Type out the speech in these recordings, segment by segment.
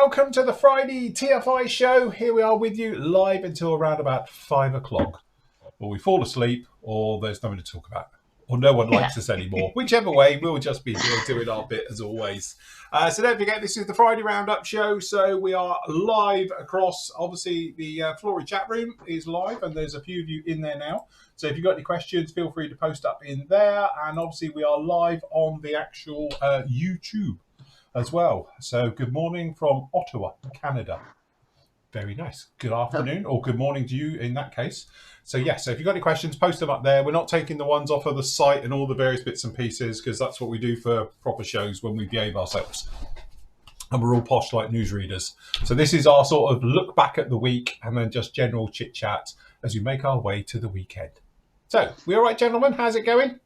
welcome to the Friday TFI show. Here we are with you live until around about 5 o'clock. Or we fall asleep, or there's nothing to talk about, or no one likes us anymore. Whichever way, we'll just be here doing our bit as always. So don't forget, this is the Friday Roundup show. So we are live across, obviously, the Flory chat room is live, and there's a few of you in there now. So if you've got any questions, feel free to post up in there. And obviously, we are live on the actual YouTube as well. So good morning from Ottawa, Canada. Very nice. Good afternoon or good morning to you in that case. So so if you've got any questions, post them up there. We're not taking the ones off of the site and all the various bits and pieces because that's what we do for proper shows when we behave ourselves. And we're all posh like newsreaders. So this is our sort of look back at the week and then just general chit chat as we make our way to the weekend. So, we all right, gentlemen? How's it going?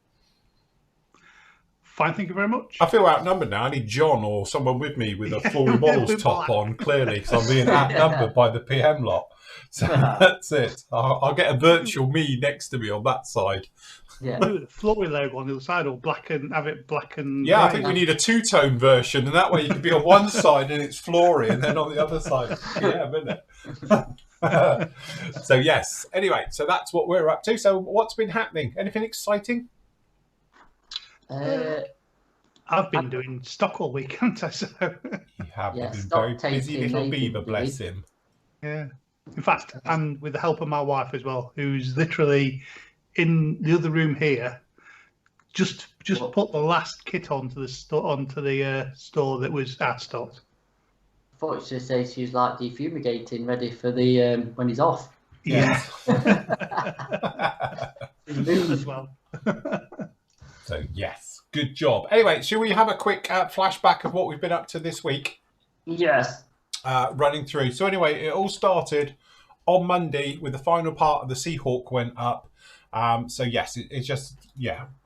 Fine, thank you very much. I feel outnumbered now. I need John or someone with me with a Flory Models top on, clearly, because I'm being outnumbered by the PM lot. So that's it. I'll get a virtual me next to me on that side. Yeah. The Flory logo on the other side, or black and have it black and. Yeah, I think we need a two-tone version, and that way you can be on one side and it's Flory, and then on the other side it's PM, isn't it? So yes. Anyway, so that's what we're up to. So what's been happening? Anything exciting? I've been doing stock all week, haven't I? So. You have been stock very busy little beaver, bless him. Yeah. In fact, and with the help of my wife as well, who's literally in the other room here, just put the last kit onto the store that was out of stock. I thought she say she was like defumigating, ready for the when he's off. Yeah. As well. So yes, good job. Anyway, shall we have a quick flashback of what we've been up to this week? Yes. Running through. So anyway, it all started on Monday with the final part of the Seahawk went up. So yes, it's just,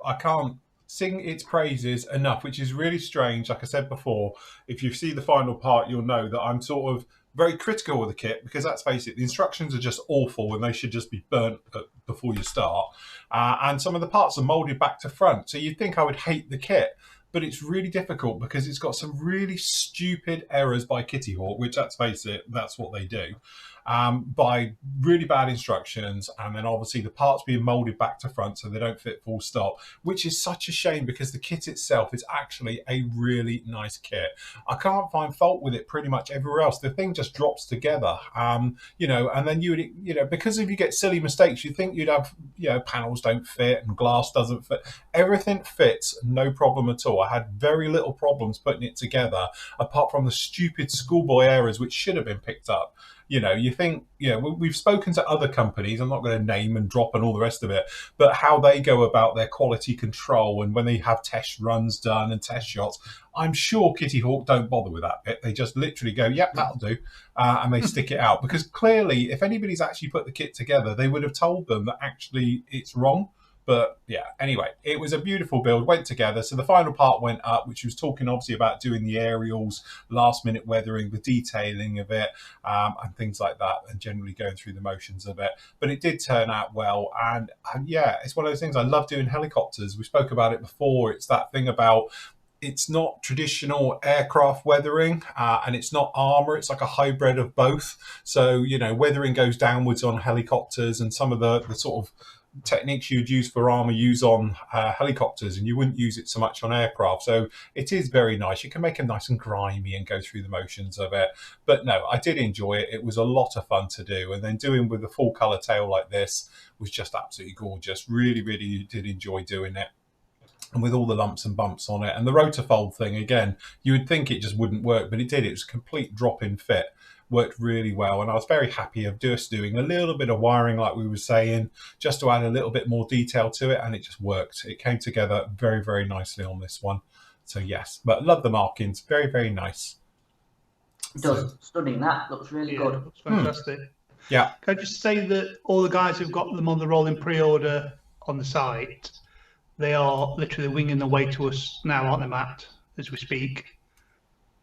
I can't sing its praises enough, which is really strange. Like I said before, if you see the final part, you'll know that I'm sort of very critical of the kit because let's face it, the instructions are just awful and they should just be burnt before you start. And some of the parts are molded back to front. So you'd think I would hate the kit, but it's really difficult because it's got some really stupid errors by Kitty Hawk, which let's face it, that's what they do. By really bad instructions, and then obviously the parts being molded back to front so they don't fit full stop, which is such a shame because the kit itself is actually a really nice kit. I can't find fault with it pretty much everywhere else. The thing just drops together, and then you would, because if you get silly mistakes, you think you'd have, panels don't fit and glass doesn't fit. Everything fits, no problem at all. I had very little problems putting it together, apart from the stupid schoolboy errors which should have been picked up. You think, we've spoken to other companies, I'm not going to name and drop and all the rest of it, but how they go about their quality control and when they have test runs done and test shots, I'm sure Kitty Hawk don't bother with that bit. They just literally go, yep, that'll do, and they stick it out. Because clearly, if anybody's actually put the kit together, they would have told them that actually it's wrong. But anyway, it was a beautiful build, went together. So the final part went up, which was talking obviously about doing the aerials, last minute weathering, the detailing of it, and things like that, and generally going through the motions of it. But it did turn out well. And it's one of those things. I love doing helicopters. We spoke about it before. It's that thing about it's not traditional aircraft weathering and it's not armor. It's like a hybrid of both. So, weathering goes downwards on helicopters and some of the sort of techniques you'd use for armor use on helicopters, and you wouldn't use it so much on aircraft. So it is very nice. You can make it nice and grimy and go through the motions of it. But no, I did enjoy it. It was a lot of fun to do. And then doing with a full color tail like this was just absolutely gorgeous. Really, really did enjoy doing it. And with all the lumps and bumps on it. And the rotor fold thing, again, you would think it just wouldn't work, but it did. It was a complete drop-in fit. Worked really well, and I was very happy of just doing a little bit of wiring like we were saying, just to add a little bit more detail to it, and it just worked. It came together very, very nicely on this one. So yes, but love the markings. Very, very nice. It does. Stunning. That looks really good. Looks fantastic. Yeah. Can I just say that all the guys who've got them on the rolling pre-order on the site, they are literally winging their way to us now, aren't they, Matt, as we speak?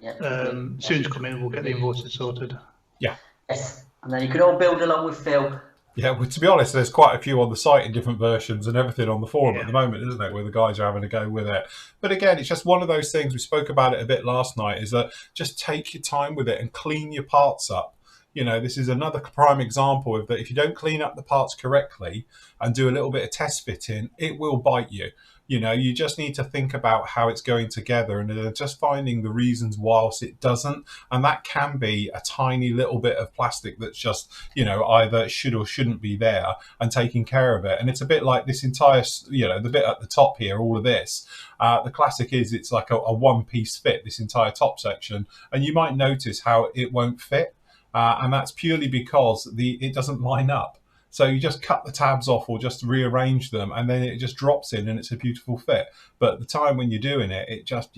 Soon to come in, we'll get the invoices sorted. Yeah. Yes, and then you can all build along with Phil. Yeah, well, to be honest, there's quite a few on the site in different versions and everything on the forum Yeah. at the moment, isn't it? Where the guys are having a go with it. But again, it's just one of those things. We spoke about it a bit last night. Is that just take your time with it and clean your parts up. You know, this is another prime example of that. If you don't clean up the parts correctly and do a little bit of test fitting, it will bite you. You know, you just need to think about how it's going together and just finding the reasons whilst it doesn't. And that can be a tiny little bit of plastic that's just, you know, either should or shouldn't be there, and taking care of it. And it's a bit like this entire, you know, the bit at the top here, all of this. The classic is it's like a one-piece fit, this entire top section. And you might notice how it won't fit. And that's purely because it doesn't line up. So you just cut the tabs off or just rearrange them, and then it just drops in and it's a beautiful fit. But at the time when you're doing it, it just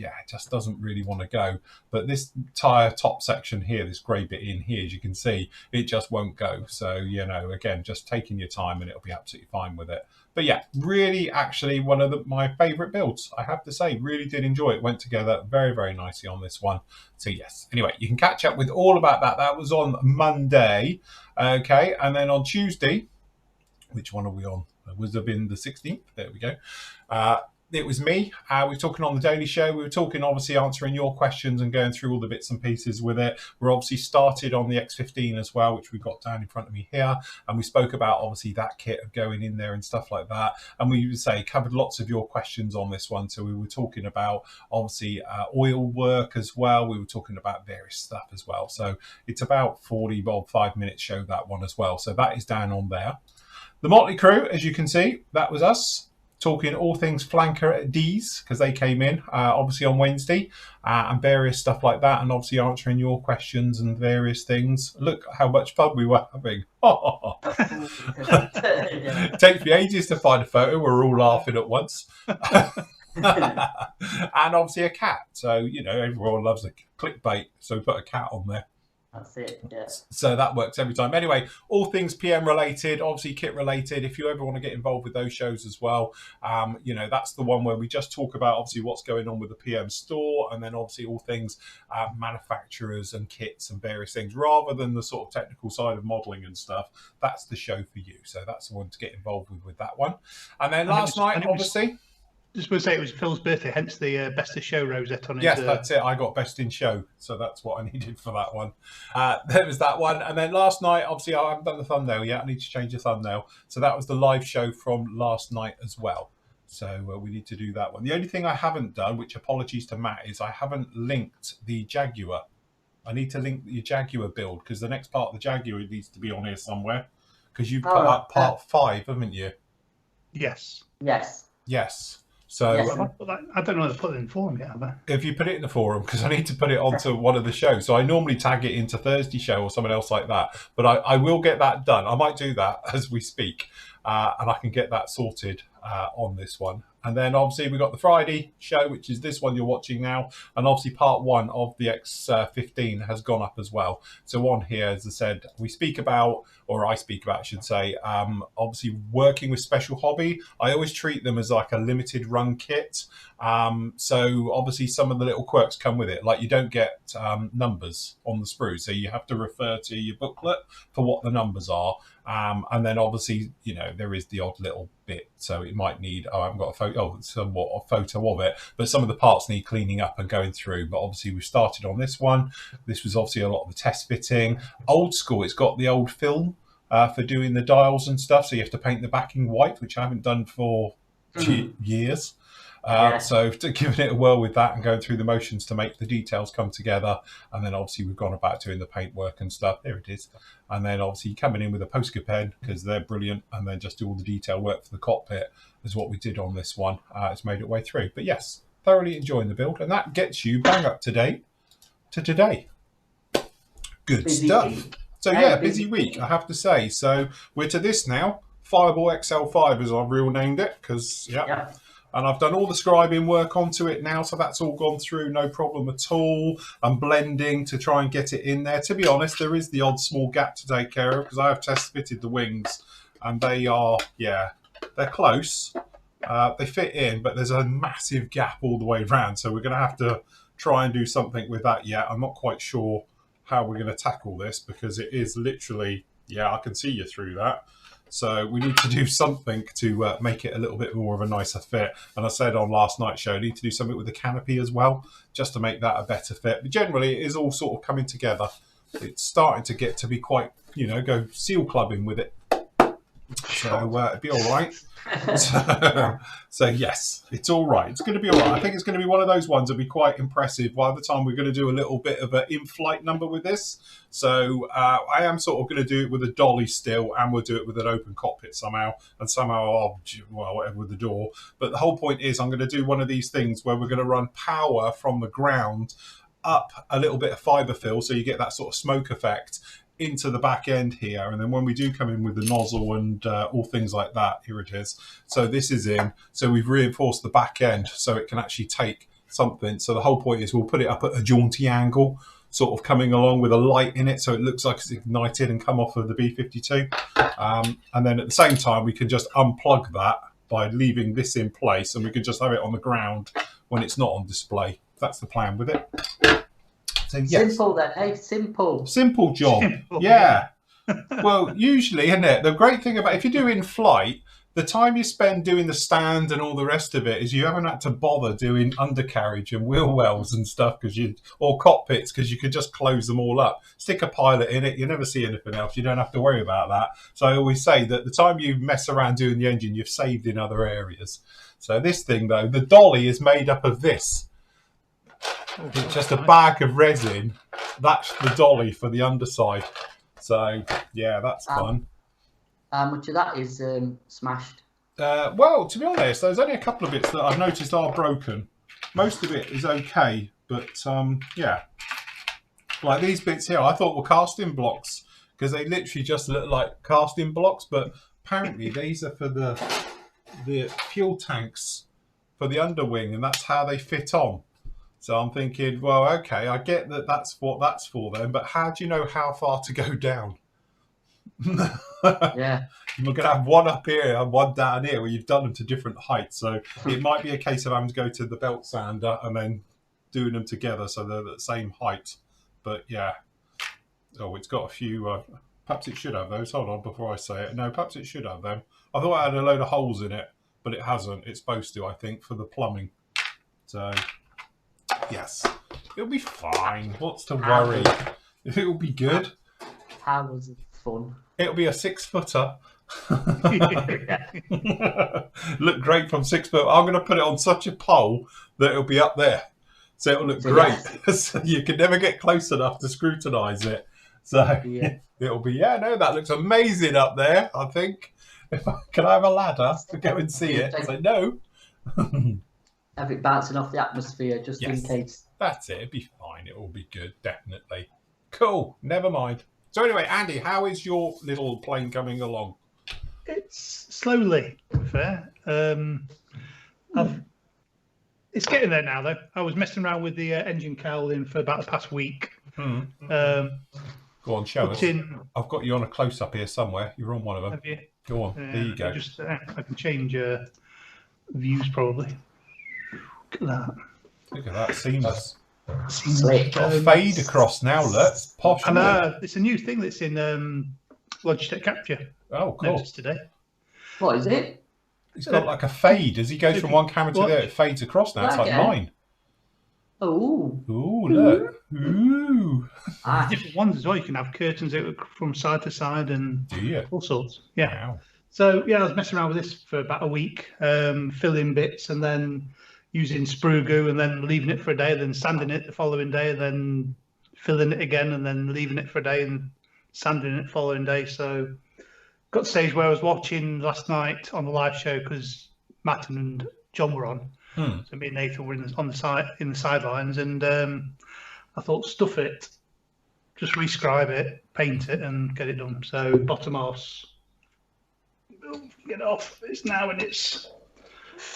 doesn't really want to go. But this entire top section here, this grey bit in here, as you can see, it just won't go. So, you know, again, just taking your time and it'll be absolutely fine with it. But yeah, really, actually, one of my favourite builds, I have to say. Really did enjoy it. Went together very, very nicely on this one. So yes, anyway, you can catch up with all about that. That was on Monday. Okay, and then on Tuesday, which one are we on? It would have been the 16th. There we go. It was me. We were talking on the Daily Show. We were talking, obviously, answering your questions and going through all the bits and pieces with it. We're obviously started on the X15 as well, which we've got down in front of me here. And we spoke about, obviously, that kit of going in there and stuff like that. And we would say covered lots of your questions on this one. So we were talking about, obviously, oil work as well. We were talking about various stuff as well. So it's about 5 minutes show, that one as well. So that is down on there. The Motley Crew, as you can see, that was us talking all things flanker D's, because they came in obviously on Wednesday and various stuff like that, and obviously answering your questions and various things. Look how much fun we were having. It takes me ages to find a photo. We're all laughing at once. And obviously a cat. So, you know, everyone loves a clickbait. So we put a cat on there. That's it, yeah. So that works every time. Anyway, all things PM related, obviously kit related. If you ever want to get involved with those shows as well, you know, that's the one where we just talk about obviously what's going on with the PM store, and then obviously all things manufacturers and kits and various things, rather than the sort of technical side of modelling and stuff. That's the show for you. So that's the one to get involved with that one. And then last night, obviously. Just want to say it was Phil's birthday, hence the best of show rosette on his. Yes, that's it. I got best in show, so that's what I needed for that one. There was that one, and then last night, obviously, I haven't done the thumbnail yet. I need to change the thumbnail, so that was the live show from last night as well. So we need to do that one. The only thing I haven't done, which apologies to Matt, is I haven't linked the Jaguar. I need to link the Jaguar build, because the next part of the Jaguar needs to be on here somewhere, because you've put up part 5, haven't you? Yes. Yes. Yes. So Yes. I don't know how to put it in forum yet, have I? If you put it in the forum, because I need to put it onto one of the shows. So I normally tag it into Thursday show or someone else like that. But I will get that done. I might do that as we speak. And I can get that sorted on this one. And then obviously we've got the Friday show, which is this one you're watching now. And obviously part 1 of the X15 has gone up as well. So on here, as I said, we speak about, or I speak about, I should say, obviously working with Special Hobby. I always treat them as like a limited run kit. So obviously some of the little quirks come with it. Like you don't get numbers on the sprue. So you have to refer to your booklet for what the numbers are. And then obviously, you know, there is the odd little bit. So it might need, I haven't got a photo, somewhat a photo of it, but some of the parts need cleaning up and going through. But obviously we've started on this one. This was obviously a lot of the test fitting. Old school, it's got the old film for doing the dials and stuff. So you have to paint the backing white, which I haven't done for years. So giving it a whirl with that and going through the motions to make the details come together. And then obviously we've gone about doing the paint work and stuff. There it is. And then obviously coming in with a Posca pen, because they're brilliant, and then just do all the detail work for the cockpit is what we did on this one. It's made it way through. But yes, thoroughly enjoying the build, and that gets you bang up to date to today. Good Busy stuff. week. So yeah, busy week, I have to say. So we're to this now, Fireball XL5 as I've real named it, because Yeah. and I've done all the scribing work onto it now, so that's all gone through, no problem at all. I'm blending to try and get it in there. To be honest, there is the odd small gap to take care of, because I have test fitted the wings, and they are, yeah, they're close. They fit in, but there's a massive gap all the way around, so we're going to have to try and do something with that yet. I'm not quite sure how we're going to tackle this, because it is literally, yeah, I can see you through that. So we need to do something to make it a little bit more of a nicer fit. And I said on last night's show, I need to do something with the canopy as well, just to make that a better fit. But generally, it is all sort of coming together. It's starting to get to be quite, go seal clubbing with it. So it'd be all right. So yes, it's all right. It's going to be all right. I think it's going to be one of those ones that'll be quite impressive by the time we're going to do a little bit of an in-flight number with this. So I am sort of going to do it with a dolly still, and we'll do it with an open cockpit somehow, and somehow whatever with the door. But the whole point is I'm going to do one of these things where we're going to run power from the ground up a little bit of fibre fill, so you get that sort of smoke effect into the back end here, and then when we do come in with the nozzle and all things like that, here it is. So this is in, so we've reinforced the back end so it can actually take something. So the whole point is we'll put it up at a jaunty angle, sort of coming along with a light in it so it looks like it's ignited and come off of the B-52. And then at the same time we can just unplug that by leaving this in place, and we can just have it on the ground when it's not on display. That's the plan with it. So, yes. Simple then, hey, simple. Simple job. Simple. Yeah. Well, usually, isn't it? The great thing about if you do in flight, the time you spend doing the stand and all the rest of it is you haven't had to bother doing undercarriage and wheel wells and stuff or cockpits, because you could just close them all up. Stick a pilot in it, you never see anything else. You don't have to worry about that. So I always say that the time you mess around doing the engine, you've saved in other areas. So this thing, though, the dolly is made up of this. It's just a bag of resin. That's the dolly for the underside. So, yeah, that's fun. How much of that is smashed? Well, to be honest, there's only a couple of bits that I've noticed are broken. Most of it is okay, but yeah. Like these bits here, I thought were casting blocks because they literally just look like casting blocks, but apparently these are for the fuel tanks for the underwing, and that's how they fit on. So I'm thinking, well, okay, I get that that's what that's for then, but how do you know how far to go down? Yeah. You're going to have one up here and one down here where you've done them to different heights. So it might be a case of having to go to the belt sander and then doing them together so they're the same height. But yeah. Oh, it's got a few, perhaps it should have those. Hold on before I say it. No, perhaps it should have them. I thought I had a load of holes in it, but it hasn't. It's supposed to, I think, for the plumbing. So... yes, it'll be fine. What's to worry? It'll be good. How was it fun? It'll be a 6-footer. Look great from 6 foot. I'm going to put it on such a pole that it'll be up there. So it'll look great. So you can never get close enough to scrutinise it. So yeah. It'll be, that looks amazing up there, I think. Can I have a ladder to go and see it? So no. Have it bouncing off the atmosphere just in case. That's it. It'll be fine. It will be good, definitely. Cool. Never mind. So anyway, Andy, how is your little plane coming along? It's slowly, fair. It's getting there now, though. I was messing around with the engine cowling for about the past week. Go on, show us. I've got you on a close-up here somewhere. You're on one of them. Have you? Go on. There you go. I can change views, probably. Look at that. Look at that. Seamless. Slick. Got a fade across now, look. Posh. And it's a new thing that's in Logitech Capture. Oh, cool. Noticed today. What is it? It's got like a fade. As he goes from one camera to the other, it fades across now. It's like mine. Oh. Ooh, look. Ooh. Different ones as well. You can have curtains out from side to side and all sorts. Yeah. Wow. So, I was messing around with this for about a week, filling bits and then using sprue goo and then leaving it for a day, then sanding it the following day, then filling it again and then leaving it for a day and sanding it the following day. So got to the stage where I was watching last night on the live show because Matt and John were on. So me and Nathan were in the sidelines, and I thought, stuff it, just rescribe it, paint it and get it done. So bottom arse, get off. It's now in its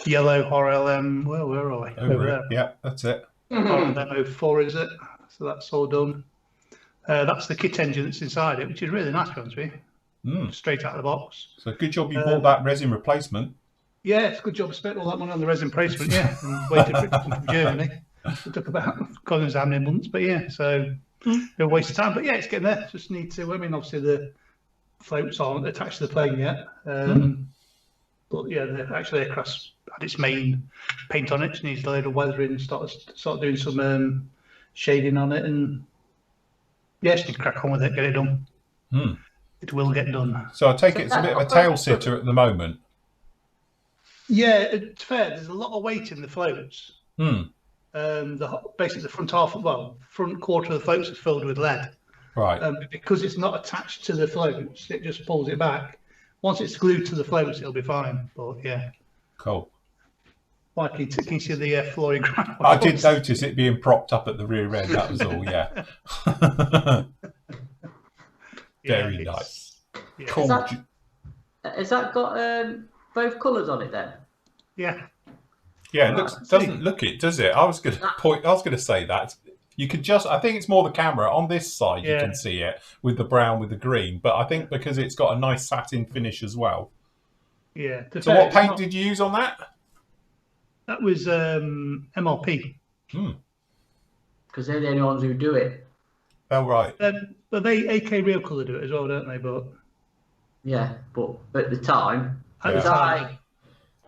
yellow RLM. Well, where are we? Over there. Yeah, that's it. RLM 04 is it? So that's all done. That's the kit engine that's inside it, which is really nice, to be honest with you. Straight out of the box. So good job you bought that resin replacement. Yeah, it's a good job I spent all that money on the resin replacement, and waited for it to come from Germany. It took about God knows how many months, but so no waste of time. But it's getting there. Just need to, obviously the floats aren't attached to the plane yet. But yeah, the actual aircraft's had its main paint on it. It needs a load of weathering, start doing some shading on it, and yeah, just crack on with it, get it done. It will get done. So I take it it's a bit of a tail sitter at the moment. Yeah, it's fair. There's a lot of weight in the floats. Basically the front quarter of the floats is filled with lead. Right. Because it's not attached to the floats, it just pulls it back. Once it's glued to the floats, it'll be fine. But yeah. Cool. Why can you see the flooring? I did notice it being propped up at the rear end. That was all. Yeah. Very nice. Yeah. Cool. Has that got both colours on it then? Yeah. Yeah, it doesn't look it, does it? I was going to say that. You could I think it's more the camera. On this side, you can see it with the brown with the green. But I think because it's got a nice satin finish as well. Yeah. So what paint did you use on that? That was MLP. Because they're the only ones who do it. Oh, right. But they AK Real Colour do it as well, don't they? But yeah, but at the time,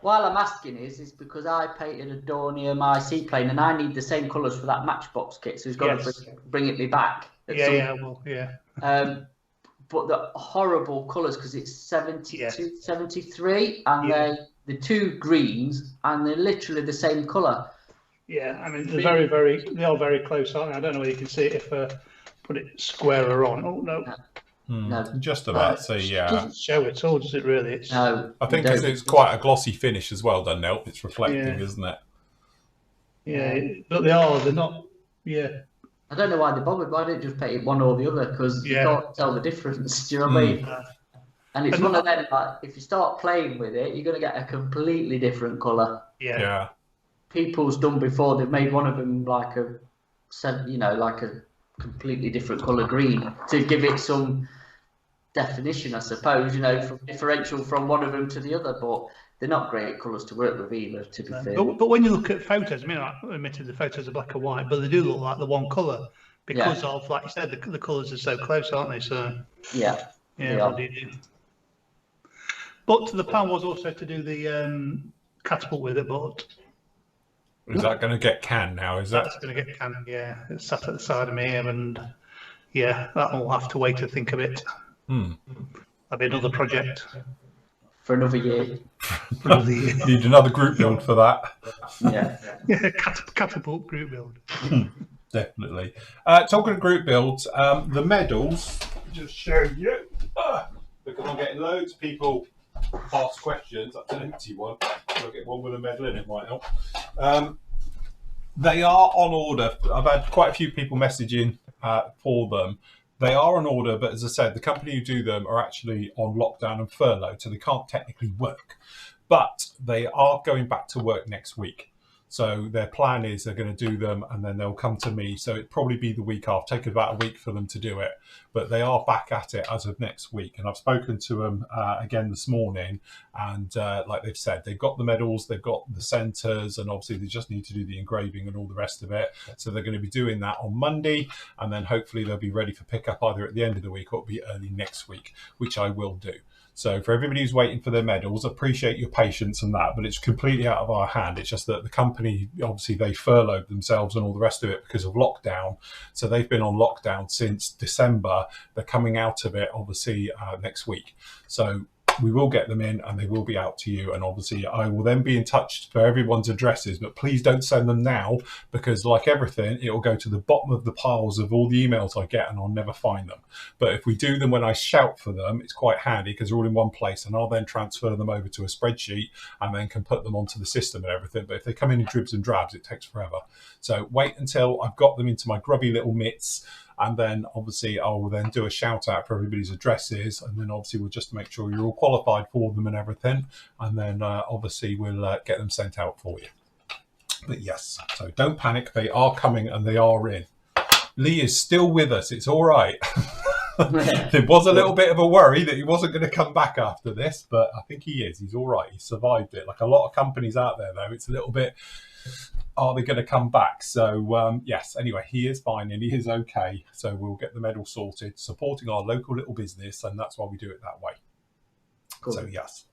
while I'm asking is because I painted a door near my seaplane and I need the same colours for that Matchbox kit, so he's got to bring it me back. But the horrible colours because it's 72, 73, and the two greens, and they're literally the same colour. Yeah, I mean they're they are very close, aren't they? I don't know whether you can see it if put it squarer on. Oh no. No, just about see. Yeah, it doesn't show at all, does it? Really? No, I think it's quite a glossy finish as well, doesn't it? It's reflecting, isn't it? Yeah, but they're not. Yeah. I don't know why they bothered. Why didn't just paint it one or the other? Because you can't tell the difference. Do you know what I mean? And it's one of them. Like, if you start playing with it, you're going to get a completely different colour. Yeah. People's done before. They've made one of them like a completely different colour green to give it some definition, I suppose. From differential from one of them to the other, but they're not great colours to work with either. To be fair, but when you look at photos, I mean, admitted the photos are black and white, but they do look like the one colour because of, like you said, the colours are so close, aren't they? So yeah. But the plan was also to do the catapult with it, but is that going to get canned now? That's going to get canned? Yeah, it's sat at the side of me, and yeah, that will have to wait to think a bit. That'll be another project for another year. Need another group build for that. Yeah, catapult group build. Definitely. Talking of group builds, the medals. Just show you because I'm getting loads of people ask questions. That's an empty one. I'll get one with a medal in it, might help. They are on order. I've had quite a few people messaging for them. They are on order, but as I said, the company who do them are actually on lockdown and furlough, so they can't technically work. But they are going back to work next week. So their plan is they're going to do them and then they'll come to me. So it'd probably be the week after. Take about a week for them to do it. But they are back at it as of next week. And I've spoken to them again this morning. And like they've said, they've got the medals, they've got the centres, and obviously they just need to do the engraving and all the rest of it. So they're going to be doing that on Monday. And then hopefully they'll be ready for pickup either at the end of the week or it'll be early next week, which I will do. So for everybody who's waiting for their medals, appreciate your patience and that, but it's completely out of our hand. It's just that the company, obviously they furloughed themselves and all the rest of it because of lockdown. So they've been on lockdown since December. They're coming out of it, obviously, next week. So we will get them in and they will be out to you. And obviously I will then be in touch for everyone's addresses, but please don't send them now because like everything, it will go to the bottom of the piles of all the emails I get and I'll never find them. But if we do them when I shout for them, it's quite handy because they're all in one place and I'll then transfer them over to a spreadsheet and then can put them onto the system and everything. But if they come in dribs and drabs, it takes forever. So wait until I've got them into my grubby little mitts. And then obviously I'll then do a shout out for everybody's addresses. And then obviously we'll just make sure you're all qualified for them and everything. And then obviously we'll get them sent out for you. But yes, so don't panic. They are coming and they are in. Lee is still with us. It's all right. There was a little bit of a worry that he wasn't going to come back after this, but I think he is. He's all right. He survived it. Like a lot of companies out there, though, it's a little bit... are they going to come back? So yes, anyway, he is fine and he is okay. So we'll get the medal sorted, supporting our local little business, and that's why we do it that way. Good. So yes.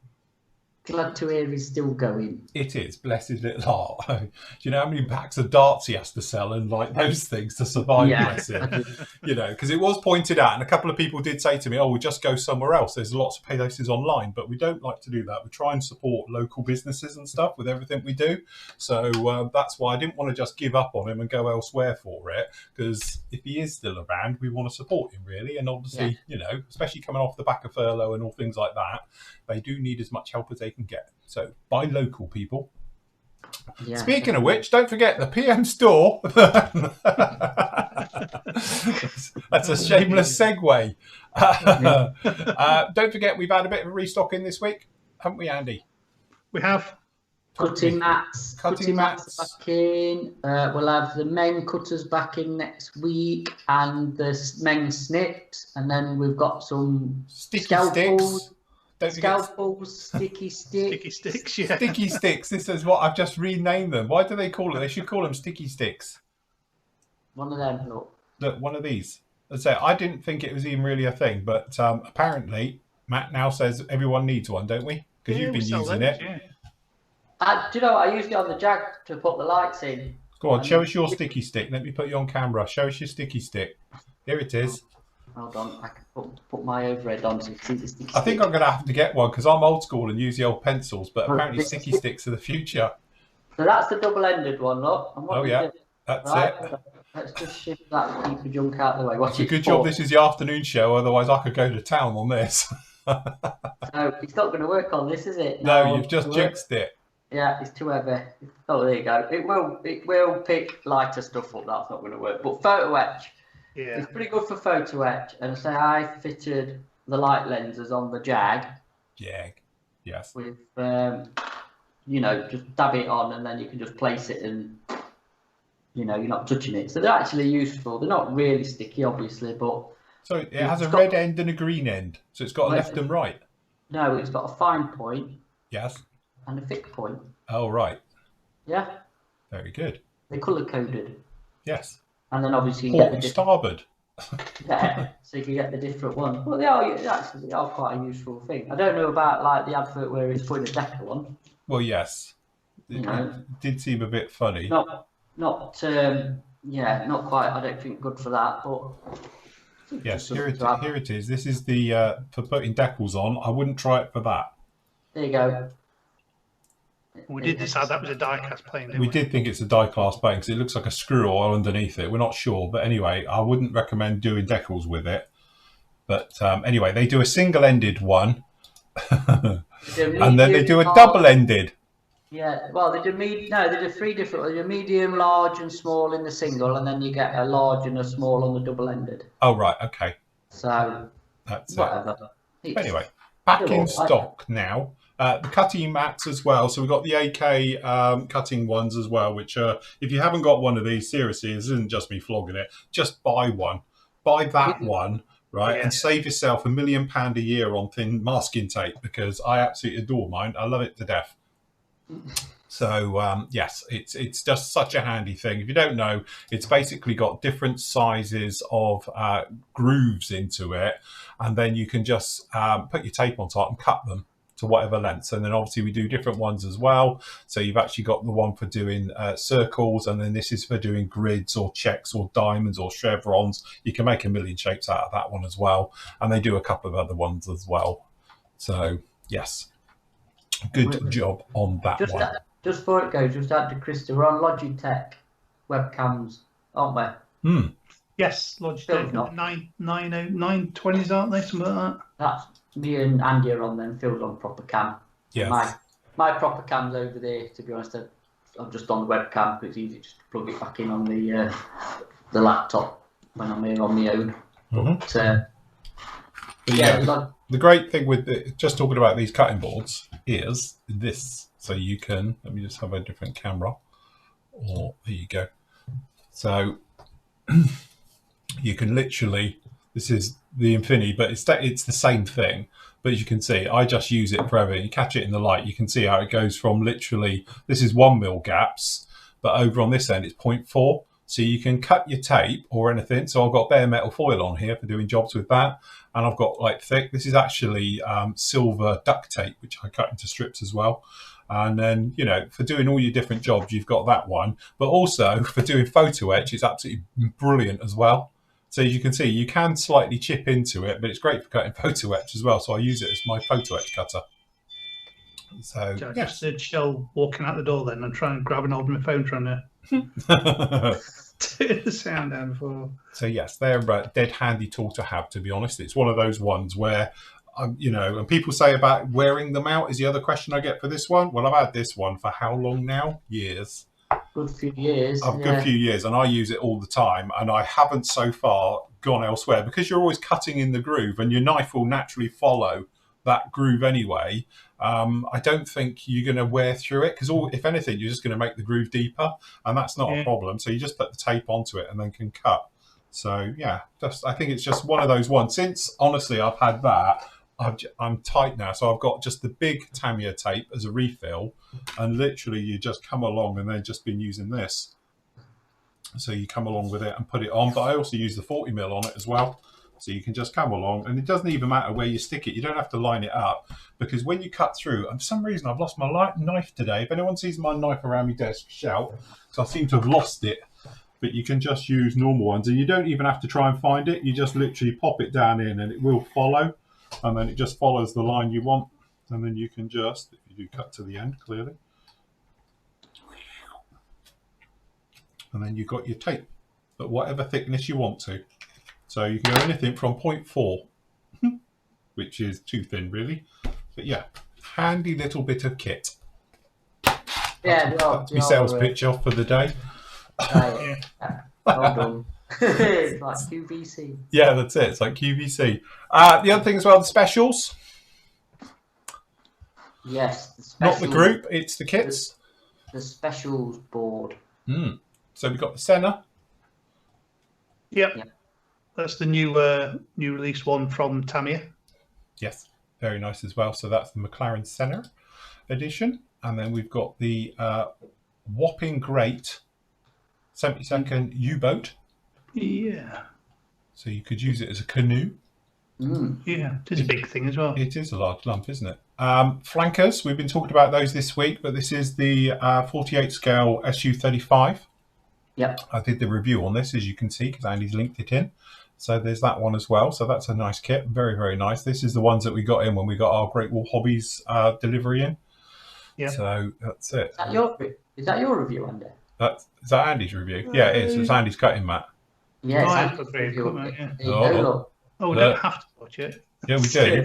Glad to hear he's still going. It is, bless his little heart. Do you know how many packs of darts he has to sell and like those things to survive? Bless him. You know, because it was pointed out, and a couple of people did say to me, "Oh, we'll just go somewhere else. There's lots of places online," but we don't like to do that. We try and support local businesses and stuff with everything we do. So that's why I didn't want to just give up on him and go elsewhere for it. Because if he is still around, we want to support him really, and obviously, you know, especially coming off the back of furlough and all things like that, they do need as much help as they can get. So buy local, people. Yeah. Speaking of which, don't forget the PM store. That's a shameless segue. Don't forget, we've had a bit of a restock in this week, haven't we, Andy? We have. Cutting mats. Cutting mats back in. We'll have the men cutters back in next week, and the men snips, and then we've got some sticky scalpels. Sticks. Scalpels, sticky sticks. Sticky sticks, yeah. Sticky sticks. This is what I've just renamed them. Why do they call it? They should call them sticky sticks. One of them, look. Look, one of these. Let's say I didn't think it was even really a thing, but apparently Matt now says everyone needs one, don't we? Because you've been using it. Yeah. Do you know what? I used it on the Jag to put the lights in. Go on, show us your sticky stick. Let me put you on camera. Show us your sticky stick. Here it is. Hold on, I can put my overhead on so you can see the sticky stick. I think I'm going to have to get one because I'm old school and use the old pencils, but apparently sticky sticks are the future. So that's the double-ended one, look. Oh, yeah, that's it. Let's just shift that and keep the junk out of the way. What's it's a good job this is the afternoon show, otherwise I could go to town on this. No, it's not going to work on this, is it? No, you've just jinxed it. Yeah, it's too heavy. Oh, there you go. It will pick lighter stuff up. That's not going to work. But photo etch. Yeah. It's pretty good for photo etch. And say I fitted the light lenses on the Jag. Yes. With, you know, just dab it on and then you can just place it and, you know, you're not touching it. So they're actually useful. They're not really sticky, obviously, but... So it has a red end and a green end. So it's got a left and right. No, it's got a fine point. Yes. And a thick point. Oh, right. Yeah. Very good. They're colour-coded. Yes. And then obviously you get the starboard. Yeah, so you can get the different ones. Well, they are quite a useful thing. I don't know about like the advert where he's putting a decal on. Well, yes. It did seem a bit funny. Not quite. I don't think good for that, but... Yes, here it is. This is the for putting decals on. I wouldn't try it for that. There you go. We did decide that was a die-cast plane, didn't we? We did think it's a die-cast plane because it looks like a screw all underneath it. We're not sure. But anyway, I wouldn't recommend doing decals with it. But anyway, they do a single-ended one. And then they do a double-ended. Yeah, well, they do three different. They do medium, large, and small in the single, and then you get a large and a small on the double-ended. Oh, right, okay. So that's whatever. Anyway, back in stock now. The cutting mats as well. So we've got the AK cutting ones as well, which if you haven't got one of these, seriously, this isn't just me flogging it. Just buy one. Buy that one. Right, and save yourself £1 million a year on thin masking tape because I absolutely adore mine. I love it to death. So yes, it's just such a handy thing. If you don't know, it's basically got different sizes of grooves into it, and then you can just put your tape on top and cut them to whatever length. And then obviously we do different ones as well. So you've actually got the one for doing circles, and then this is for doing grids or checks or diamonds or chevrons. You can make a million shapes out of that one as well. And they do a couple of other ones as well. So yes, good job on that one. Just before it goes, just add to Krista, we're on Logitech webcams, aren't we? Yes, Logitech 920s, aren't they? Something like that. That's me and Andy are on them. Phil's on proper cam. Yes. My proper cam's over there. To be honest, I'm just on the webcam because it's easy just to plug it back in on the laptop when I'm here on my own. But, the great thing with just talking about these cutting boards is this. So you can, let me just have a different camera. Or there you go. So you can literally, this is the Infinity, but it's the same thing. But as you can see, I just use it forever. You catch it in the light, you can see how it goes from literally, this is 1 mil gaps, but over on this end it's 0.4. So you can cut your tape or anything. So I've got bare metal foil on here for doing jobs with that. And I've got like thick, this is actually silver duct tape, which I cut into strips as well. And then, you know, for doing all your different jobs, you've got that one. But also for doing photo etch, it's absolutely brilliant as well. So as you can see, you can slightly chip into it, but it's great for cutting photo etch as well. So I use it as my photo etch cutter. So just heard Shell walking out the door then and trying to grab and hold my phone, trying to turn the sound down before. So yes, they're a dead handy tool to have, to be honest. It's one of those ones where, you know, and people say about wearing them out is the other question I get for this one. Well, I've had this one for how long now? Years. Good few years. A good few years, and I use it all the time, and I haven't so far gone elsewhere because you're always cutting in the groove and your knife will naturally follow that groove anyway. I don't think you're going to wear through it because, if anything, you're just going to make the groove deeper, and that's not a problem. So you just put the tape onto it and then can cut. So yeah, I think it's just one of those ones. Since honestly I've had that, I'm tight now, so I've got just the big Tamiya tape as a refill, and literally you just come along and then just been using this. So you come along with it and put it on, but I also use the 40mm on it as well. So you can just come along, and it doesn't even matter where you stick it. You don't have to line it up, because when you cut through, and for some reason I've lost my knife today. If anyone sees my knife around my desk, shout, because I seem to have lost it. But you can just use normal ones, and you don't even have to try and find it. You just literally pop it down in, and it will follow, and then it just follows the line you want. And then you can just, if you do cut to the end, clearly. And then you've got your tape, at whatever thickness you want to. So you can go anything from 0.4, which is too thin, really. But yeah, handy little bit of kit. That's my sales pitch off for the day. Well done. It's like QVC. Yeah, that's it. It's like QVC. The other thing as well, the specials. Yes. The Not the group, it's the kits. The specials board. So we've got the Senna. Yep. That's the new release one from Tamiya. Yes, very nice as well. So that's the McLaren Senna edition. And then we've got the whopping great 72nd U-boat. Yeah. So you could use it as a canoe. Yeah, it is a big thing as well. It is a large lump, isn't it? Flankers, we've been talking about those this week, but this is the 48 scale SU35. Yep. I did the review on this, as you can see, because Andy's linked it in. So there's that one as well. So that's a nice kit. Very, very nice. This is the ones that we got in when we got our Great Wall Hobbies delivery in. Yeah. So that's it. Is that your review, Andy? Is that Andy's review? Yeah, it is. It's Andy's cutting mat. Yeah, Oh, we don't have to watch it. Yeah, we do.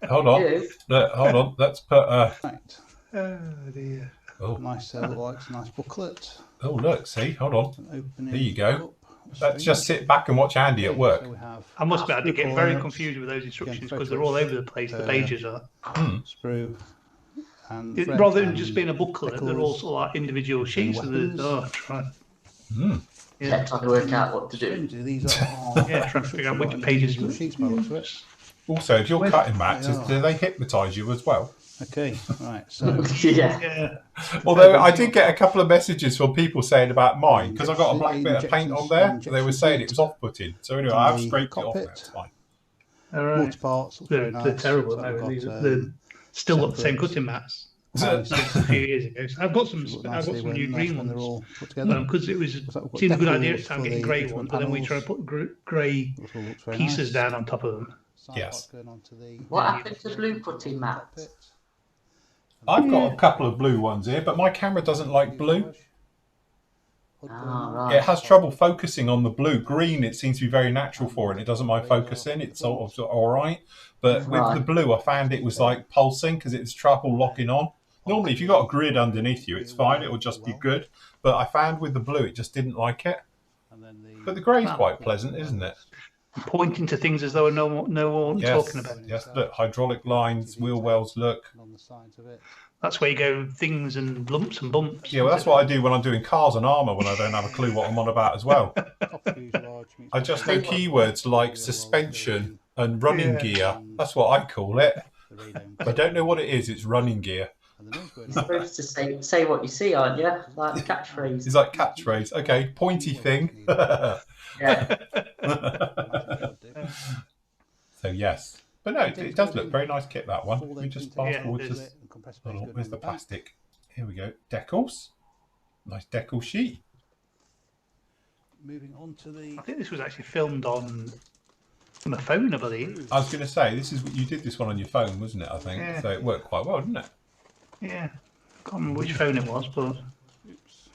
Hold on. Hold on. Let's put... Right. Oh, dear. Oh. Nice nice booklet. Oh, look, see, hold on. Opening there you go. Let's just sit back and watch Andy at work. So I must admit, I did get very confused with those instructions because they're all over the place, the pages are. Sprue. And rather than just being a booklet, they're all sort of like individual sheets. Trying to work out what to do. These are trying to figure out which pages. Sheets by the looks of it. Also, if you're cutting mats, do they hypnotise you as well? Okay, right, so... yeah. Although I did get a couple of messages from people saying about mine, because I got a black bit of paint on there, they were saying it was off-putting. So anyway, I've scraped it off now, it's fine. All right. Water parts, they're terrible. They're still got the same cutting mats. A few years ago. So I've got some new green ones. Because it seemed a good idea at the time getting grey ones, but then we try to put grey pieces down on top of them. Yes. What happened to blue putting mats? I've got a couple of blue ones here, but my camera doesn't like blue. Right. It has trouble focusing on the blue. Green, it seems to be very natural for it. It doesn't mind focusing. It's sort of all right. But with the blue, I found it was like pulsing because it was trouble locking on. Normally, if you've got a grid underneath you, it's fine. It'll just be good. But I found with the blue, it just didn't like it. But the grey is quite pleasant, isn't it? Pointing to things as though no one talking about it. Yes, look, hydraulic lines, wheel wells, look. That's where you go things and lumps and bumps. Yeah, well, that's what I do when I'm doing cars and armour when I don't have a clue what I'm on about as well. I just know keywords like suspension and running gear. That's what I call it. I don't know what it is. It's running gear. And the noise going You're on. supposed to say what you see, aren't you? Like the catchphrase. It's like catchphrase. Okay, pointy thing. Yeah. So yes, but no, it does look very nice kit, that one. We just fast forward to where's the plastic? Here we go. Decals. Nice decal sheet. Moving on to the. I think this was actually filmed on the phone, I believe. I was going to say, this is you did this one on your phone, wasn't it? I think Yeah. so. It worked quite well, didn't it? Yeah. Can't remember which phone it was, but Oops.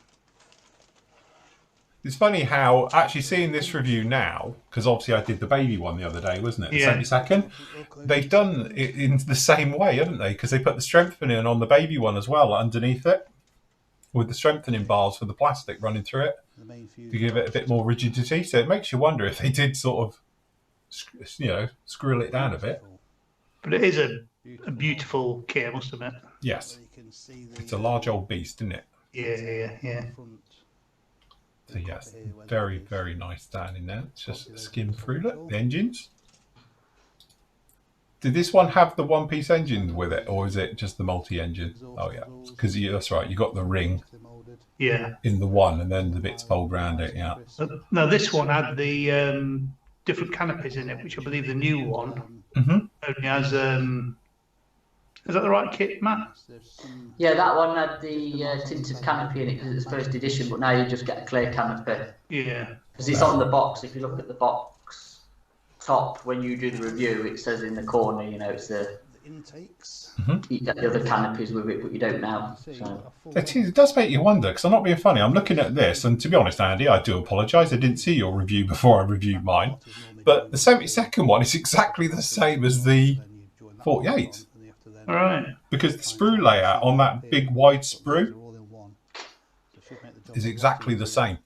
It's funny how actually seeing this review now, because obviously I did the baby one the other day, wasn't it? The Yeah. 72nd. They've done it in the same way, haven't they? Because they put the strengthening on the baby one as well underneath it, with the strengthening bars for the plastic running through it The main fuse to give it a bit more rigidity. So it makes you wonder if they did sort of, screw it down a bit. it is a beautiful kit, I must admit. Yes, You can see the, it's a large old beast, isn't it? Yeah. front. So yes, very, very nice down in there. It's just skim through. Look, the engines. Did this one have the one-piece engine with it, or is it just the multi-engine? Oh yeah, because that's right. You got the ring Yeah. in the one, and then the bits fold round it. Yeah. No, this one had the different canopies in it, which I believe the new one Mhm. only has. Is that the right kit, Matt? Yeah, that one had the tinted canopy in it because it's first edition, but now you just get a clear canopy. Yeah. Because it's on the box. If you look at the box top, when you do the review, it says in the corner, it's the intakes. you get the other canopies with it, but you don't now. So. It does make you wonder, because I'm not being funny. I'm looking at this, and to be honest, Andy, I do apologise. I didn't see your review before I reviewed mine. But the 72nd one is exactly the same as the 48. All right. Because the sprue layout on that big wide sprue is exactly the same.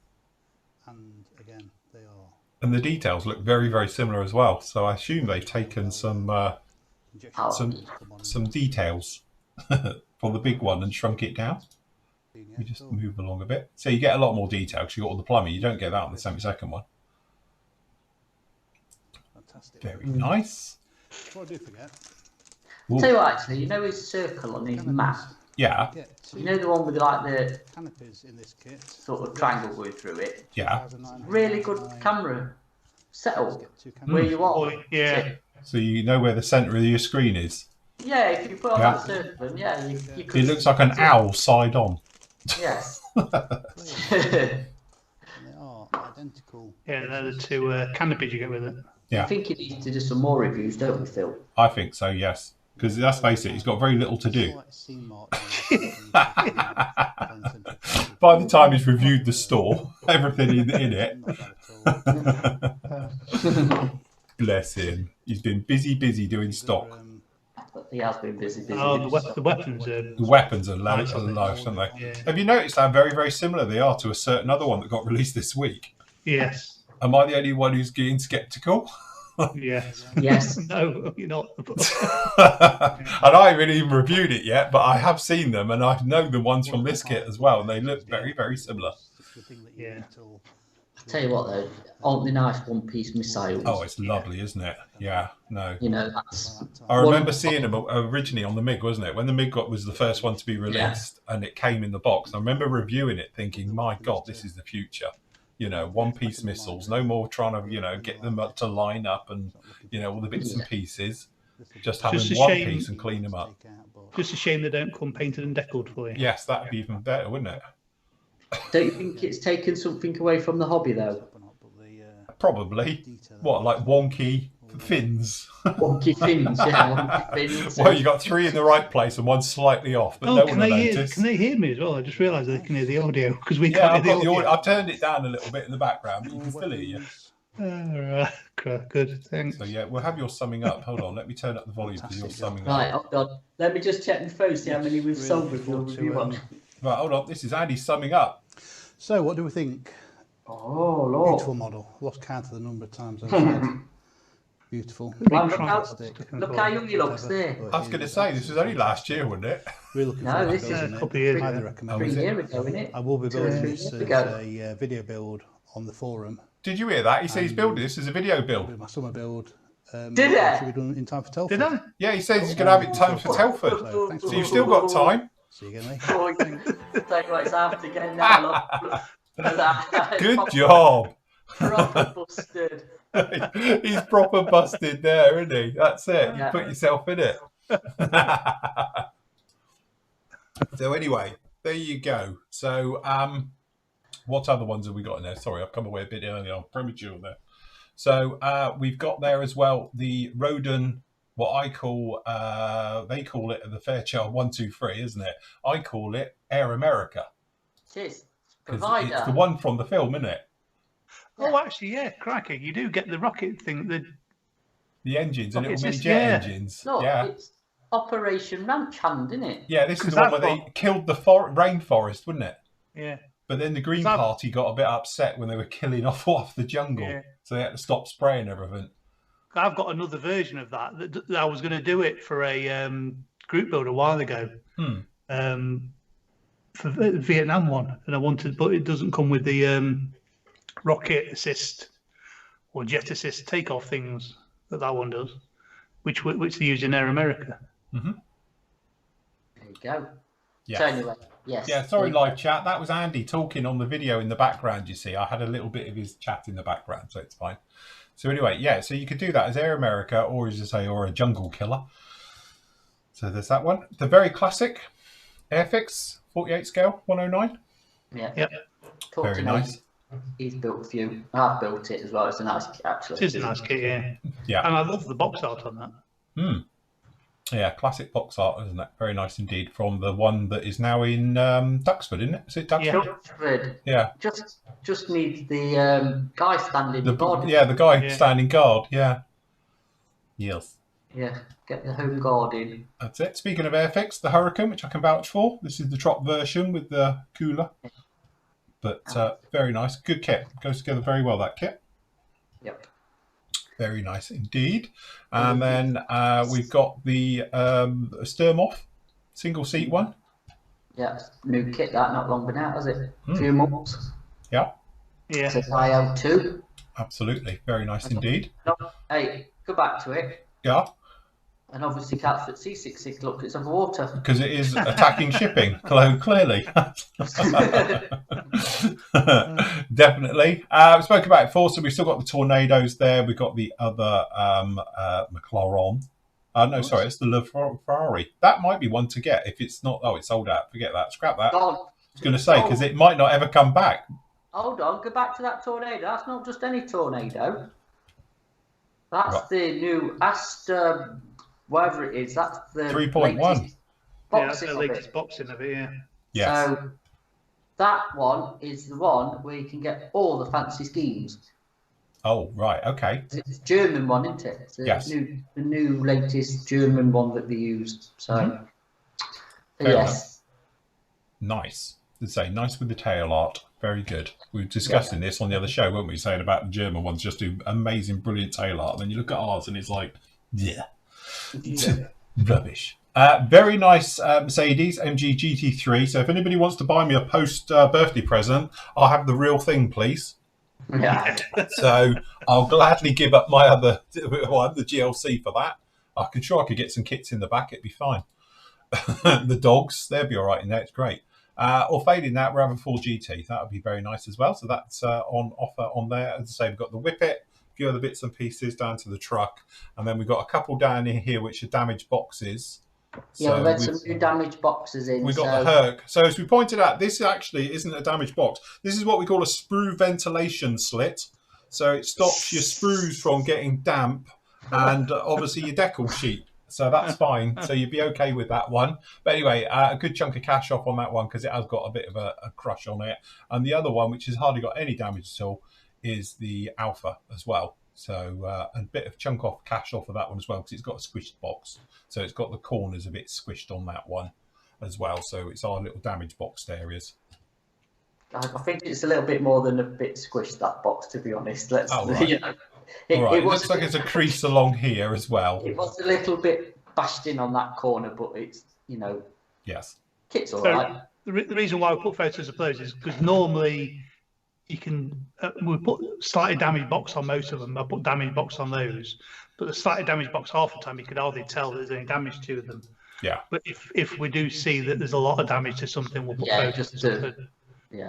And again, they are And the details look very, very similar as well. So I assume they've taken some details from the big one and shrunk it down. We just move along a bit. So you get a lot more detail because you've got all the plumbing. You don't get that on the 72nd one. fantastic. Very nice. Before I do forget, Ooh. Tell you what, actually, his circle on his map? Yeah, get two The one with like the canopies in this kit. sort of triangle going through it? yeah. Really good camera setup Get two where canopies. you are. Yeah. So you know where the centre of your screen is. Yeah, if you put on Yeah. that circle, yeah, you could. It looks like an owl side on. Yes. And they are identical. Yeah, they're the two canopies you get with it. Yeah, I think you need to do some more reviews, don't we, Phil? I think so, yes. Because let's face it, he's got very little to do. Slight seam mark on the By the time he's reviewed the store, everything in it, Not bad at all. bless him. He's been busy doing stock. But he has been busy. Oh, the weapons are. The weapons are low, aren't they? Yeah. Have you noticed how very, very similar they are to a certain other one that got released this week? Yes. Am I the only one who's getting sceptical? Yes. Yes. No, you're not. And I haven't even reviewed it yet, but I have seen them, and I know the ones from this kit as well, and they look very, very similar. Yeah. Tell you what, though, aren't they nice one-piece missiles? Oh, it's lovely, isn't it? Yeah, no. That's. I remember seeing them originally on the MiG, wasn't it? When the MiG was the first one to be released, and it came in the box. I remember reviewing it thinking, my God, this is the future. One-piece missiles, no more trying to, get them up to line up and, all the bits and pieces. Just having Just a one shame. piece and clean them up. Just a shame they don't come painted and deckled for you. Yes, that'd be even better, wouldn't it? Don't you think it's taken something away from the hobby, though? Probably. What, like wonky fins? Wonky fins, yeah, wonky fins. Well, you got three in the right place and one slightly off, but no one will notice. Can they hear me as well? I just realised they can hear the audio because we Yeah, can't I've hear got the the audio. audio. I've turned it down a little bit in the background, but you can still hear you. Right. Good, thanks. So yeah, we'll have your summing up. Hold on, let me turn up the volume because you're summing Right, up. hold on. Let me just check my phone, see how many we've sold with your review on. Right, hold on. This is Andy summing up. So, what do we think? Oh, Lord. Beautiful model. Lost count of the number of times I've said. Beautiful. Well, look Fantastic. how young he looks there. I was going to say this was only last year, wasn't it? Really looking No, forward this to is building a it. couple of years Highly ago. recommend 3 is it. it? years ago, isn't it? I will be building 3 this years as ago. a video build on the forum. Did you hear that? He said he's building this as a video It'll be build. my summer build. Did it? Should be done in time for Telford. Did I? Yeah, he says he's going to have it in time for Telford. So, thanks So for you've still got time. See you again, Lee. Oh, tell you what, it's after again now. Look. Good job. Proper busted. He's proper busted there, isn't he? That's it. Yeah. You put yourself in it. So anyway, there you go. So what other ones have we got in there? Sorry, I've come away a bit early. I'm premature there. So we've got there as well the Roden, what I call, they call it the Fairchild 123, isn't it? I call it Air America. Cheers. 'Cause Provider. it's the one from the film, isn't it? Oh, actually, yeah, crikey. You do get the rocket thing. The engines, and It's little mini just- jet yeah. engines. No, Yeah. it's Operation Ranch Hand, isn't it? Yeah, this is 'Cause the one I've where they killed the rainforest, wasn't it? Yeah. But then the Green 'Cause I've- Party got a bit upset when they were killing off the jungle. Yeah. So they had to stop spraying everything. I've got another version of that I was going to do it for a group build a while ago. For the Vietnam one, and I wanted, but it doesn't come with the rocket assist or jet assist takeoff things that one does, which they use in Air America. Mm-hmm. There you go. Yes. So anyway, yes. Yeah, sorry, live chat. That was Andy talking on the video in the background, you see. I had a little bit of his chat in the background, so it's fine. So anyway, yeah, so you could do that as Air America, or as you say, or a jungle killer. So there's that one. The very classic Airfix 48 scale 109. Yeah. Yep. Talk Very to nice. me. He's built a few. I've built it as well. It's a nice kit, actually. It is a nice kit, yeah. Yeah. And I love the box art on that. Yeah, classic box art, isn't it? Very nice indeed. From the one that is now in Duxford, isn't it? Is it Duxford? Yeah. Duxford. Yeah. Just needs the guy standing guard. Yeah, the guy Yeah. standing guard. Yeah. Yes. Yeah, get the home guard in. That's it. Speaking of Airfix, the Hurricane, which I can vouch for. This is the drop version with the cooler. But very nice. Good kit. Goes together very well, that kit. Yep. Very nice indeed. And then we've got the Sturmoff single seat one. Yeah, new kit that, not long been out, has it? A few months. Yeah, Yeah. Says IO2. absolutely. Very nice indeed. No, hey, go back to it. Yeah, And obviously catch that C66 look, it's underwater. because it is attacking shipping, clearly. Definitely. We spoke about it before, so we've still got the Tornadoes there. We've got the other McLaren. No, sorry, it's the LaFerrari. That might be one to get if it's not. Oh, it's sold out. Forget that. Scrap that. God. I was going to say, because it might not ever come back. Hold on, go back to that Tornado. That's not just any Tornado. That's Right. the new Astor, whatever it is. That's the 3.1. latest Yeah, that's boxing the of latest it. boxing of it, yeah. Yes. So that one is the one where you can get all the fancy schemes. Oh, right. Okay. It's a German one, isn't it? It's the Yes. the new latest German one that they used. So, Mm-hmm. Fair yes. Nice. To say, nice with the tail art. Very good. We were discussing this on the other show, weren't we? Saying about the German ones just do amazing, brilliant tail art. And then you look at ours and it's like, yeah. Rubbish. Very nice Mercedes MG GT3. So if anybody wants to buy me a post birthday present, I'll have the real thing, please. Yeah. So I'll gladly give up my other one, the GLC, for that. I could get some kits in the back. It'd be fine. The dogs, they'll be all right in there. It's great. Or failing that, we're having 4 GT. That would be very nice as well. So that's on offer on there. As I say, we've got the Whippet, a few other bits and pieces down to the truck, and then we've got a couple down in here which are damaged boxes. Yeah, we've had some new damaged boxes in. We've got the Herc. So as we pointed out, this actually isn't a damaged box. This is what we call a sprue ventilation slit. So it stops your sprues from getting damp and obviously your decal sheet. So that's fine. So you'd be okay with that one. But anyway, a good chunk of cash off on that one because it has got a bit of a crush on it. And the other one, which has hardly got any damage at all, is the Alpha as well. So a bit of chunk off cash off of that one as well because it's got a squished box. So it's got the corners a bit squished on that one as well. So it's our little damage boxed areas. I think it's a little bit more than a bit squished, that box, to be honest. Let's, Oh, right. you know, All right. It was looks like it's a crease along here as well. It was a little bit bashed in on that corner, but it's, you know, Yes. kit's all So right. the reason why we put photos of those is because normally you can we put slightly damaged box on most of them. I put damaged box on those, But the slightly damaged box, half the time you could hardly tell there's any damage to them. Yeah. But if we do see that there's a lot of damage to something, we'll put photos just of it.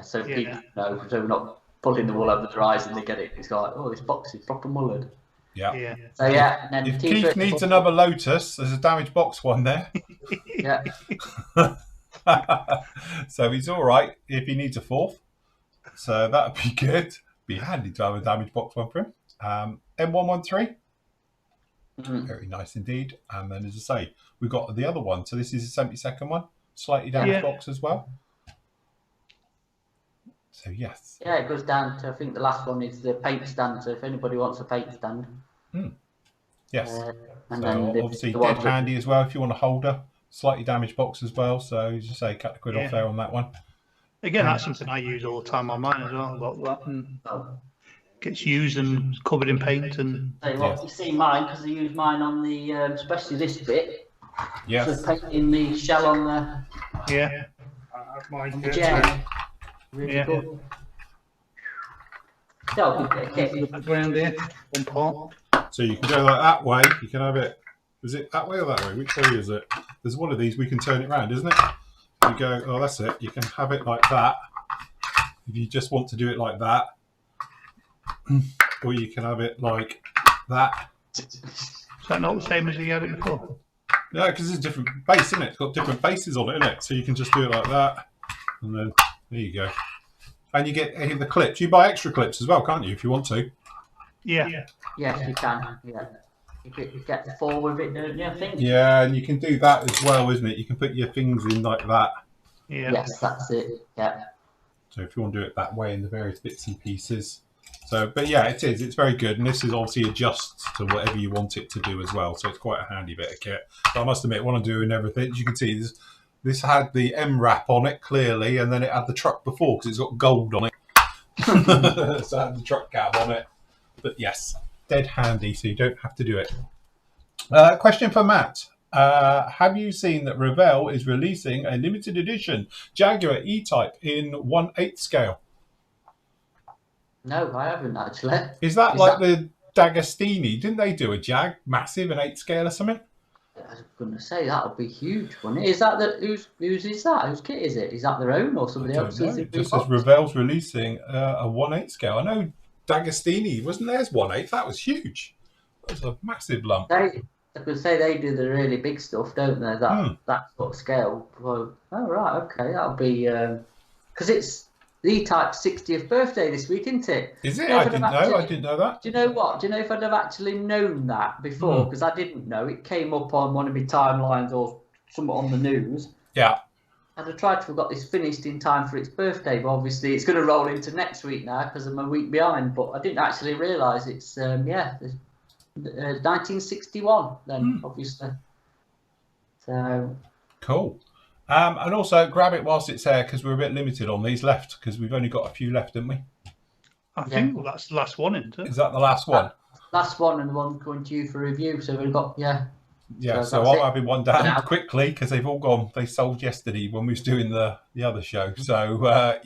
so people know, so we're not pulling the wool over their eyes and they get it. It's like, oh, this box is proper mullered. Yeah. So and then if Keith needs another Lotus, there's a damaged box one there. Yeah. So he's all right if he needs a fourth. So that'd be good. Be handy to have a damaged box one for him. M113. Very nice indeed. And then, as I say, we've got the other one. So this is the 72nd one. Slightly damaged box as well. So, yes. Yeah, it goes down to, I think the last one is the paint stand. So if anybody wants a paint stand. Yes. And so then obviously dead handy as well if you want a holder. Slightly damaged box as well. So, as you say, cut the quid off there on that one. Again, that's something I use all the time on mine as well. Got that and gets used and covered in paint. And you see mine, because I use mine on the, especially this bit. Yes. So painting the shell on the mine jet. Really good. Around here, one part. So you can go like that way. You can have it. Is it that way or that way? Which way is it? There's one of these. We can turn it around, isn't it? You go. Oh, that's it. You can have it like that. If you just want to do it like that, or you can have it like that. Is that not the same as you had it before? No, because it's a different base, isn't it? It's got different bases on it, isn't it? So you can just do it like that, and then there you go. And you get the clips. You buy extra clips as well, can't you, if you want to? Yeah. Yes, you can. Yeah. You get the 4 with it, don't you, I think? Yeah, and you can do that as well, isn't it? You can put your things in like that. Yeah. Yes, that's it. Yeah. So if you want to do it that way in the various bits and pieces. So, but yeah, it is. It's very good. And this is obviously adjusts to whatever you want it to do as well. So it's quite a handy bit of kit. But I must admit, when I'm doing everything, as you can see, this had the M wrap on it clearly, and then it had the truck before because it's got gold on it. So I had the truck cab on it. But yes, dead handy, so you don't have to do it. Question for Matt. Have you seen that Revell is releasing a limited edition Jaguar E-Type in 1/8 scale? No, I haven't actually. Is that the D'Agostini? Didn't they do a Jag massive in 8 scale or something? I was going to say that would be huge, wouldn't it? Is that whose is that? Whose kit is it? Is that their own or somebody else's? It just says Revell's releasing a 1/8 scale. I know D'Agostini wasn't theirs 1/8. That was huge. That was a massive lump. I could say they do the really big stuff, don't they? That sort of scale. Well, oh right, okay, that'll be because it's the E-Type's 60th birthday this week, isn't it? Is it? I didn't know that. Do you know what? Do you know if I'd have actually known that before? Because I didn't know. It came up on one of my timelines or somewhat on the news. Yeah. I'd have tried to have got this finished in time for its birthday, but obviously it's going to roll into next week now because I'm a week behind. But I didn't actually realise it's 1961 then, obviously. So cool. And also grab it whilst it's there because we're a bit limited on these left because we've only got a few left, haven't we? I think that's the last one, isn't it? Is that the last one? Last one, and the one going to you for review. So we've got So I'm having one down quickly because they've all gone. They sold yesterday when we was doing the other show. So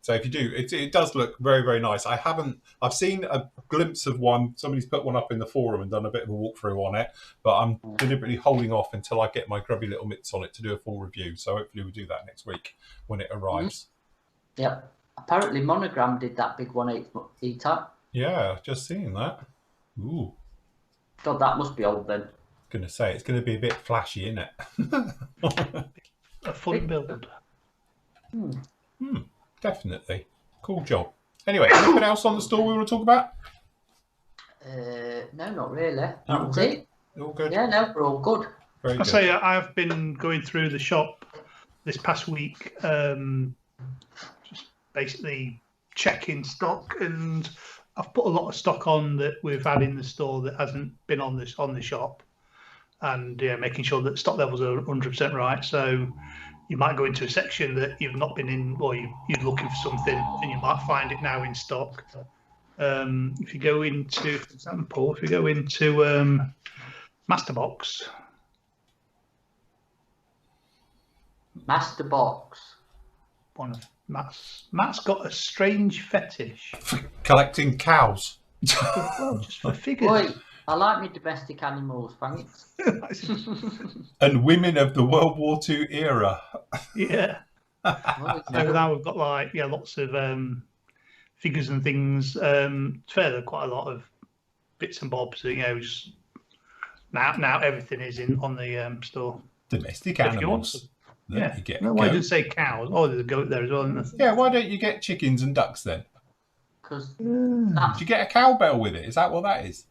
So if you do, it does look very, very nice. I've seen a glimpse of one. Somebody's put one up in the forum and done a bit of a walkthrough on it, but I'm deliberately holding off until I get my grubby little mitts on it to do a full review. So hopefully we'll do that next week when it arrives. Yep. Apparently Monogram did that big 1/8 E-Type. Yeah, just seeing that. Ooh. God, that must be old then. Gonna say it's gonna be a bit flashy, isn't it? A fun build. Definitely. Cool job. Anyway, anything else on the store we want to talk about? No, not really. That All was good? it. All good? Yeah, no, we're all good. Very I good. say I've been going through the shop this past week, just basically checking stock, and I've put a lot of stock on that we've had in the store that hasn't been on the shop, and making sure that stock levels are 100% right. So you might go into a section that you've not been in, or you're looking for something, and you might find it now in stock. If you go into, for example, Master Box. Master Box. One of Matt's got a strange fetish. Collecting cows. Well, just for figures. Wait, I like my domestic animals, thanks. And women of the World War II era. Yeah. Oh, So now we've got like lots of figures and things. Fairly quite a lot of bits and bobs. Just now everything is in on the store. Domestic If you want animals. some. Look, Yeah. you get No, a why goat. did it say cows? Oh, there's a goat there as well, isn't there? Yeah, why don't you get chickens and ducks then? because Did you get a cowbell with it? Is that what that is?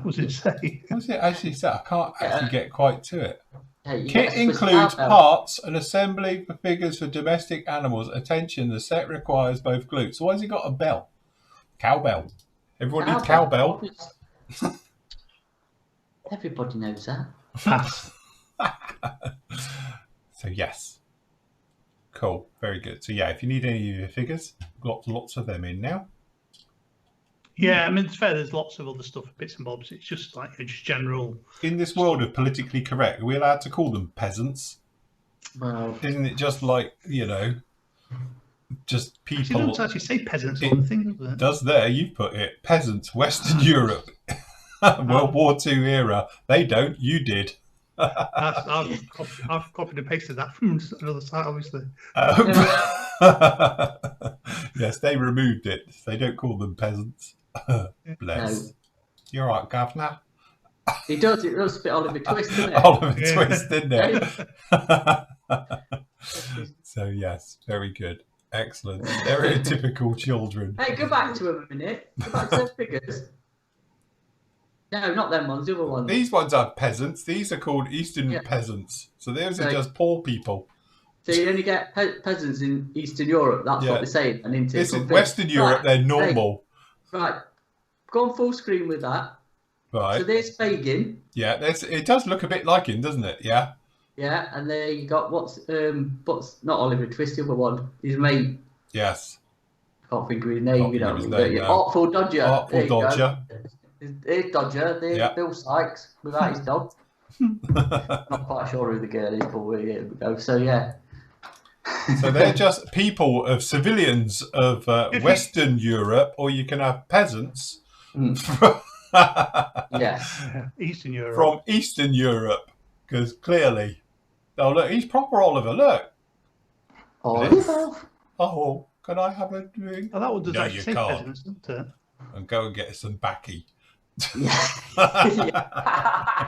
What does it say? What's it actually say? I can't actually get quite to it. you Kit get a Swiss includes cowbell. parts and assembly for figures for domestic animals. Attention, the set requires both glutes. So why has he got a bell? Cowbell. Everyone needs cowbell. Everybody knows that. Pass. So yes. Cool. Very good. So yeah, if you need any of your figures, got lots of them in now. Yeah, I mean, it's fair. There's lots of other stuff, bits and bobs. It's just like just general. In this world of politically correct, are we allowed to call them peasants? Well, Isn't it just like, just It people? doesn't actually say peasants on the thing, does it? Does there? You put it. Peasants, Western Europe, World War II era. They don't. You did. I've copied and pasted that from another site, obviously. Yes, they removed it. They don't call them peasants. Bless. No. You're right, Governor. He does. It does spit Oliver Twist, doesn't it? Oliver Yeah. Twist, didn't it? So yes, very good. Excellent. Stereotypical children. Hey, go back to him a minute. Go back to those figures. No, not them ones. The other ones. These ones are peasants. These are called Eastern Yeah. peasants. So those are So- just poor people. So you only get peasants in Eastern Europe. That's Yeah. what they're saying. And into This is Western Europe. They're normal. Right. Go on full screen with that. Right. So there's Fagin. Yeah, it does look a bit like him, doesn't it? Yeah. Yeah, and there you got what's not Oliver Twist, the other one. His mate. Yes. Can't think of his name. Can't You think know, of his name, no. Artful Dodger. There Artful you go. Dodger. There's Dodger. There's Yeah. Bill Sykes without his dog. Not quite sure who the girl is, but here we go. So yeah. So they're just people of civilians of Western Europe, or you can have peasants Yes. Eastern Europe. from Eastern Europe, because clearly, oh look, he's proper Oliver. Look, Oliver. oh, can I have a drink? Oh, that one does No, actually you say can't. peasants, doesn't it? And go and get some baccy. Yeah.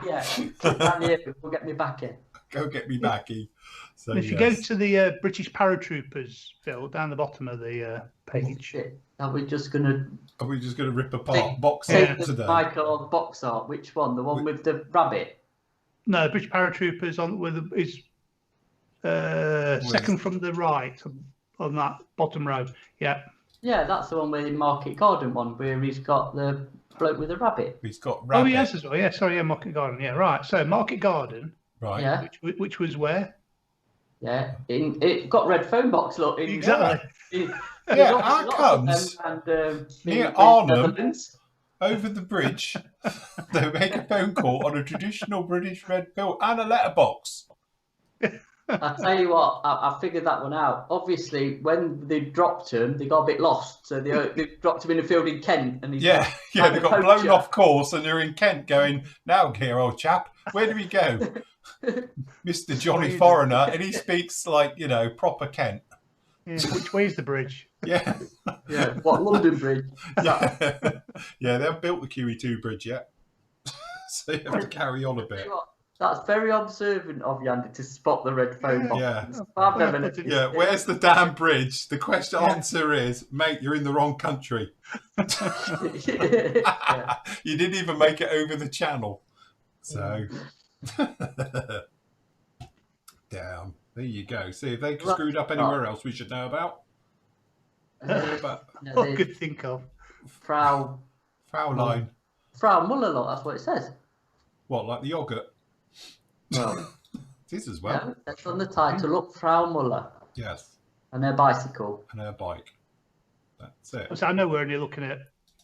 Yeah. Click down here, we'll get me back in. Go get me baccy. So And if you go to the British paratroopers, Phil, down the bottom of the page. Shit. Are we just gonna are we just going to rip apart box take art the today? Michael box art? Which one? The one with the rabbit? No, British paratroopers on with is second from the right on that bottom row. Yeah. Yeah, that's the one with the Market Garden one, where he's got the bloke with the rabbit. He's got rabbit. Oh, yes, as well. Yeah, sorry, yeah, Market Garden. Yeah, right. So Market Garden, Right. Yeah, which was where? yeah. It got red phone box look. Exactly. Yeah, how comes near Arnhem, over the bridge, they make a phone call on a traditional British red bill and a letterbox. I tell you what, I figured that one out. Obviously, when they dropped him, they got a bit lost. So they dropped him in a field in Kent, and he's Yeah, they got poacher. blown off course and they're in Kent going, now here, old chap, where do we go? Mr. Johnny Foreigner, and he speaks like, proper Kent. Yeah, which way is the bridge? Yeah. Yeah, what London Bridge? Yeah, yeah, they haven't built the QE2 bridge yet. So you have to carry on a Tell bit. you what, that's very observant of you, Andy, to spot the red phone box. Yeah. I've never Yeah, where's the damn bridge? The question answer is, mate, you're in the wrong country. Yeah. You didn't even make it over the channel. So, damn. There you go. See if they screwed up anywhere else we should know about. But What I could think of. Frau Fraulein. Muller, that's what it says. What, like the yogurt? Well, It is as well. yeah, that's on the title. Look, Frau Muller Yes. and her bicycle. And her bike. That's it. So I know we're only looking at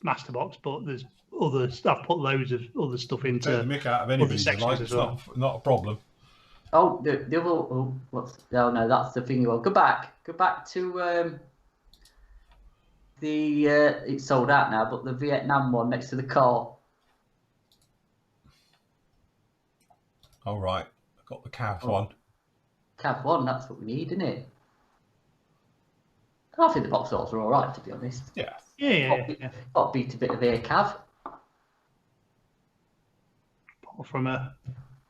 Masterbox, but there's other stuff. Put loads of other stuff Take the into. mick out of anybody you sections like. as It's well. not a problem. Oh, the other. Oh, no, that's the thing you want. Go back to the. It's sold out now, but the Vietnam one next to the car. All right. I got the Cav one. Cav 1, that's what we need, isn't it? I think the box salts are all right, to be honest. Yeah. Yeah. Got beat a bit of air Cav. From a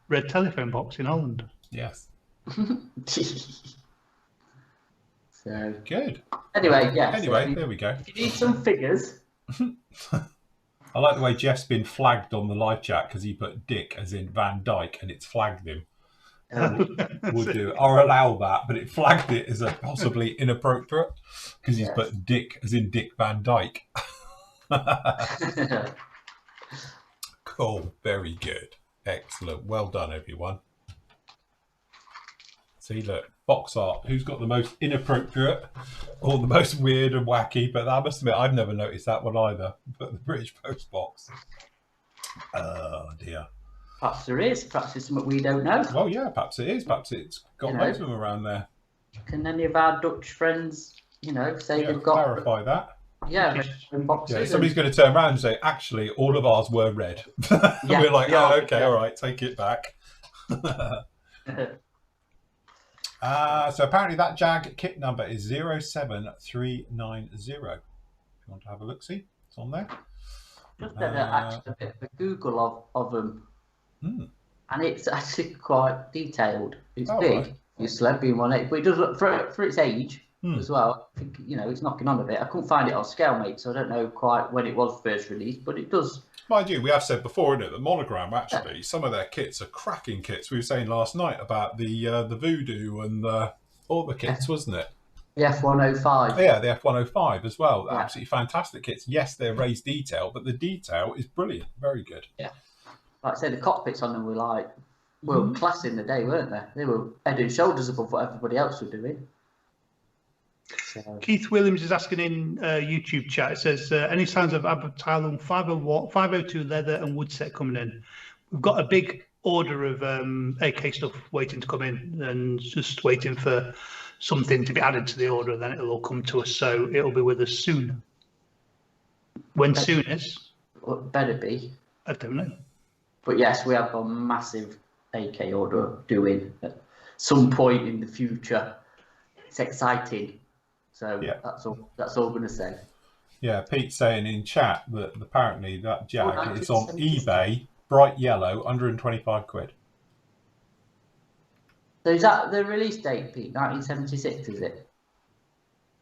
red telephone box in Holland. Yes. So Good. anyway, yeah. Anyway, there we go. If you need some figures. I like the way Jeff's been flagged on the live chat because he put Dick as in Van Dyke and it's flagged him. Would do or allow that, but it flagged it as a possibly inappropriate because he's put Dick as in Dick Van Dyke. Cool, very good, excellent, well done, everyone. See, look, box art. Who's got the most inappropriate or the most weird and wacky? But I must admit, I've never noticed that one either. But the British Post box. Oh dear. Perhaps there is. Perhaps it's something we don't know. Well, yeah, perhaps it is. Perhaps it's got loads of them around there. Can any of our Dutch friends, say they've got... Clarify that. Yeah, boxes. Yeah, somebody's going to turn around and say, actually, all of ours were red. We're like, okay, all right, take it back. So apparently that Jag kit number is 07390. If you want to have a look-see, it's on there. Just actually a bit of a Google of them. And it's actually quite detailed. It's big, right. Obviously, being 1.8, but it does look, for its age as well, I think, it's knocking on a bit. I couldn't find it on scale, mate, so I don't know quite when it was first released, but it does. Mind you, we have said before, isn't it, that Monogram, actually, some of their kits are cracking kits. We were saying last night about the Voodoo and all the kits, wasn't it? The F105. Yeah, the F105 as well. Yeah. Absolutely fantastic kits. Yes, they're raised detail, but the detail is brilliant. Very good. Yeah. Like I say, the cockpits on them were like world class in the day, weren't they? They were head and shoulders above what everybody else was doing. So. Keith Williams is asking in YouTube chat. It says, any signs of Abtylon 502 leather and wood set coming in? We've got a big order of AK stuff waiting to come in and just waiting for something to be added to the order, then it'll all come to us. So it'll be with us soon. When soon is? Well, it better be. I don't know. But yes, we have a massive AK order doing at some point in the future. It's exciting. So yeah. That's all I'm going to say. Yeah, Pete's saying in chat that apparently that Jag is on eBay, bright yellow, 125 quid. So is that the release date, Pete? 1976, is it?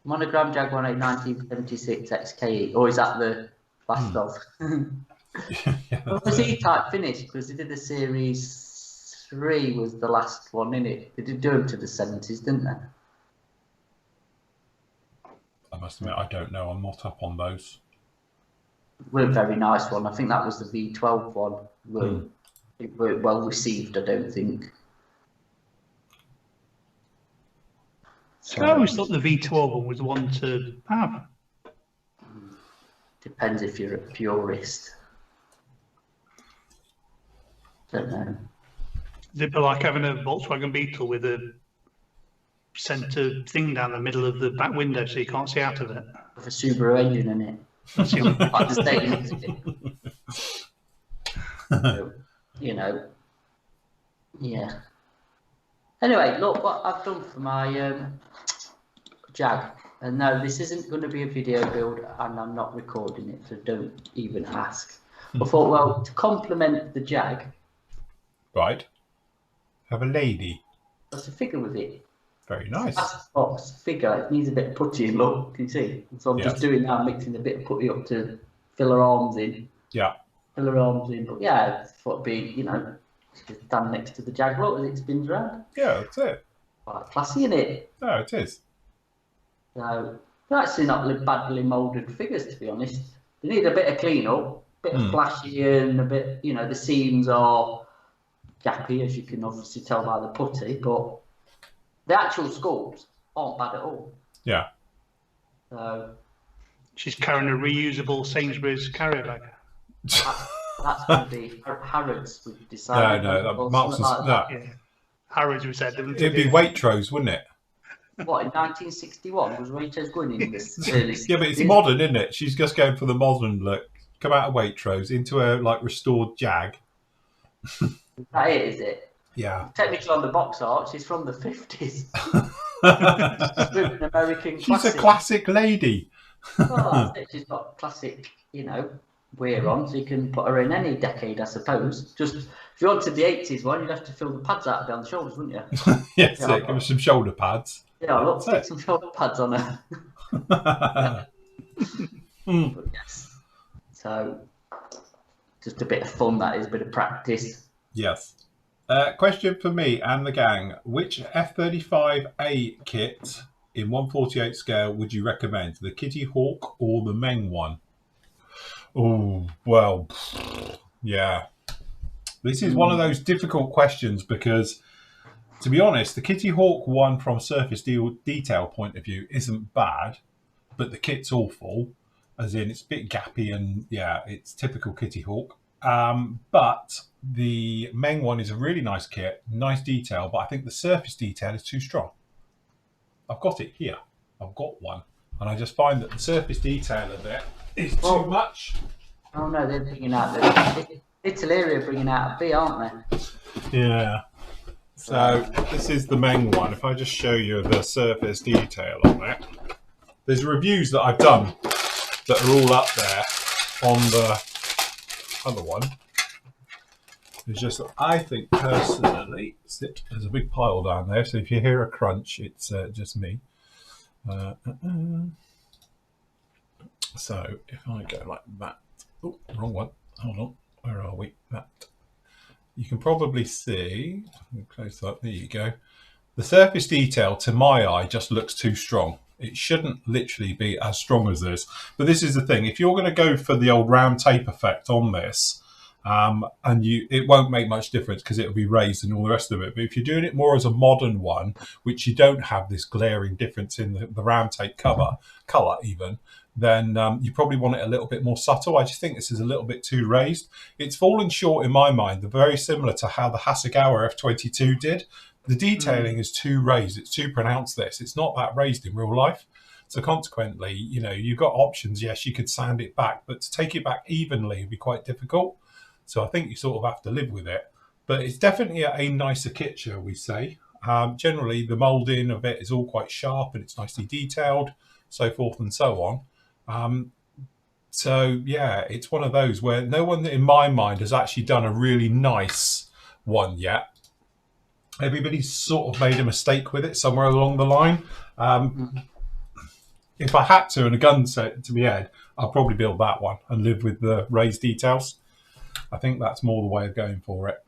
Monogram Jag 18 1976 XKE, or is that the last of? Well, was E-Type finished? Because they did the Series 3 was the last one, innit? They did do them to the 70s, didn't they? I must admit, I don't know. I'm not up on those. Were a very nice one. I think that was the V12 one. It weren't well received, I don't think. So I always thought the V12 one was the one to have. Depends if you're a purist. Don't know. Is it like having a Volkswagen Beetle with a centre thing down the middle of the back window so you can't see out of it? With a Subaru engine in it. Like the stadium. So, yeah. Anyway, look what I've done for my Jag. And no, this isn't going to be a video build, and I'm not recording it, so don't even ask. I thought, well, to complement the Jag, right, have a lady. That's a figure with it. Very nice. Box figure. It needs a bit of putty in. Look, can you see? So I'm just doing that, mixing a bit of putty up to fill her arms in. Yeah. Fill her arms in, but yeah, I thought it'd be, stand next to the Jag. Look, as it spins around. Yeah, that's it. Quite classy, isn't it? No, it is. So they're actually not badly moulded figures, to be honest. They need a bit of clean up, a bit of flashy, and a bit, the seams are gappy, as you can obviously tell by the putty, but the actual sculpts aren't bad at all. Yeah. So she's carrying a reusable Sainsbury's carrier bag. That's going to be Harrods. We've decided. No, Marks like that. Yeah. Harrods, we said. It'd be Waitrose, wouldn't it? What, in 1961 was Waitrose going in this? Yeah, but it's modern, isn't it? She's just going for the modern look. Come out of Waitrose into a restored Jag. That it, is it? Yeah. Technically on the box art, she's from the 50s. With an American She's classic. a classic lady. Well, that's it. She's got classic, wear on, so you can put her in any decade, I suppose. Just if you wanted the 80s one, you'd have to fill the pads out down the shoulders, wouldn't you? Yes, give her some shoulder pads. Yeah, I'll stick some shoulder pads on her. But yes. So, just a bit of fun, that is, a bit of practice. Yes. Question for me and the gang. Which F-35A kit in 1/48 scale would you recommend? The Kitty Hawk or the Meng one? Oh, well, yeah. This is one of those difficult questions because, to be honest, the Kitty Hawk one from surface detail point of view isn't bad, but the kit's awful, as in it's a bit gappy and, yeah, it's typical Kitty Hawk. But the Meng one is a really nice kit, nice detail, but I think the surface detail is too strong. I've got it here. I've got one. And I just find that the surface detail of it is too much. Oh no, they're bringing out the Italy are bringing out a B, aren't they? Yeah. So this is the Meng one. If I just show you the surface detail on it, there's reviews that I've done that are all up there on the other one. It's just that I think personally, there's a big pile down there. So if you hear a crunch, it's just me. So if I go like that, oh, wrong one. Hold on, where are we? That you can probably see. Close up. There you go. The surface detail, to my eye, just looks too strong. It shouldn't literally be as strong as this. But this is the thing: if you're going to go for the old round tape effect on this, it won't make much difference because it'll be raised and all the rest of it. But if you're doing it more as a modern one, which you don't have this glaring difference in the round tape colour even, then you probably want it a little bit more subtle. I just think this is a little bit too raised. It's fallen short in my mind. They're very similar to how the Hasegawa F22 did. The detailing is too raised. It's too pronounced. It's not that raised in real life. So consequently, you've got options. Yes, you could sand it back, but to take it back evenly would be quite difficult. So I think you sort of have to live with it. But it's definitely a nicer kit, shall we say. Generally, the moulding of it is all quite sharp and it's nicely detailed, so forth and so on. So, yeah, it's one of those where no one in my mind has actually done a really nice one yet. Everybody's sort of made a mistake with it somewhere along the line. If I had to, and a gun set to my head, I'd probably build that one and live with the raised details. I think that's more the way of going for it.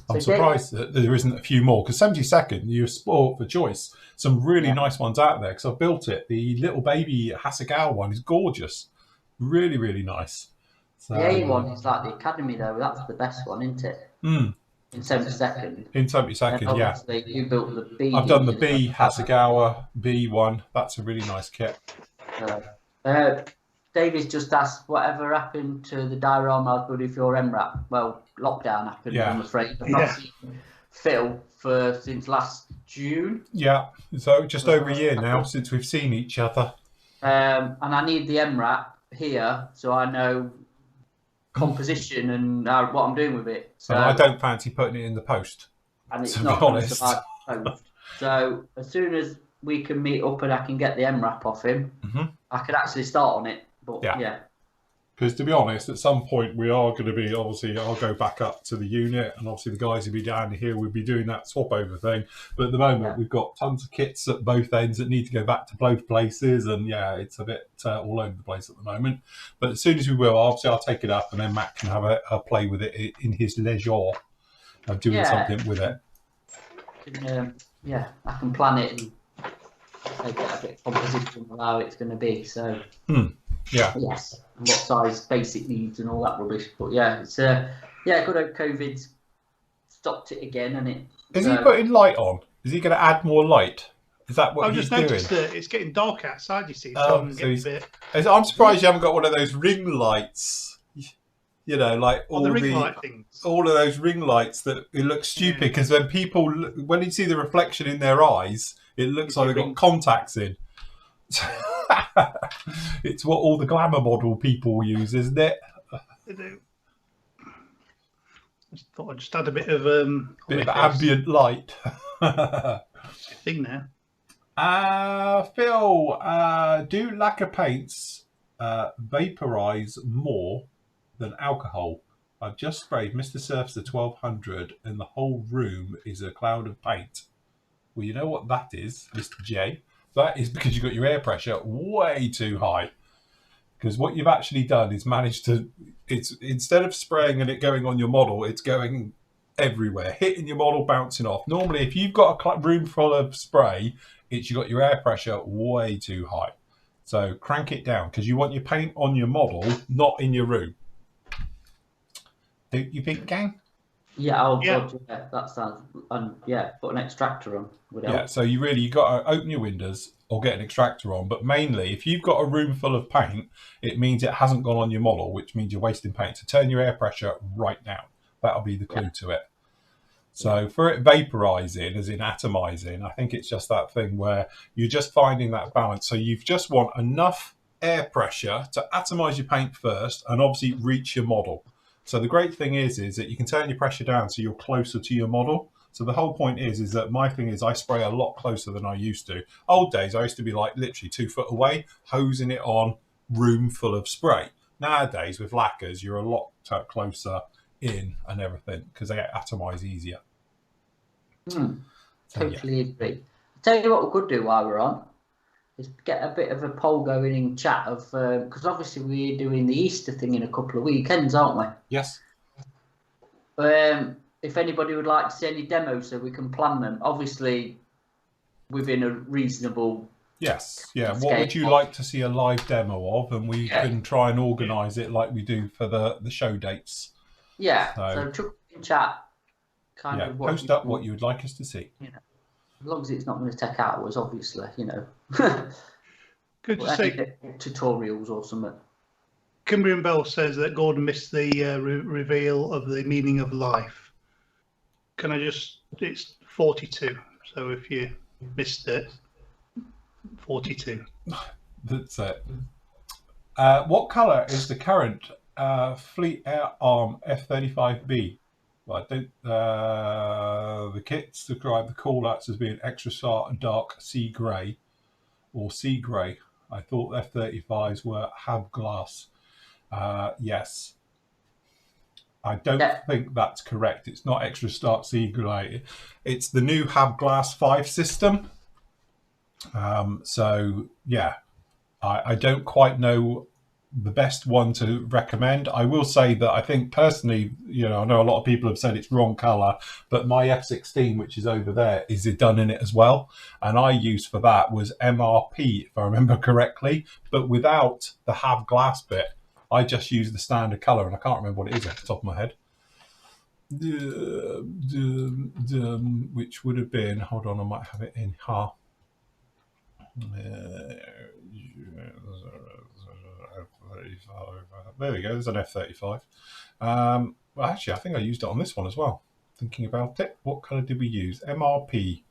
I'm surprised that there isn't a few more, because 72nd, you're sport for choice. Some really nice ones out there, because I've built it. The little baby Hasegawa one is gorgeous. Really, really nice. So, the A one is like the Academy, though. That's the best one, isn't it? In 72nd. In 72nd, yeah. You built the B. I've done the B Hasegawa B one. That's a really nice kit. David's just asked, whatever happened to the diorama I was building for your MRAP? Well, lockdown happened, I'm afraid. I've not seen Phil since last June. Yeah, so just over a year now since we've seen each other. And I need the MRAP here so I know composition and what I'm doing with it. So and I don't fancy putting it in the post. And it's to not be honest. post. So as soon as we can meet up and I can get the MRAP off him, I could actually start on it. But yeah. Because to be honest, at some point we are going to be, obviously, I'll go back up to the unit and obviously the guys will be down here, we'll be doing that swap over thing. But at the moment, we've got tons of kits at both ends that need to go back to both places. And yeah, it's a bit all over the place at the moment. But as soon as we will, obviously I'll take it up and then Matt can have a play with it in his leisure of doing something with it. I can plan it and get a bit of composition of how it's going to be. So yes, and what size basic needs and all that rubbish. But yeah, it's good old COVID stopped it again, and it. Is he putting light on? Is he going to add more light? Is that what he's doing? I've just noticed that it's getting dark outside. You see, I'm surprised you haven't got one of those ring lights. Like all the ring light things. All of those ring lights that it looks stupid because when you see the reflection in their eyes, it looks like they've got contacts in. It's what all the glamour model people use, isn't it? They do. Just thought I'd just add a bit of Bit of ambient light. thing now. Phil, do lacquer paints vaporize more than alcohol? I've just sprayed Mr. Surfacer 1200 and the whole room is a cloud of paint. Well, you know what that is, Mr. J? That is because you've got your air pressure way too high. Because what you've actually done is managed to, it's instead of spraying and it going on your model, it's going everywhere, hitting your model, bouncing off. Normally, if you've got a room full of spray, you've got your air pressure way too high. So crank it down because you want your paint on your model, not in your room. Don't you think, gang? Yeah, God, yeah, that sounds, and yeah, put an extractor on would help. Yeah, so you got to open your windows or get an extractor on, but mainly if you've got a room full of paint, it means it hasn't gone on your model, which means you're wasting paint. So turn your air pressure right down. That'll be the clue to it. So for it vaporizing, as in atomizing, I think it's just that thing where you're just finding that balance. So you just want enough air pressure to atomize your paint first and obviously reach your model. So the great thing is that you can turn your pressure down so you're closer to your model. So the whole point is that my thing is I spray a lot closer than I used to. Old days, I used to be like literally 2 foot away, hosing it on, room full of spray. Nowadays, with lacquers, you're a lot closer in and everything because they atomize easier. Totally agree. I'll tell you what we could do while we're on is get a bit of a poll going in chat of because obviously we're doing the Easter thing in a couple of weekends, aren't we? Yes. If anybody would like to see any demos, so we can plan them, obviously within a reasonable. Yes. Yeah. What would you like to see a live demo of, and we can try and organise it like we do for the show dates. Yeah. So chuck in chat. Kind of post up what you would like us to see. You know, as long as it's not going to take hours, obviously, you know. Good to see. Tutorials or something. Cumbrian Bell says that Gordon missed the reveal of the meaning of life. Can I just? It's 42. So if you missed it, 42. That's it. What colour is the current Fleet Air Arm F-35B? Well, I don't. The kits describe the call-outs as being extra dark sea grey or sea grey. I thought F-35s were have glass. Yes. I don't think that's correct. It's not extra stark sea grey. It's the new Have Glass 5 system. So, yeah, I don't quite know the best one to recommend. I will say that I think personally, you know, I know a lot of people have said it's wrong colour, but my F16, which is over there, is it done in it as well. And I used for that was MRP, if I remember correctly, but without the Have Glass bit. I just used the standard colour, and I can't remember what it is off the top of my head. Which would have been, hold on, I might have it in here. There we go, there's an F-35. Well, actually, I think I used it on this one as well. Thinking about it, what colour did we use? MRP.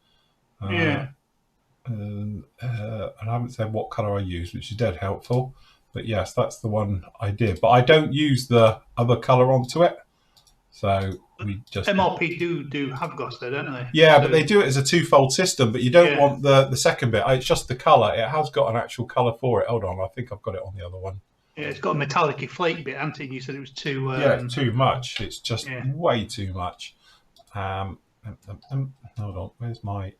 And I haven't said what colour I used, which is dead helpful. But yes, that's the one I did. But I don't use the other colour onto it. So we just... MRP do have glass there, don't they? Yeah, but they do it as a two-fold system, but you don't want the second bit. It's just the colour. It has got an actual colour for it. Hold on, I think I've got it on the other one. Yeah, it's got a metallic flake bit, hasn't it? You said it was too... yeah, it's too much. It's just way too much. Hold on, where's my...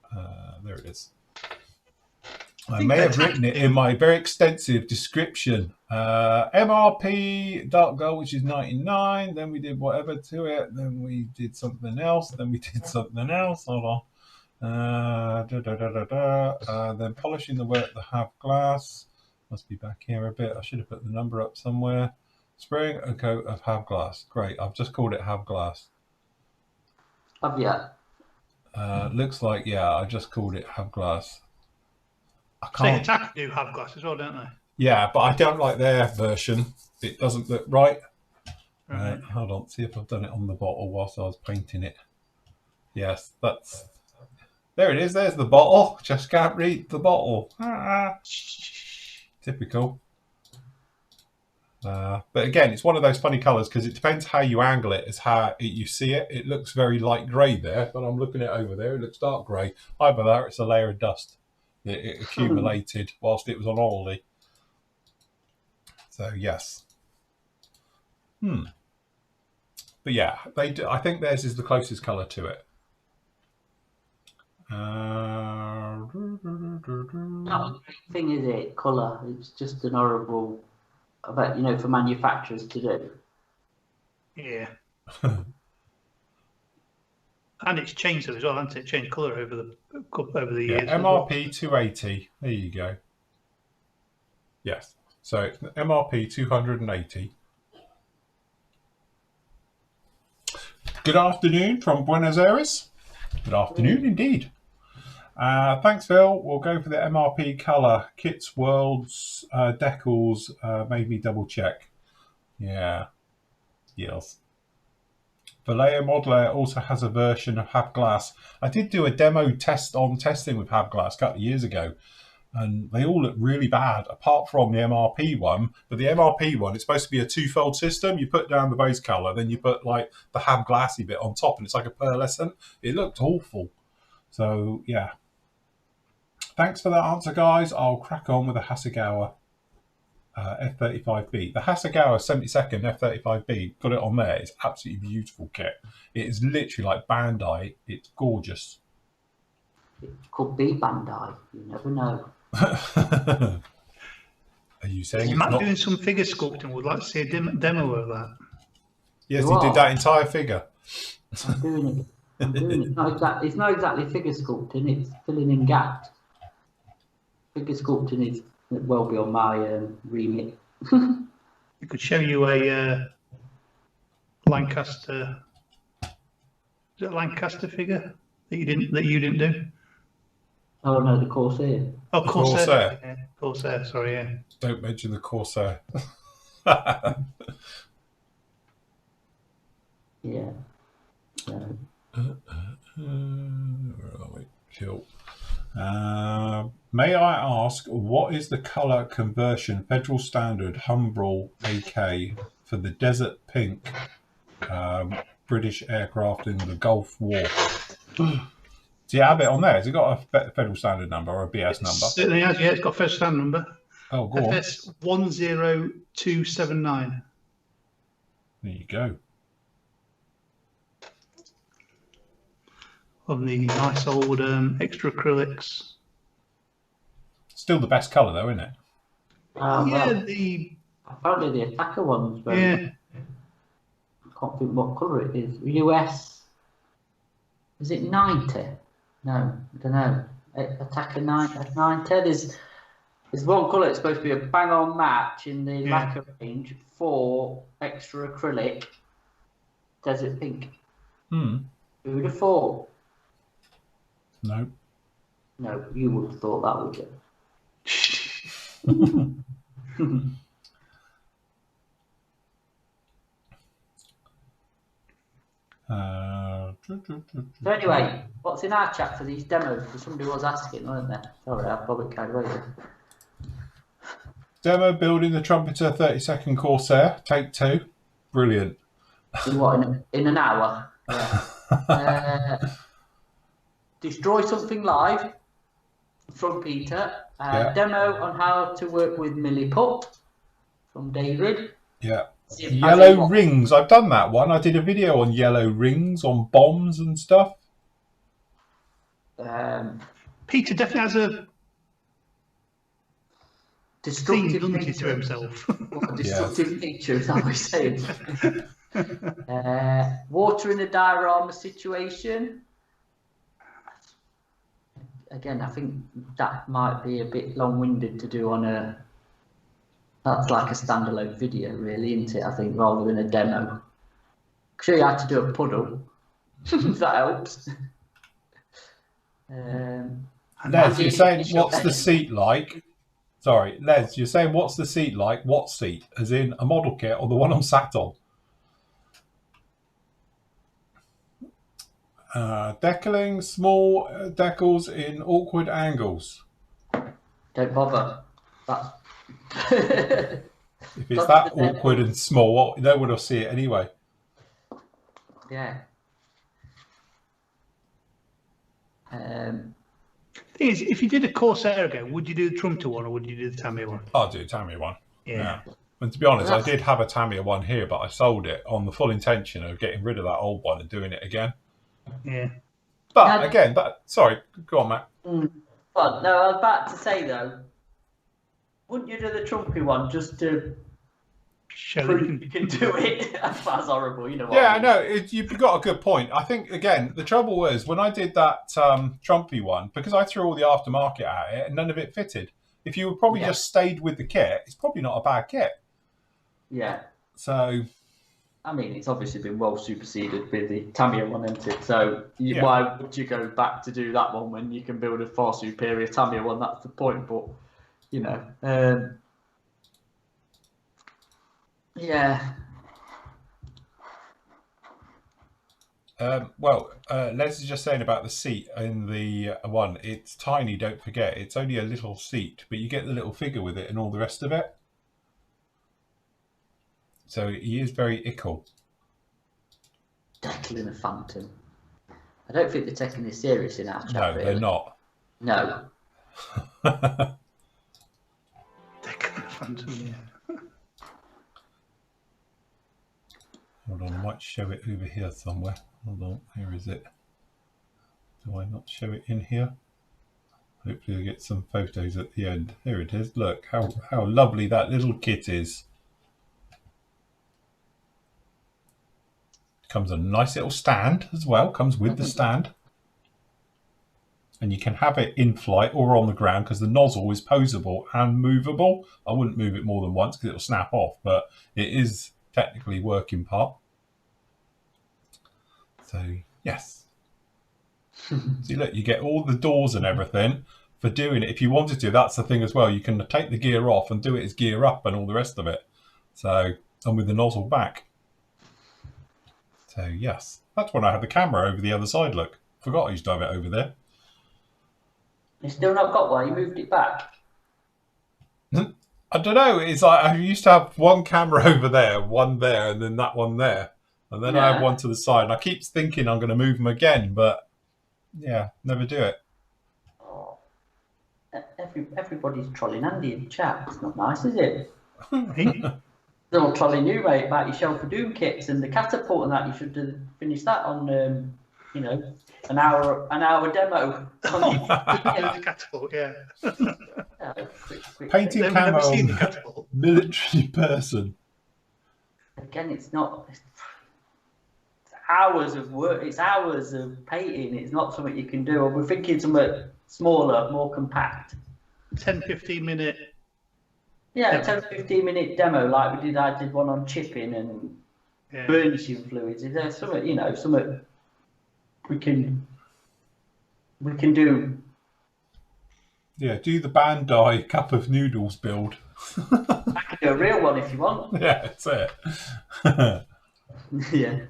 there it is. I may have written it in my very extensive description. MRP dark gold, which is 99. Then we did whatever to it. Then we did something else. Then we did something else. Hold on. Then polishing the work, the Have Glass. Must be back here a bit. I should have put the number up somewhere. Spraying a coat of Have Glass. Great. I've just called it Have Glass. Have you? Looks like, yeah, I just called it Have Glass. Say Attack do have glass as well, don't they? Yeah, but I don't like their version. It doesn't look right. Hold on, see if I've done it on the bottle whilst I was painting it. Yes, that's... There it is, there's the bottle. Just can't read the bottle. Typical. But again, it's one of those funny colours because it depends how you angle it, as how you see it. It looks very light grey there, but I'm looking at it over there. It looks dark grey. Either that, or it's a layer of dust that it accumulated whilst it was on holiday. So yes. But yeah, they do. I think theirs is the closest colour to it. Not a great thing, is it? Colour. It's just an horrible. I bet, you know, for manufacturers to do. Yeah. And it's changed as well, hasn't it? Changed colour over the years. MRP 280. There you go. Yes. So MRP 280. Good afternoon from Buenos Aires. Good afternoon indeed. Thanks, Phil. We'll go for the MRP colour. Kits, Worlds, Decals made me double check. Yeah. Yes. Vallejo Modeler also has a version of Hab Glass. I did do a demo testing with Hab Glass a couple of years ago, and they all look really bad apart from the MRP one. But the MRP one, it's supposed to be a two-fold system. You put down the base colour, then you put like the Hab Glassy bit on top, and it's like a pearlescent. It looked awful. So yeah. Thanks for that answer, guys. I'll crack on with the Hasegawa F35B. The Hasegawa 72nd F35B, got it on there. It's absolutely beautiful kit. It is literally like Bandai. It's gorgeous. It could be Bandai. You never know. Are you saying He's it's not? doing some figure sculpting. Would like to see a demo of that. Yes, he did that entire figure. I'm doing it. It's not exactly figure sculpting. It's filling in gaps. Figure sculpting is well beyond my remit. We could show you a Lancaster. Is it a Lancaster figure that you didn't do? Oh no, the Corsair. Oh, Corsair. Yeah, Corsair. Sorry, yeah. Don't mention the Corsair. Yeah. So. Where are we? Cool. May I ask, what is the colour conversion Federal Standard Humbrol AK for the Desert Pink British aircraft in the Gulf War? Do you have it on there? Has it got a Federal Standard number or a BS number? Certainly has, yeah. It's got a Federal Standard number. Oh, go on. FS 10279. There you go. On the nice old extra acrylics. Still the best colour though, isn't it? Yeah, Well, apparently the attacker one's very. yeah. I can't think what colour it is. US. Is it 90? No, I don't know. Attacker 90. There's one colour. It's supposed to be a bang-on match in the lacquer range for extra acrylic. Desert Pink. Who would have thought? No. No, you would have thought that, would you? So anyway, what's in our chat for these demos? Because somebody was asking, weren't they? Sorry, I probably carried away there. Demo building the Trumpeter 32nd Corsair, take 2. Brilliant. In what, in an hour? Yeah. Destroy something live from Peter. Demo on how to work with Milliput from David. Yeah. Yellow rings. I've done that one. I did a video on yellow rings on bombs and stuff. Peter definitely has a destructive nature to himself. What a destructive nature, is that what he's saying? Water in a diorama situation. Again, I think that might be a bit long-winded to do on a. That's like a standalone video, really, isn't it? I think rather than a demo. I'm sure you had to do a puddle. If that helps. Les, you're saying what's the seat like? Sorry, Les, you're saying what's the seat like? What seat? As in a model kit or the one I'm sat on? Decaling small decals in awkward angles. Don't bother. That's If it's that awkward and small, no one will see it anyway. Yeah. Thing is, if you did a Corsair again, would you do the Trumpter one or would you do the Tamiya one? I'll do a Tamiya one. Yeah. And to be honest, I did have a Tamiya one here, but I sold it on the full intention of getting rid of that old one and doing it again. Yeah. But again, sorry, go on, Matt. Well, no, I was about to say though, wouldn't you do the Trumpy one just to show prove you can do it? That's horrible, you know what Yeah, I mean? no, you've got a good point. I think, again, the trouble was when I did that Trumpy one, because I threw all the aftermarket at it and none of it fitted. If you would probably just stayed with the kit, it's probably not a bad kit. Yeah. So, I mean, it's obviously been well superseded with the Tamiya one, isn't it? So why would you go back to do that one when you can build a far superior Tamiya one? That's the point. But, you know, yeah. Les is just saying about the seat in the one. It's tiny, don't forget. It's only a little seat, but you get the little figure with it and all the rest of it. So he is very ickle. Declan a Phantom. I don't think they're taking this serious in our chat. No, really. they're not. No. Declan a Phantom, yeah. Hold on, I might show it over here somewhere. Hold on, here is it. Do I not show it in here? Hopefully I'll get some photos at the end. Here it is. Look how lovely that little kit is. Comes a nice little stand as well. Comes with the stand. And you can have it in flight or on the ground because the nozzle is posable and movable. I wouldn't move it more than once because it'll snap off, but it is technically working part. So, yes. See, look, you get all the doors and everything for doing it. If you wanted to, that's the thing as well. You can take the gear off and do it as gear up and all the rest of it. So, and with the nozzle back. So, yes. That's when I had the camera over the other side, look. Forgot I used to have it over there. You still not got one? You moved it back? I don't know. It's like I used to have one camera over there, one there, and then that one there. And then I have one to the side. And I keep thinking I'm going to move them again, but yeah, never do it. Oh. Everybody's trolling Andy in the chat. It's not nice, is it? They're all trolling you, mate, about your Shell for Doom kits and the catapult and that. You should finish that on, you know, an hour demo. The catapult, yeah. Quick. Painting They've camo never seen the on catapult. military person. Again, it's not. It's hours of work. It's hours of painting. It's not something you can do. We're thinking something smaller, more compact. 10-15 minute. Yeah, 10-15 minute demo like we did. I did one on chipping and burnishing fluids. Is there something, you know, something we can do? Yeah, do the Bandai cup of noodles build. I can do a real one if you want. Yeah, that's it. Yeah.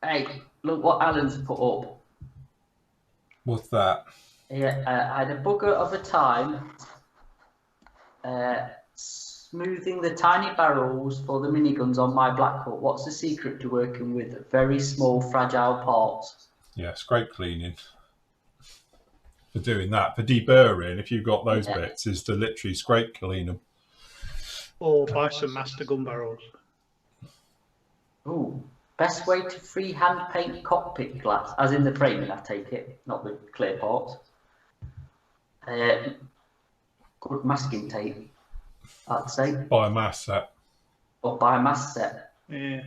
Hey, look what Alan's put up. What's that? Yeah, I had a bugger of a time smoothing the tiny barrels for the miniguns on my Blackhawk. What's the secret to working with very small, fragile parts? Yeah, scrape cleaning. For doing that, for deburring, if you've got those bits, is to literally scrape clean them. Or buy some master gun barrels. Ooh. Best way to freehand paint cockpit glass, as in the framing, I take it, not the clear parts. Good masking tape, I'd say. Buy a mask set. Or buy a mask set. Yeah.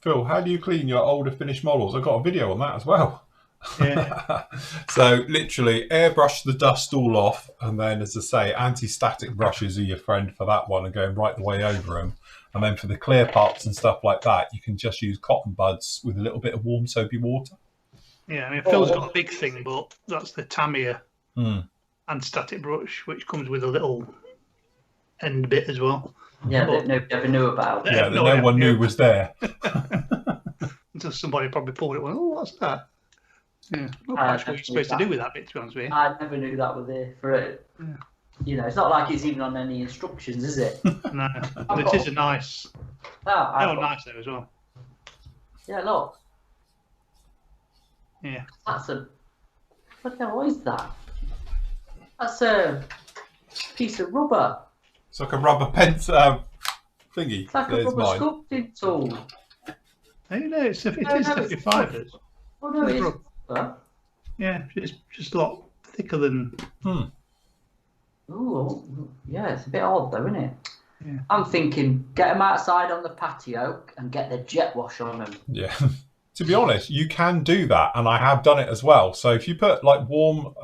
Phil, how do you clean your older finished models? I've got a video on that as well. Yeah. So literally airbrush the dust all off, and then, as I say, anti-static brushes are your friend for that one and going right the way over them. And then for the clear parts and stuff like that, you can just use cotton buds with a little bit of warm soapy water. Yeah, I mean, Phil's got a big thing, but that's the Tamiya anti-static brush, which comes with a little end bit as well. Yeah, that nobody ever knew about. Yeah, that no one knew was there. Until somebody probably pulled it and went, oh, what's that? Yeah, not quite sure what you're supposed to do with that bit, to be honest with you. I never knew that was there for it. Yeah. You know, it's not like it's even on any instructions, is it? No, but it is a nice. Nice though as well. Yeah, look. Yeah. That's a. What the hell is that? That's a piece of rubber. It's like a rubber pencil thingy. It's like a rubber sculpting tool. Hey, no, it's definitely fibres. Oh no, it's rubber. Yeah, it's just a lot thicker than. Oh, yeah, it's a bit odd though, isn't it? Yeah. I'm thinking, get them outside on the patio and get the jet wash on them. Yeah. To be honest, you can do that, and I have done it as well. So if you put like warm,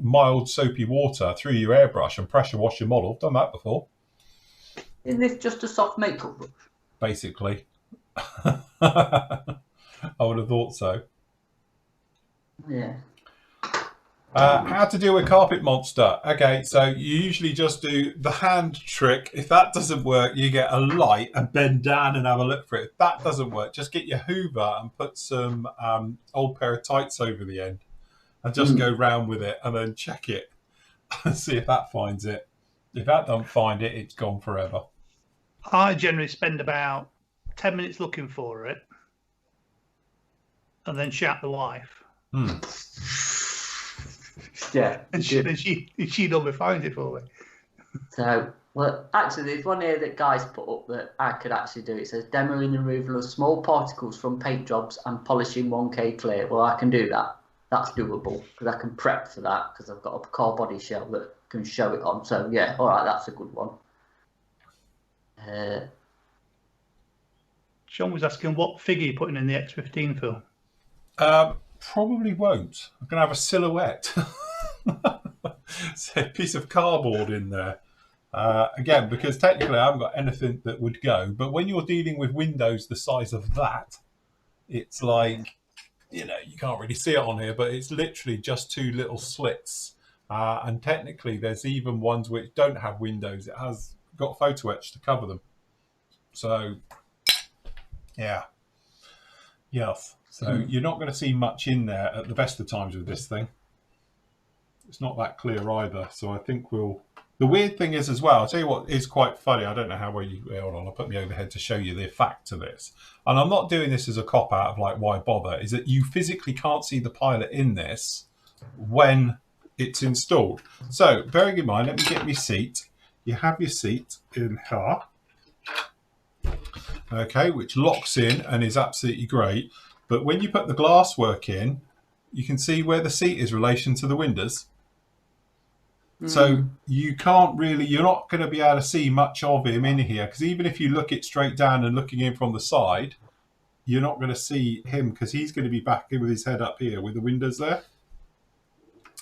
mild soapy water through your airbrush and pressure wash your model, I've done that before. Isn't this just a soft makeup brush? Basically. I would have thought so. Yeah. How to deal with carpet monster. Okay, so you usually just do the hand trick. If that doesn't work, you get a light and bend down and have a look for it. If that doesn't work, just get your Hoover and put some old pair of tights over the end and just go round with it and then check it and see if that finds it. If that don't find it, it's gone forever. I generally spend about 10 minutes looking for it and then shout the wife. Yeah, and she normally finds it for me. So, well, actually, there's one here that guys put up that I could actually do. It says demoing and removal of small particles from paint jobs and polishing 1K clear. Well, I can do that. That's doable because I can prep for that because I've got a car body shell that can show it on. So, yeah, all right, that's a good one. Sean was asking what figure you're putting in the X15, Phil. Probably won't. I'm going to have a silhouette. So a piece of cardboard in there. Again, because technically I haven't got anything that would go. But when you're dealing with windows the size of that, it's like, you know, you can't really see it on here, but it's literally just two little slits. And technically there's even ones which don't have windows. It has got photo etch to cover them. So, yeah. Yes. So you're not going to see much in there at the best of times with this thing. It's not that clear either. So I think we'll... The weird thing is as well, I'll tell you what is quite funny. I don't know how well you... Hold on, I'll put my overhead to show you the fact to this. And I'm not doing this as a cop-out of like, why bother? Is that you physically can't see the pilot in this when it's installed. So bearing in mind, let me get my seat. You have your seat in here. Okay, which locks in and is absolutely great. But when you put the glasswork in, you can see where the seat is in relation to the windows. So you can't really, you're not going to be able to see much of him in here because even if you look it straight down and looking in from the side, you're not going to see him because he's going to be back in with his head up here with the windows there.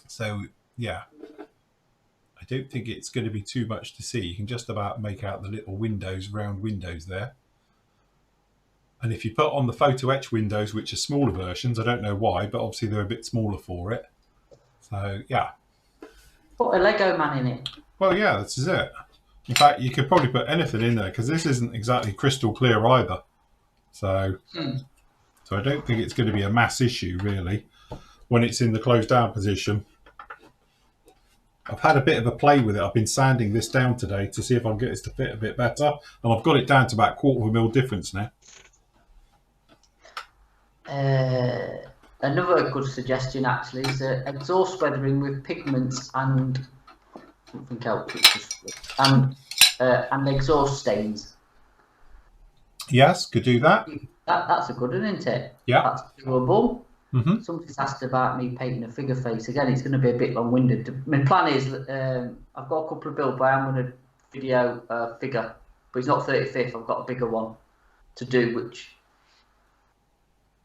So, yeah, I don't think it's going to be too much to see. You can just about make out the little windows, round windows there. And if you put on the photo etch windows, which are smaller versions, I don't know why, but obviously they're a bit smaller for it. So, yeah. Put a Lego man in it. Well, yeah, this is it. In fact, you could probably put anything in there because this isn't exactly crystal clear either. So, so I don't think it's going to be a mass issue, really, when it's in the closed down position. I've had a bit of a play with it. I've been sanding this down today to see if I can get this to fit a bit better. And I've got it down to about 1/4 mil difference now. Another good suggestion actually is exhaust weathering with pigments and something else, and exhaust stains. Yes, could do that. That's a good one, isn't it? Yeah. That's doable. Somebody's asked about me painting a figure face. Again, it's going to be a bit long-winded. My plan is I've got a couple of builds, but I am going to video a figure, but it's not 35th. I've got a bigger one to do, which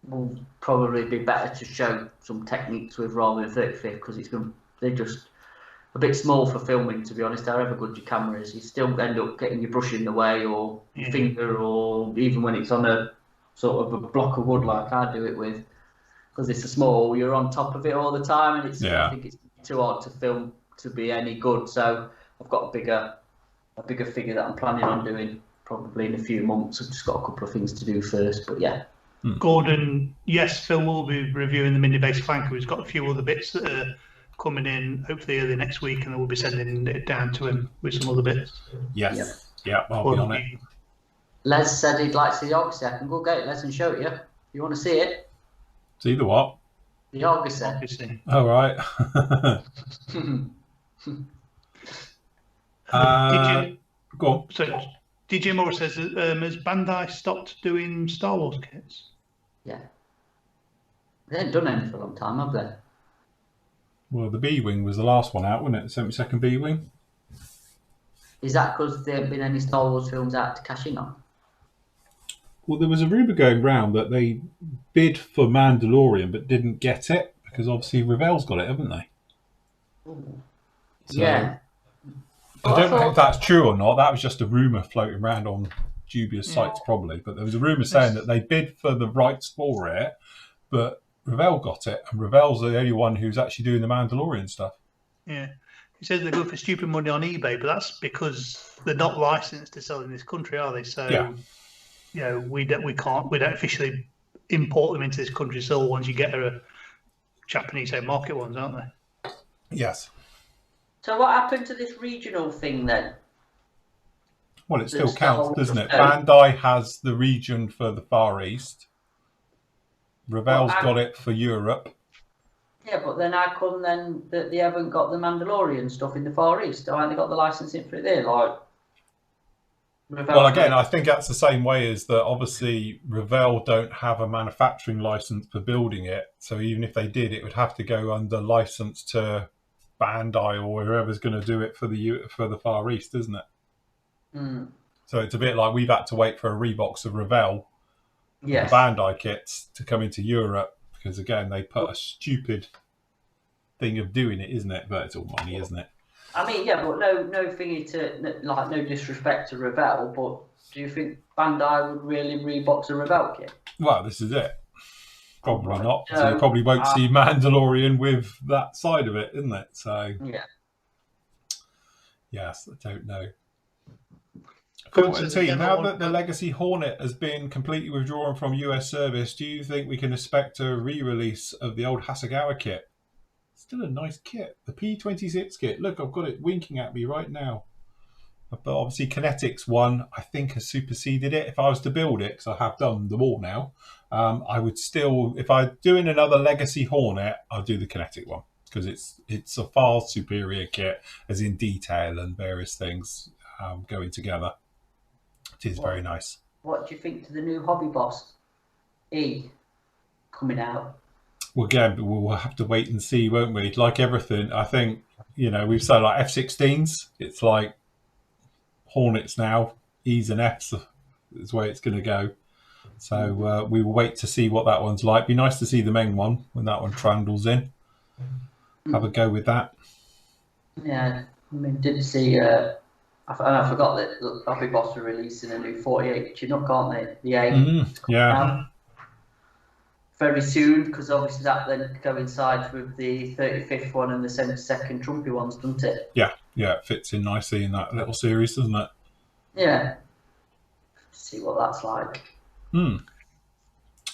will probably be better to show some techniques with rather than 35th because they're just a bit small for filming, to be honest. However good your camera is, you still end up getting your brush in the way or your finger, or even when it's on a sort of a block of wood like I do it with, because it's a small, you're on top of it all the time, and I think it's too hard to film to be any good. So I've got a bigger figure that I'm planning on doing probably in a few months. I've just got a couple of things to do first, but yeah. Gordon, yes, Phil will be reviewing the mini base flanker. He's got a few other bits that are coming in, hopefully early next week, and then we'll be sending it down to him with some other bits. Yes. Yeah, I'll be on it. Les said he'd like to see the Argosy. I can go get it, Les, and show it you. If you want to see it. See the what? The Argosy. All right. Go on. So, DJ Moore says, has Bandai stopped doing Star Wars kits? Yeah. They haven't done any for a long time, have they? Well, the B-Wing was the last one out, wasn't it? The 72nd B-Wing. Is that because there haven't been any Star Wars films out to cash in on? Well, there was a rumour going round that they bid for Mandalorian but didn't get it because obviously Revel's got it, haven't they? So, yeah. I don't know if that's true or not. That was just a rumour floating around on dubious sites probably. But there was a rumour saying that they bid for the rights for it, but Revel got it. And Revel's the only one who's actually doing the Mandalorian stuff. Yeah. He says they go for stupid money on eBay, but that's because they're not licensed to sell in this country, are they? So, you know, we don't officially import them into this country. So once you get a Japanese market ones, aren't they? Yes. So what happened to this regional thing then? Well, it still counts, doesn't it? Bandai has the region for the Far East. Revel's got it for Europe. Yeah, but then how come then that they haven't got the Mandalorian stuff in the Far East? Why haven't they got the licensing for it there? Like, well, again, I think that's the same way as that. Obviously, Revel don't have a manufacturing license for building it, so even if they did, it would have to go under license to Bandai or whoever's going to do it for the Far East, isn't it? Mm. So it's a bit like we've had to wait for a rebox of Revel, the Bandai kits, to come into Europe because again they put a stupid thing of doing it, isn't it? But it's all money, isn't it? I mean, yeah, but no thingy to like no disrespect to Revel, but do you think Bandai would really rebox a Revel kit? Well, this is it. Probably not. So you probably won't see Mandalorian with that side of it, isn't it? So yes, I don't know. Now that the Legacy Hornet has been completely withdrawn from US service, do you think we can expect a re-release of the old Hasegawa kit? Still a nice kit. The P26 kit. Look, I've got it winking at me right now. But obviously Kinetics one, I think, has superseded it. If I was to build it, because I have done them all now, I would still, if I'm doing another Legacy Hornet, I'll do the Kinetic one. Because it's a far superior kit, as in detail and various things going together. It is very nice. What do you think to the new Hobby Boss E coming out? Well, again, we'll have to wait and see, won't we? Like everything, I think, you know, we've said like F-16s, it's like Hornets now, E's and F's is where it's going to go. So we will wait to see what that one's like. Be nice to see the main one when that one trundles in. Have a go with that. Yeah, I mean, did you see... I forgot that Hobby Boss are releasing a new 48 Chinook, aren't they? The A. Yeah. Very soon, because obviously that then coincides with the 35th one and the 72nd Trumpy ones, doesn't it? Yeah, it fits in nicely in that little series, doesn't it? Yeah. See what that's like.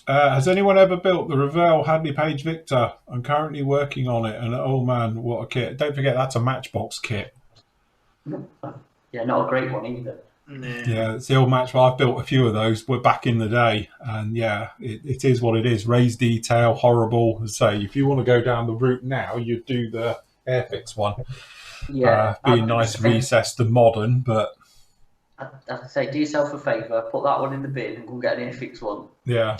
Has anyone ever built the Revell Hadley Page Victor? I'm currently working on it, and oh man, what a kit. Don't forget, that's a Matchbox kit. Yeah, not a great one either. Yeah, it's the old match. I've built a few of those. We're back in the day, and yeah, it is what it is. Raised detail, horrible. Say, if you want to go down the route now, you'd do the Airfix one. Yeah, being nice, recessed, and modern. But I'd say, do yourself a favour, put that one in the bin, and go and get an Airfix one. Yeah,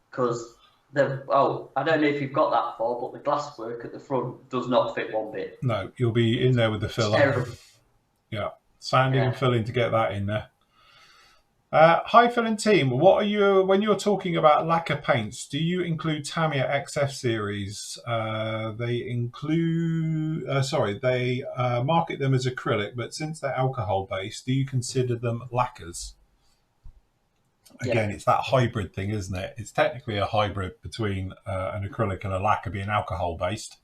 because I don't know if you've got that far, but the glasswork at the front does not fit one bit. No, you'll be in there with the filler. Terrible. Yeah. Sanding and filling to get that in there. Hi, Phil and team. What are you when you're talking about lacquer paints? Do you include Tamiya XF series? They market them as acrylic, but since they're alcohol based, do you consider them lacquers? Again, it's that hybrid thing, isn't it? It's technically a hybrid between an acrylic and a lacquer being alcohol based.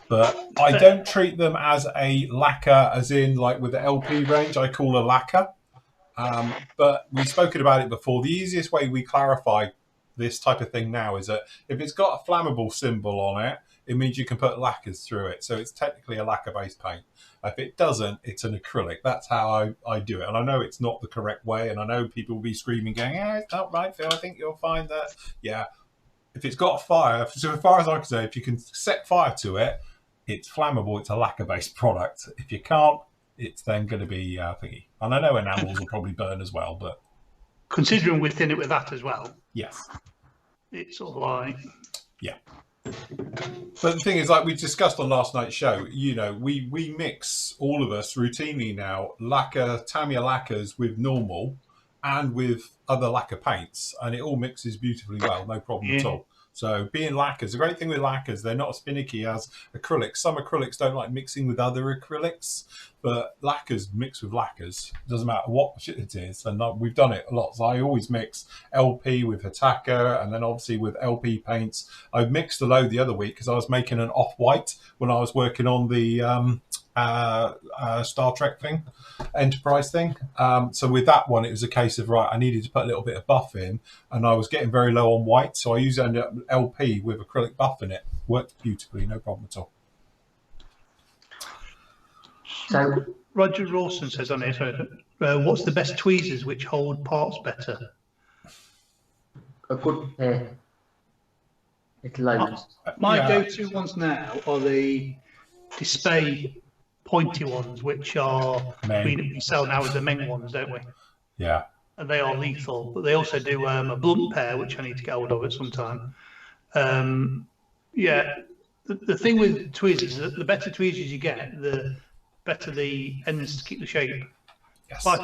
But I don't treat them as a lacquer, as in like with the LP range, I call a lacquer. But we've spoken about it before. The easiest way we clarify this type of thing now is that if it's got a flammable symbol on it, it means you can put lacquers through it. So it's technically a lacquer-based paint. If it doesn't, it's an acrylic. That's how I do it. And I know it's not the correct way. And I know people will be screaming, going, it's not right, Phil. I think you'll find that. Yeah. If it's got a fire, so as far as I can say, if you can set fire to it, it's flammable. It's a lacquer-based product. If you can't, it's then going to be thingy. And I know enamels will probably burn as well, but... Considering we're thin it with that as well. Yes. It's sort of like... Yeah. But the thing is, like we discussed on last night's show, you know, we mix, all of us routinely now, lacquer, Tamiya lacquers with normal and with other lacquer paints, and it all mixes beautifully well, no problem at all. So being lacquers, the great thing with lacquers, they're not as finicky as acrylics. Some acrylics don't like mixing with other acrylics, but lacquers mix with lacquers. It doesn't matter what shit it is, and we've done it a lot. So I always mix LP with Hitaka, and then obviously with LP paints. I mixed a load the other week because I was making an off-white when I was working on the Star Trek thing, Enterprise thing. So with that one, it was a case of, right, I needed to put a little bit of buff in, and I was getting very low on white, so I used LP with acrylic buff in it. Worked beautifully, no problem at all. So Roger Rawson says on it, what's the best tweezers which hold parts better? A good pair. It's loads. My go-to ones now are the display pointy ones, which are we sell now as the Meng ones, don't we? Yeah. And they are lethal, but they also do a blunt pair, which I need to get hold of at some time. Yeah, the thing with tweezers, the better tweezers you get, the better the ends keep the shape. Yes. By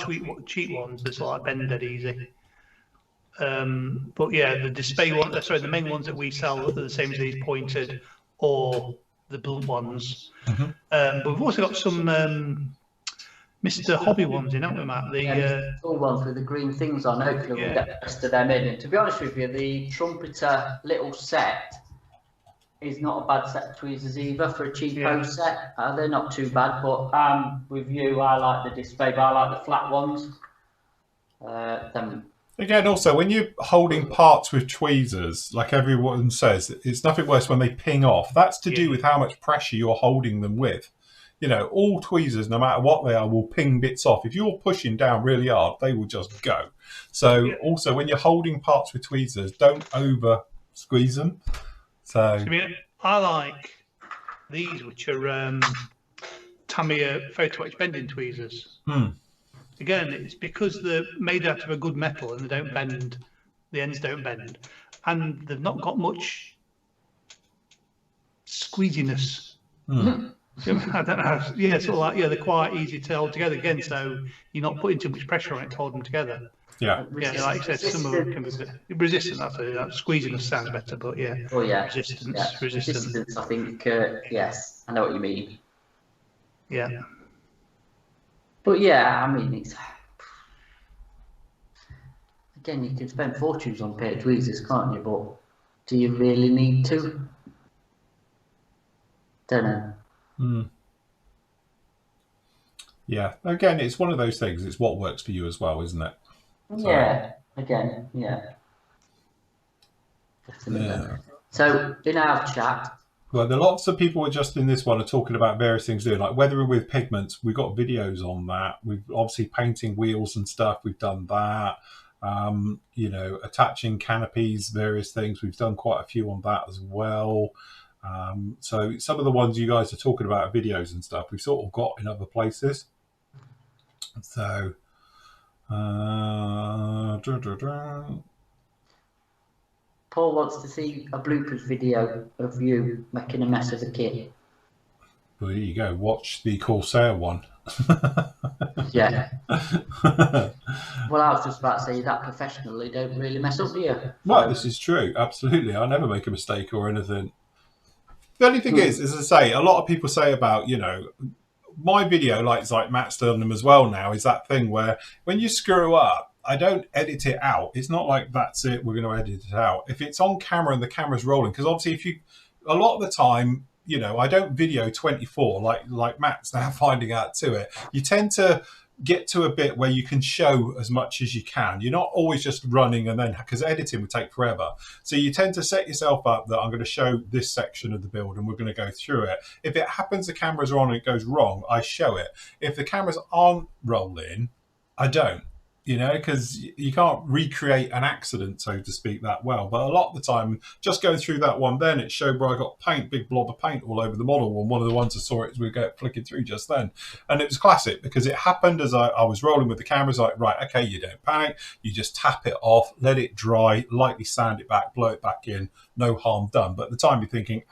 cheap ones, it's like bend dead easy. But yeah, the display one, sorry, the main ones that we sell are the same as these pointed or the blunt ones. But we've also got some Mr. Hobby ones in, haven't we, Matt? The all ones with the green things on. Hopefully we'll get the rest of them in. And to be honest with you, the Trumpeter little set is not a bad set of tweezers either for a cheapo set. They're not too bad, but with you, I like the display, but I like the flat ones. Again, also, when you're holding parts with tweezers, like everyone says, it's nothing worse when they ping off. That's to do with how much pressure you're holding them with. You know, all tweezers, no matter what they are, will ping bits off. If you're pushing down really hard, they will just go. So also, when you're holding parts with tweezers, don't over squeeze them. So I mean, I like these, which are Tamiya photo etch bending tweezers. Again, it's because they're made out of a good metal and they don't bend, the ends don't bend, and they've not got much squeeziness. I don't know. Yeah, sort of like, they're quite easy to hold together again, so you're not putting too much pressure on it to hold them together. Yeah, like you said, some of them can be resistant. That's squeeziness sounds better, but resistance. I think, yes, I know what you mean. Yeah. But yeah, I mean, it's again, you can spend fortunes on pair of tweezers, can't you? But do you really need to? Don't know. Yeah. Again, it's one of those things. It's what works for you as well, isn't it? Yeah. Again, Definitely. So in our chat. Well, there are lots of people just in this one are talking about various things doing, like weathering with pigments. We've got videos on that. We've obviously painting wheels and stuff. We've done that. You know, attaching canopies, various things. We've done quite a few on that as well. So some of the ones you guys are talking about, videos and stuff, we've sort of got in other places. So, Paul wants to see a bloopers video of you making a mess of the kit. Well, there you go. Watch the Corsair one. Yeah. Well, I was just about to say that professionally don't really mess up, do you? Well, this is true. Absolutely. I never make a mistake or anything. The only thing is, as I say, a lot of people say about, you know, my video, like Matt's done them as well now, is that thing where when you screw up, I don't edit it out. It's not like that's it, we're going to edit it out. If it's on camera and the camera's rolling, because obviously a lot of the time, you know, I don't video 24 like Matt's now finding out to it. You tend to get to a bit where you can show as much as you can. You're not always just running and then, because editing would take forever. So you tend to set yourself up that I'm going to show this section of the build and we're going to go through it. If it happens the cameras are on and it goes wrong, I show it. If the cameras aren't rolling, I don't. Because you can't recreate an accident, so to speak, that well. But a lot of the time, just going through that one, then it showed where I got paint, big blob of paint all over the model. And one of the ones I saw it, we go flicking through just then. And it was classic because it happened as I was rolling with the cameras, like, right, okay, you don't panic. You just tap it off, let it dry, lightly sand it back, blow it back in. No harm done. But at the time you're thinking,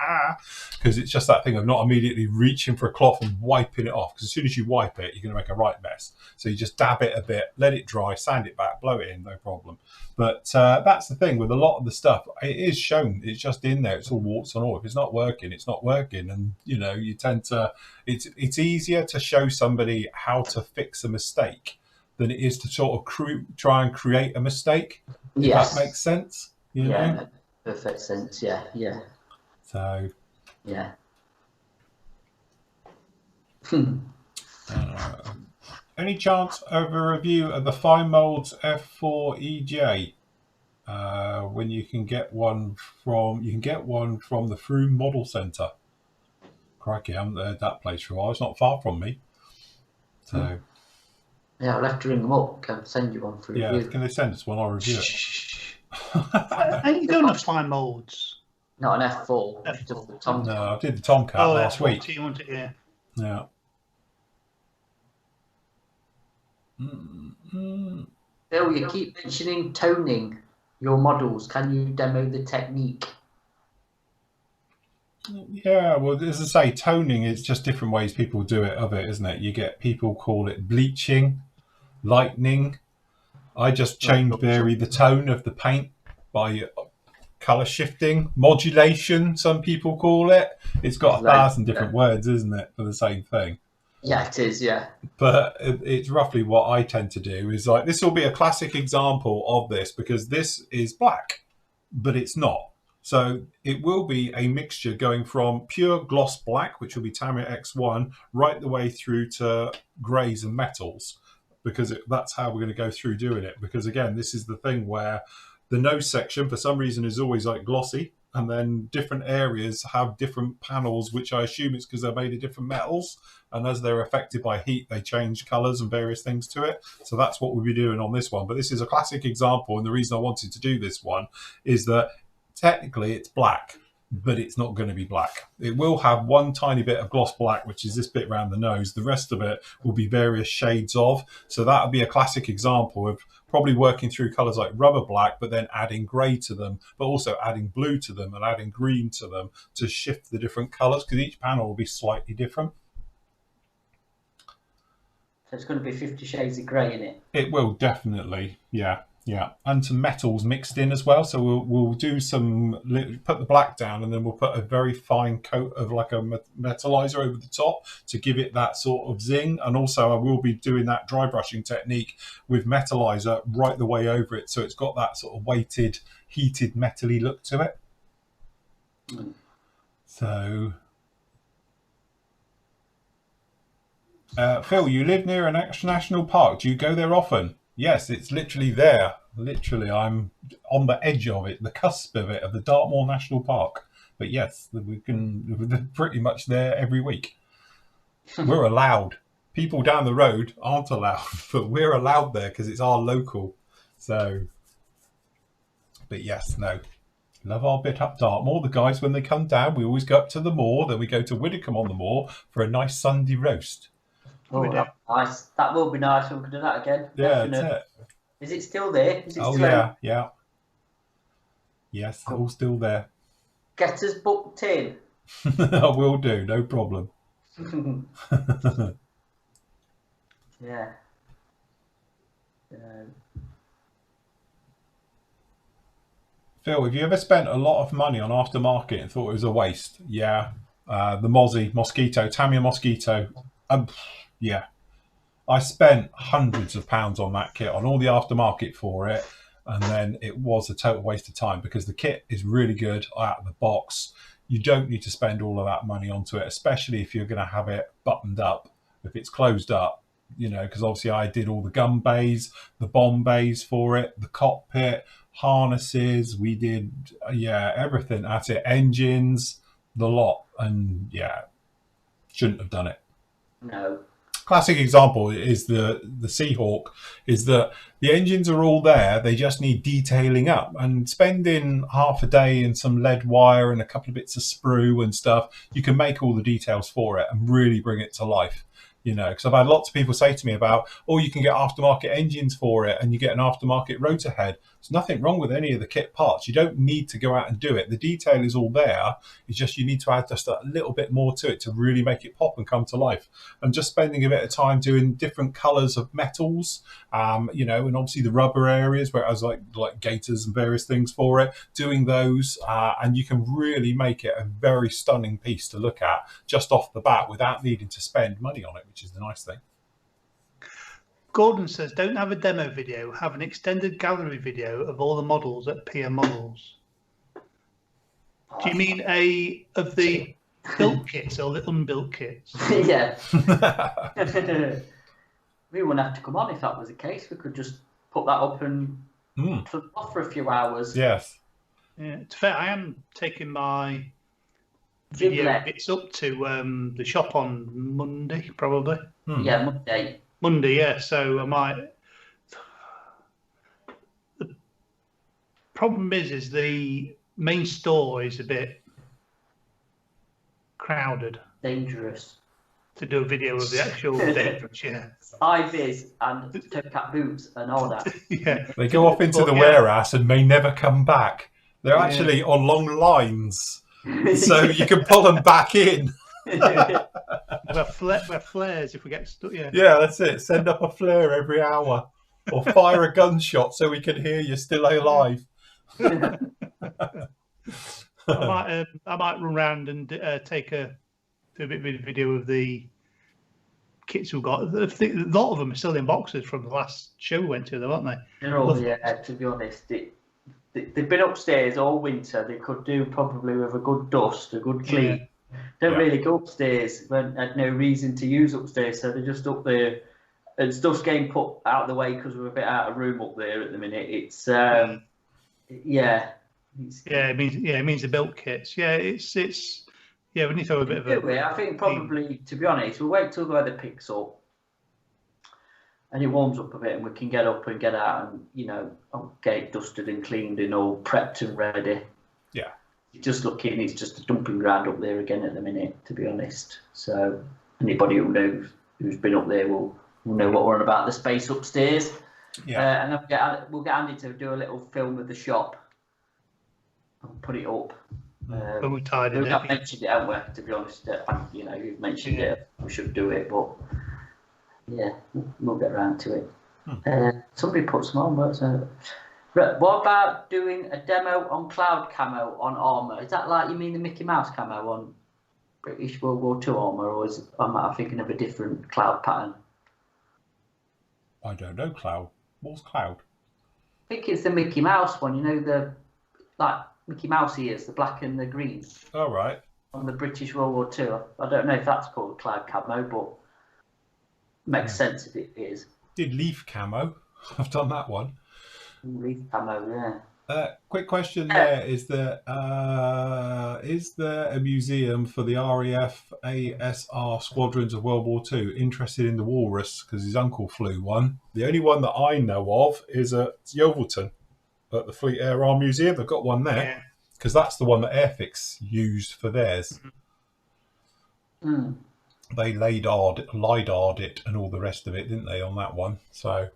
because it's just that thing of not immediately reaching for a cloth and wiping it off. Because as soon as you wipe it, you're going to make a right mess. So you just dab it a bit, let it dry, sand it back, blow it in, no problem. But that's the thing with a lot of the stuff. It is shown. It's just in there. It's all warts and all. If it's not working, it's not working. And, you tend to, it's easier to show somebody how to fix a mistake than it is to sort of try and create a mistake. Yes. If that makes sense. You know? Perfect sense. Yeah. So, yeah. Any chance of a review of the Fine Molds F4 EJ? When you can get one from the Froome Model Centre. Crikey, I haven't heard that place for a while. It's not far from me. So yeah, I'll have to ring them up. Can send you one for review. Yeah, can they send us one? I'll review it. Ain't you doing the fine moulds? Not an F4. Just the Tomcat. No, I did the Tomcat last week. Yeah. Yeah. Bill, you keep mentioning toning your models. Can you demo the technique? Yeah, well, as I say, toning is just different ways people do it of it, isn't it? You get people call it bleaching, lightening. I just vary the tone of the paint by colour shifting, modulation, some people call it. It's got 1,000 different words, isn't it, for the same thing? Yeah, it is, yeah. But it's roughly what I tend to do is like, this will be a classic example of this because this is black, but it's not. So it will be a mixture going from pure gloss black, which will be Tamiya X1, right the way through to greys and metals, because that's how we're going to go through doing it. Because again, this is the thing where the nose section for some reason is always like glossy, and then different areas have different panels, which I assume it's because they're made of different metals, and as they're affected by heat, they change colors and various things to it. So that's what we'll be doing on this one. But this is a classic example, and the reason I wanted to do this one is that technically it's black, but it's not going to be black. It will have one tiny bit of gloss black, which is this bit around the nose. The rest of it will be various shades of. So that would be a classic example of probably working through colors like rubber black, but then adding gray to them, but also adding blue to them and adding green to them to shift the different colors, because each panel will be slightly different. So it's going to be 50 shades of grey in it. It will definitely, yeah. Yeah, and some metals mixed in as well. So we'll do some, put the black down, and then we'll put a very fine coat of like a metallizer over the top to give it that sort of zing. And also I will be doing that dry brushing technique with metallizer right the way over it. So it's got that sort of weighted, heated, metally look to it. So, Phil, you live near an national park. Do you go there often? Yes, it's literally there. Literally, I'm on the edge of it, the cusp of it, of the Dartmoor National Park. But yes, we're pretty much there every week. We're allowed. People down the road aren't allowed, but we're allowed there because it's our local. So, but yes, no. Love our bit up Dartmoor. The guys, when they come down, we always go up to the moor. Then we go to Widdicombe on the moor for a nice Sunday roast. Oh, nice. That will be nice. We're going to do that again. Yeah, that's it. Is it still there? Is it still yeah. Yes, cool. All still there. Get us booked in. I will do, no problem. Yeah. Phil, have you ever spent a lot of money on aftermarket and thought it was a waste? Yeah. The Mosquito, Tamiya Mosquito. Yeah. I spent hundreds of pounds on that kit, on all the aftermarket for it, and then it was a total waste of time because the kit is really good out of the box. You don't need to spend all of that money onto it, especially if you're going to have it buttoned up. If it's closed up, you know, because obviously I did all the gun bays, the bomb bays for it, the cockpit, harnesses. We did, everything at it, engines, the lot. And yeah, shouldn't have done it. No. Classic example is the Seahawk, is that the engines are all there, they just need detailing up, and spending half a day in some lead wire and a couple of bits of sprue and stuff, you can make all the details for it and really bring it to life. You know, because I've had lots of people say to me about, oh, you can get aftermarket engines for it and you get an aftermarket rotor head. There's nothing wrong with any of the kit parts. You don't need to go out and do it. The detail is all there. It's just you need to add just a little bit more to it to really make it pop and come to life. And just spending a bit of time doing different colours of metals, you know, and obviously the rubber areas where it has like gaiters and various things for it, doing those, and you can really make it a very stunning piece to look at just off the bat without needing to spend money on it, which is the nice thing. Gordon says, don't have a demo video, have an extended gallery video of all the models at PM Models. Do you mean of the built kits or the unbuilt kits? Yeah. We wouldn't have to come on if that was the case. We could just put that up and put it off for a few hours. Yes. Yeah, it's fair. I am taking my video bits up to the shop on Monday, probably. Yeah, Monday, yeah. So I might. The problem is the main store is a bit crowded. Dangerous. To do a video of the actual dangerous, yeah. High-vis and toe-cap boots and all that. Yeah. They go off into the warehouse and may never come back. They're actually on long lines, so you can pull them back in. We're flares if we get stuck. Yeah. Yeah, that's it. Send up a flare every hour, or fire a gunshot so we can hear you're still alive. I might run around and do a bit of a video of the kits we've got. I think a lot of them are still in boxes from the last show we went to, though, aren't they? They're all, to be honest. They've been upstairs all winter. They could do probably with a good dust, a good clean. Yeah. Don't really go upstairs. Had no reason to use upstairs, so they're just up there. And stuff's getting put out of the way because we're a bit out of room up there at the minute. It's it means the built kits. Yeah, it's we need to have a bit of a. I think probably, to be honest, we'll wait till the weather picks up and it warms up a bit, and we can get up and get out and get it dusted and cleaned and all prepped and ready. Yeah. Just looking, it's just a dumping ground up there again at the minute, to be honest. So anybody who's been up there will know what we're on about the space upstairs. Yeah. And we'll get Andy to do a little film of the shop and put it up. We've not mentioned it, haven't we? To be honest, you've mentioned it. We should do it, but we'll get around to it. Somebody put some on. What about doing a demo on cloud camo on armour? Is that like you mean the Mickey Mouse camo on British World War II armour, or am I thinking of a different cloud pattern? I don't know, cloud. What's cloud? I think it's the Mickey Mouse one. The Mickey Mouse ears, the black and the green. Oh, right. On the British World War II. I don't know if that's called cloud camo, but makes sense if it is. Did leaf camo. I've done that one. Leaf camo, yeah. Quick question there. Is there a museum for the RAF ASR squadrons of World War II interested in the Walrus because his uncle flew one? The only one that I know of is at Yeovilton at the Fleet Air Arm Museum. They've got one there because that's the one that Airfix used for theirs. They LiDAR'd it and all the rest of it, didn't they, on that one? So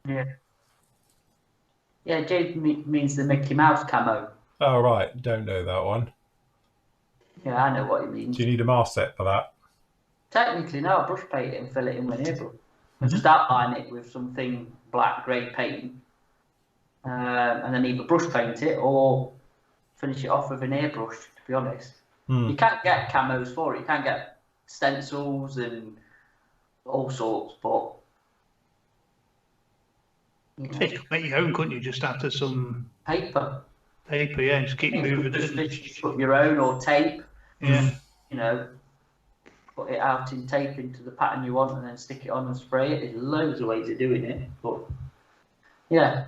yeah, Jade means the Mickey Mouse camo. Oh, right. Don't know that one. Yeah, I know what it means. Do you need a mask set for that? Technically, no. I brush paint it and fill it in with airbrush. I just outline it with something black, grey paint. And then either brush paint it or finish it off with an airbrush, to be honest. You can't get camos for it. You can't get stencils and all sorts, but you could make your own, couldn't you? Just after some paper, yeah. Just keep moving it. Just put your own or tape. Yeah. put it out in tape into the pattern you want and then stick it on and spray it. There's loads of ways of doing it, but yeah.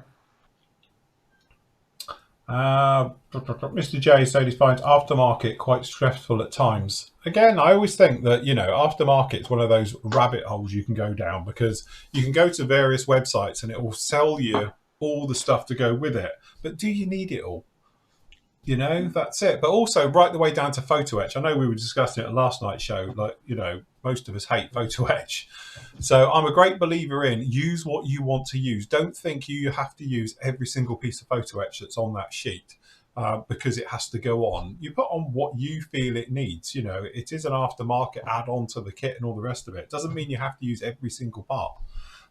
Mr. J said he finds aftermarket quite stressful at times. Again, I always think that, you know, aftermarket is one of those rabbit holes you can go down, because you can go to various websites and it will sell you all the stuff to go with it. But do you need it all? You know, that's it. But also right the way down to photo etch. I know we were discussing it at last night's show, like, you know, most of us hate photo etch. So I'm a great believer in use what you want to use. Don't think you have to use every single piece of photo etch that's on that sheet because it has to go on. You put on what you feel it needs. You know, it is an aftermarket add-on to the kit and all the rest of it. Doesn't mean you have to use every single part.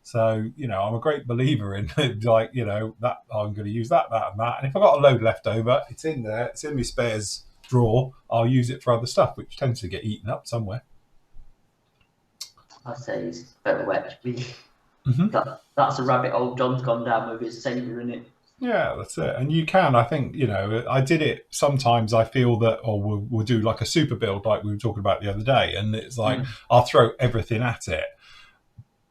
So, you know, I'm a great believer in, like, you know, that I'm going to use that, and that. And if I've got a load left over, it's in there. It's in my spares drawer. I'll use it for other stuff, which tends to get eaten up somewhere. I say it's better wet. That's a rabbit hole John's gone down with his savouring it. Yeah, that's it. And you can, I think, you know, I did it sometimes. I feel that, or we'll do like a super build like we were talking about the other day. And it's like, I'll throw everything at it.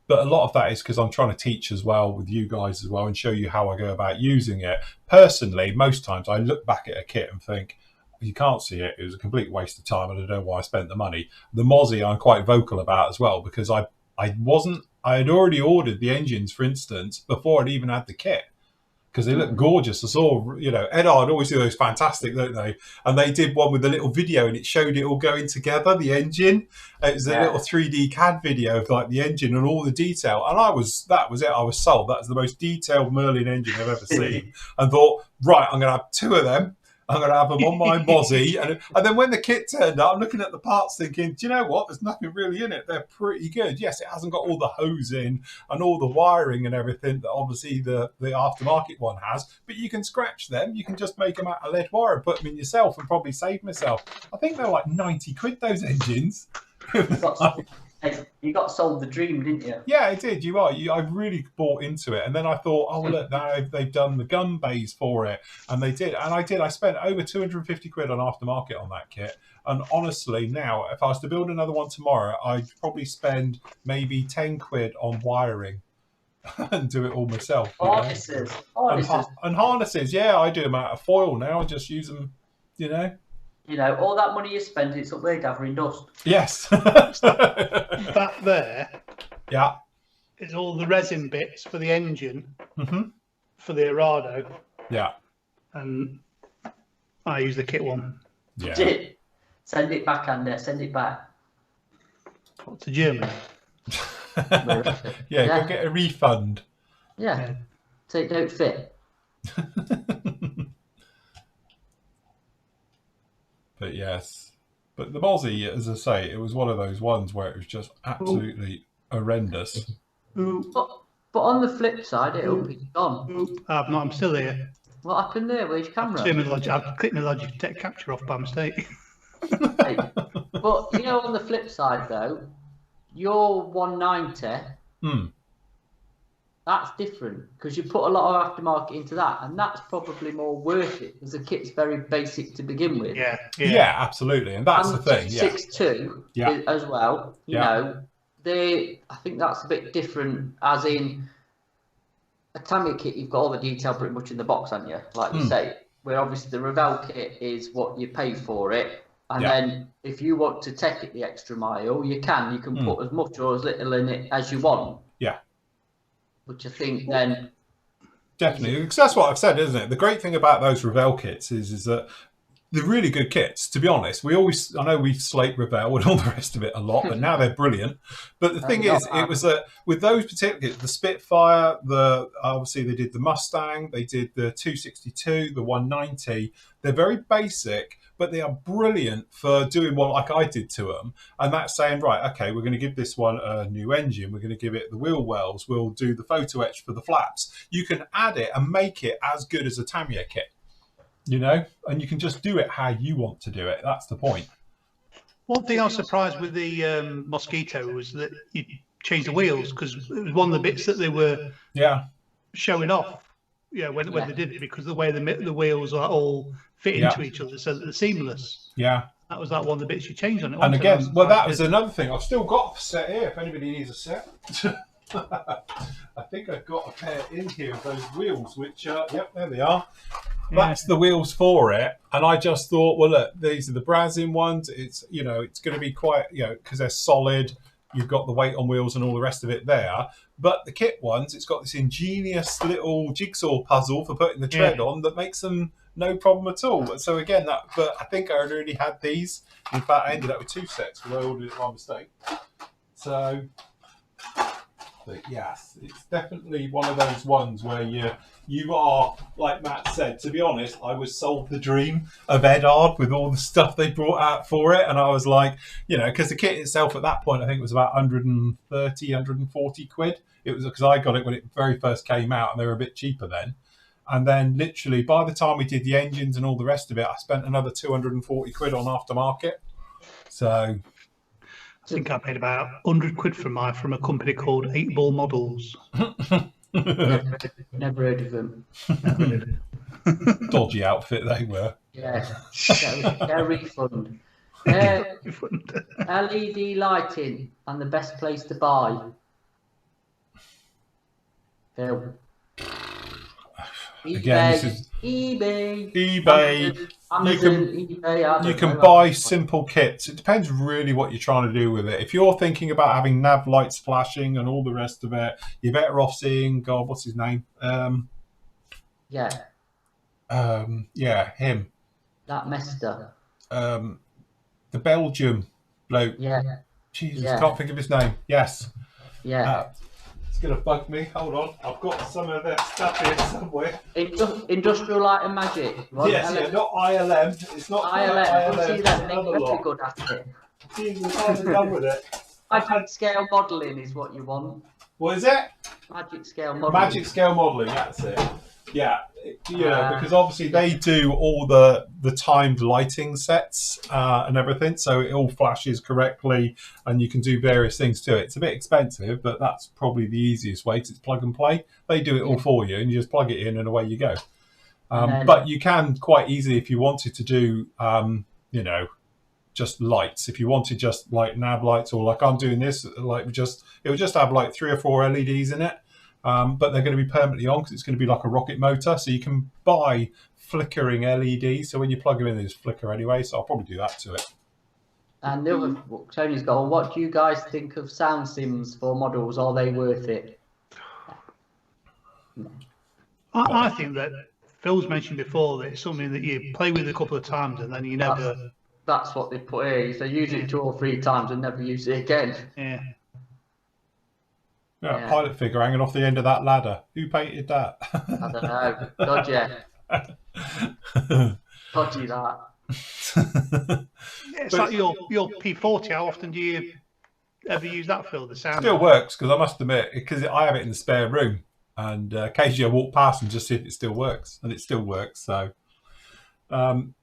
But a lot of that is because I'm trying to teach as well with you guys as well and show you how I go about using it. Personally, most times I look back at a kit and think, you can't see it. It was a complete waste of time. I don't know why I spent the money. The Mozzie I'm quite vocal about as well, because I had already ordered the engines, for instance, before I'd even had the kit, because they look gorgeous. I saw, you know, Eddard always do those fantastic, don't they? And they did one with a little video and it showed it all going together, the engine. It was a little 3D CAD video of like the engine and all the detail. And that was it. I was sold. That's the most detailed Merlin engine I've ever seen. And thought, right, I'm going to have 2 of them. I'm going to have them on my Mozzie. And then when the kit turned up, I'm looking at the parts thinking, do you know what? There's nothing really in it. They're pretty good. Yes, it hasn't got all the hose in and all the wiring and everything that obviously the aftermarket one has. But you can scratch them. You can just make them out of lead wire and put them in yourself and probably save myself. I think they're like 90 quid, those engines. You got sold the dream, didn't you? Yeah, I did. I really bought into it. And then I thought, oh, look, now they've done the gun bays for it. And they did. And I did. I spent over 250 quid on aftermarket on that kit. And honestly, now, if I was to build another one tomorrow, I'd probably spend maybe 10 quid on wiring and do it all myself. Harnesses. And harnesses. Yeah, I do them out of foil now. I just use them, you know. You know, all that money you spend, it's up there gathering dust. Yes. That there is all the resin bits for the engine for the Arado. Yeah. And I use the kit one. Yeah. Send it back, Andy. Send it back. To Germany. Go get a refund. Yeah. So it don't fit. But yes, but the Mozzie, as I say, it was one of those ones where it was just absolutely horrendous. But on the flip side, it's gone. I'm still here. What happened there? Where's your camera? I've clicked my Logitech capture off by mistake. Hey, but you know, on the flip side though, your 190. That's different because you put a lot of aftermarket into that, and that's probably more worth it because the kit's very basic to begin with. Yeah, absolutely, and that's the thing. 6.2 as well. You know, I think that's a bit different. As in, a Tamiya kit, you've got all the detail pretty much in the box, haven't you? Like you say, where obviously the Revell kit is what you pay for it, and then if you want to take it the extra mile, you can. You can put as much or as little in it as you want. Yeah. Which I think then definitely, because that's what I've said, isn't it? The great thing about those Revell kits is that they're really good kits. To be honest, I know we slate Revell and all the rest of it a lot, but now they're brilliant. But the thing is, it was that with those particular, the Spitfire, obviously they did the Mustang, they did the 262, the 190. They're very basic, but they are brilliant for doing what like I did to them. And that's saying, right, okay, we're going to give this one a new engine. We're going to give it the wheel wells. We'll do the photo etch for the flaps. You can add it and make it as good as a Tamiya kit, you know, and you can just do it how you want to do it. That's the point. One thing I was surprised with the Mosquito was that you changed the wheels, because it was one of the bits that they were showing off. When they did it, because the way the wheels are all fit into each other, so that they're seamless. Yeah. That was one of the bits you changed on it. And wasn't it? again, well, that was another thing. I've still got a set here if anybody needs a set. I think I've got a pair in here of those wheels, which, yep, there they are. That's the wheels for it. And I just thought, well, look, these are the Brazin ones. It's, it's going to be quite, because they're solid. You've got the weight on wheels and all the rest of it there. But the kit ones, it's got this ingenious little jigsaw puzzle for putting the tread on that makes them no problem at all. So again, but I think I already had these. In fact, I ended up with 2 sets because I ordered it by mistake. So, but yes, it's definitely one of those ones where you are, like Matt said, to be honest, I was sold the dream of Edard with all the stuff they brought out for it. And I was like, because the kit itself at that point, I think it was about 130, 140 quid. It was because I got it when it very first came out and they were a bit cheaper then. And then literally by the time we did the engines and all the rest of it, I spent another 240 quid on aftermarket. So I think I paid about 100 quid from a company called 8 Ball Models. Never heard of them. Dodgy outfit they were. Yeah, get a refund. LED lighting and the best place to buy. Phil. Again, this is eBay. Amazon, eBay. You can buy simple kits. It depends really what you're trying to do with it. If you're thinking about having nav lights flashing and all the rest of it, you're better off seeing, God, what's his name? Him. That Mester. The Belgium bloke. Yeah. Jesus, can't think of his name. Yes. Yeah. It's going to bug me. Hold on. I've got some of that stuff here somewhere. Industrial Light and Magic. Yes, not ILM. It's not ILM. ILM. See that thing? Very good at it. Jesus, how's it done with it? Magic scale modelling is what you want. What is it? Magic scale modelling. Magic scale modelling, that's it. Yeah, because obviously they do all the timed lighting sets and everything, so it all flashes correctly and you can do various things to it. It's a bit expensive, but that's probably the easiest way because it's plug and play. They do it all for you and you just plug it in and away you go. But you can quite easily, if you wanted to do, just lights. If you wanted just like nav lights or like I'm doing this, it would just have like 3 or 4 LEDs in it. But they're going to be permanently on because it's going to be like a rocket motor. So you can buy flickering LEDs. So when you plug them in, they just flicker anyway. So I'll probably do that to it. And the other, Tony's got, what do you guys think of sound sims for models? Are they worth it? I think that Phil's mentioned before that it's something that you play with a couple of times and then you never... That's what they put here. So use it 2 or 3 times and never use it again. Yeah, pilot figure hanging off the end of that ladder. Who painted that? I don't know. Dodgy. Dodgy that. It's like your P40. How often do you ever use that, Phil? The sound still works because I must admit, because I have it in the spare room, and occasionally I walk past and just see if it still works, and it still works. So, again,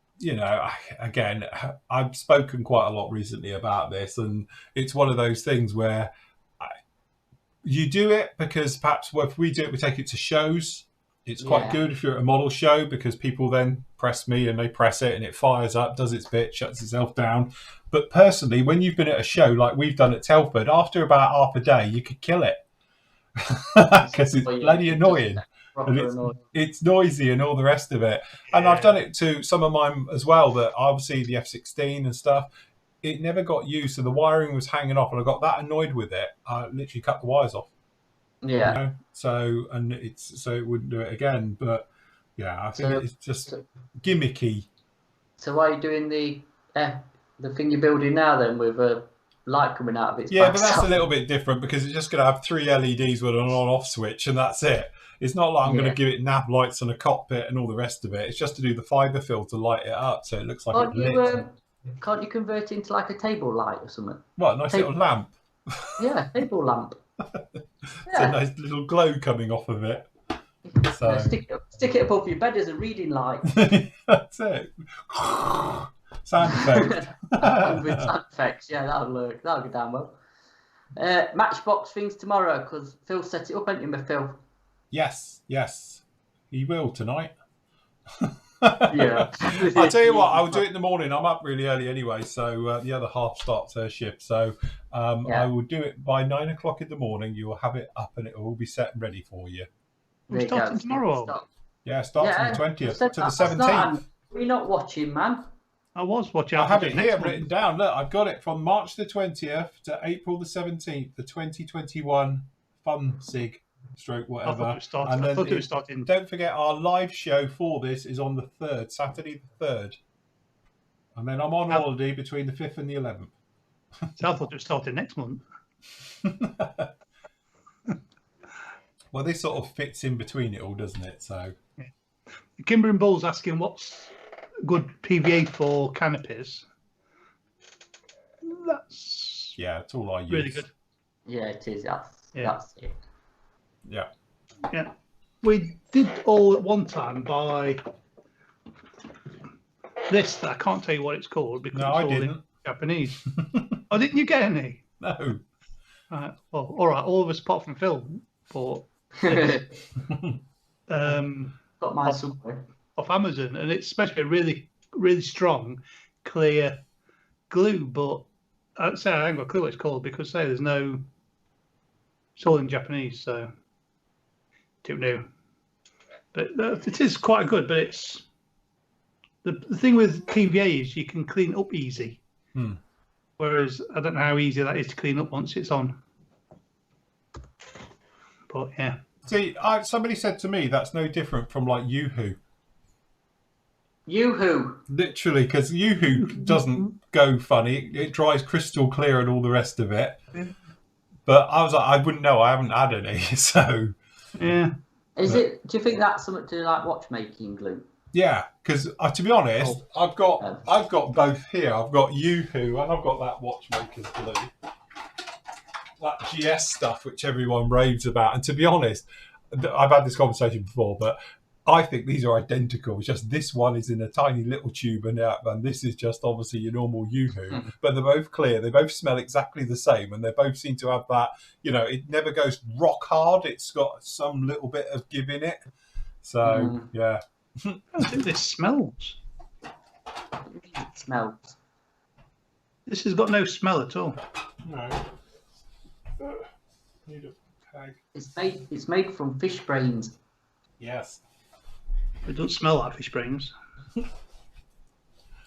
I've spoken quite a lot recently about this, and it's one of those things where you do it because perhaps if we do it, we take it to shows. It's quite good if you're at a model show because people then press me and they press it and it fires up, does its bit, shuts itself down. But personally, when you've been at a show like we've done at Telford, after about half a day, you could kill it because it's bloody annoying. And it's noisy and all the rest of it. And I've done it to some of mine as well, that obviously the F16 and stuff, it never got used. So the wiring was hanging off and I got that annoyed with it. I literally cut the wires off. Yeah. So it wouldn't do it again. But yeah, I think it's just gimmicky. So why are you doing the thing you're building now then with a light coming out of its back? But that's a little bit different because it's just going to have 3 LEDs with an on-off switch and that's it. It's not like I'm going to give it nav lights on a cockpit and all the rest of it. It's just to do the fibre fill to light it up so it looks like it's lit. Can't you convert it into like a table light or something? What, a nice little lamp? Yeah, table lamp. It's a nice little glow coming off of it. So stick it above your bed as a reading light. That's it. Sound effect. With sound effects, yeah, that'll go down well. Matchbox things tomorrow because Phil set it up, ain't you, Phil? Yes, he will tonight. Yeah. I'll tell you what, I'll do it in the morning. I'm up really early anyway, so the other half starts her shift. So I will do it by 9 o'clock in the morning. You will have it up and it will all be set and ready for you. We're starting tomorrow. Yeah, starts on the 20th to the 17th. We're not watching, man. I was watching. I have it here written down. Look, I've got it from March the 20th to April the 17th, the 2021 Fun Sig stroke whatever. I thought it was starting. Don't forget our live show for this is on the 3rd, Saturday the 3rd. And then I'm on holiday between the 5th and the 11th. So I thought it was starting next month. Well, this sort of fits in between it all, doesn't it? So, yeah. Kimber and Bull's asking what's good PVA for canopies. That's it's all I use. really good. Yeah, it is. That's it. Yeah. Yeah. We did all at one time buy this. I can't tell you what it's called because it's all in Japanese. Oh, didn't you get any? No. Right. Well, all right. All of us apart from Phil bought got mine somewhere off Amazon, and it's supposed to be really, really strong, clear glue. But I'd say I ain't got a clue what it's called because there's no. It's all in Japanese, so don't know. But it is quite good. But it's the thing with PVA is you can clean up easy. Whereas I don't know how easy that is to clean up once it's on. But yeah. See, somebody said to me that's no different from like Yoo-hoo. Yoo-hoo. Literally, because Yoo-hoo doesn't go funny. It dries crystal clear and all the rest of it. Yeah. But I was like, I wouldn't know. I haven't had any, so. Yeah. Do you think that's something to do like watchmaking glue? Yeah, because to be honest, I've got both here. I've got Yoo-hoo and I've got that watchmaker's glue. That GS stuff which everyone raves about. And to be honest, I've had this conversation before, but I think these are identical. It's just this one is in a tiny little tube and this is just obviously your normal Yoo-hoo. But they're both clear. They both smell exactly the same and they both seem to have that, it never goes rock hard. It's got some little bit of give in it. So, yeah. I think this smells. It smells. This has got no smell at all. No. Need a tag. It's made from fish brains. Yes. It doesn't smell like fish brains.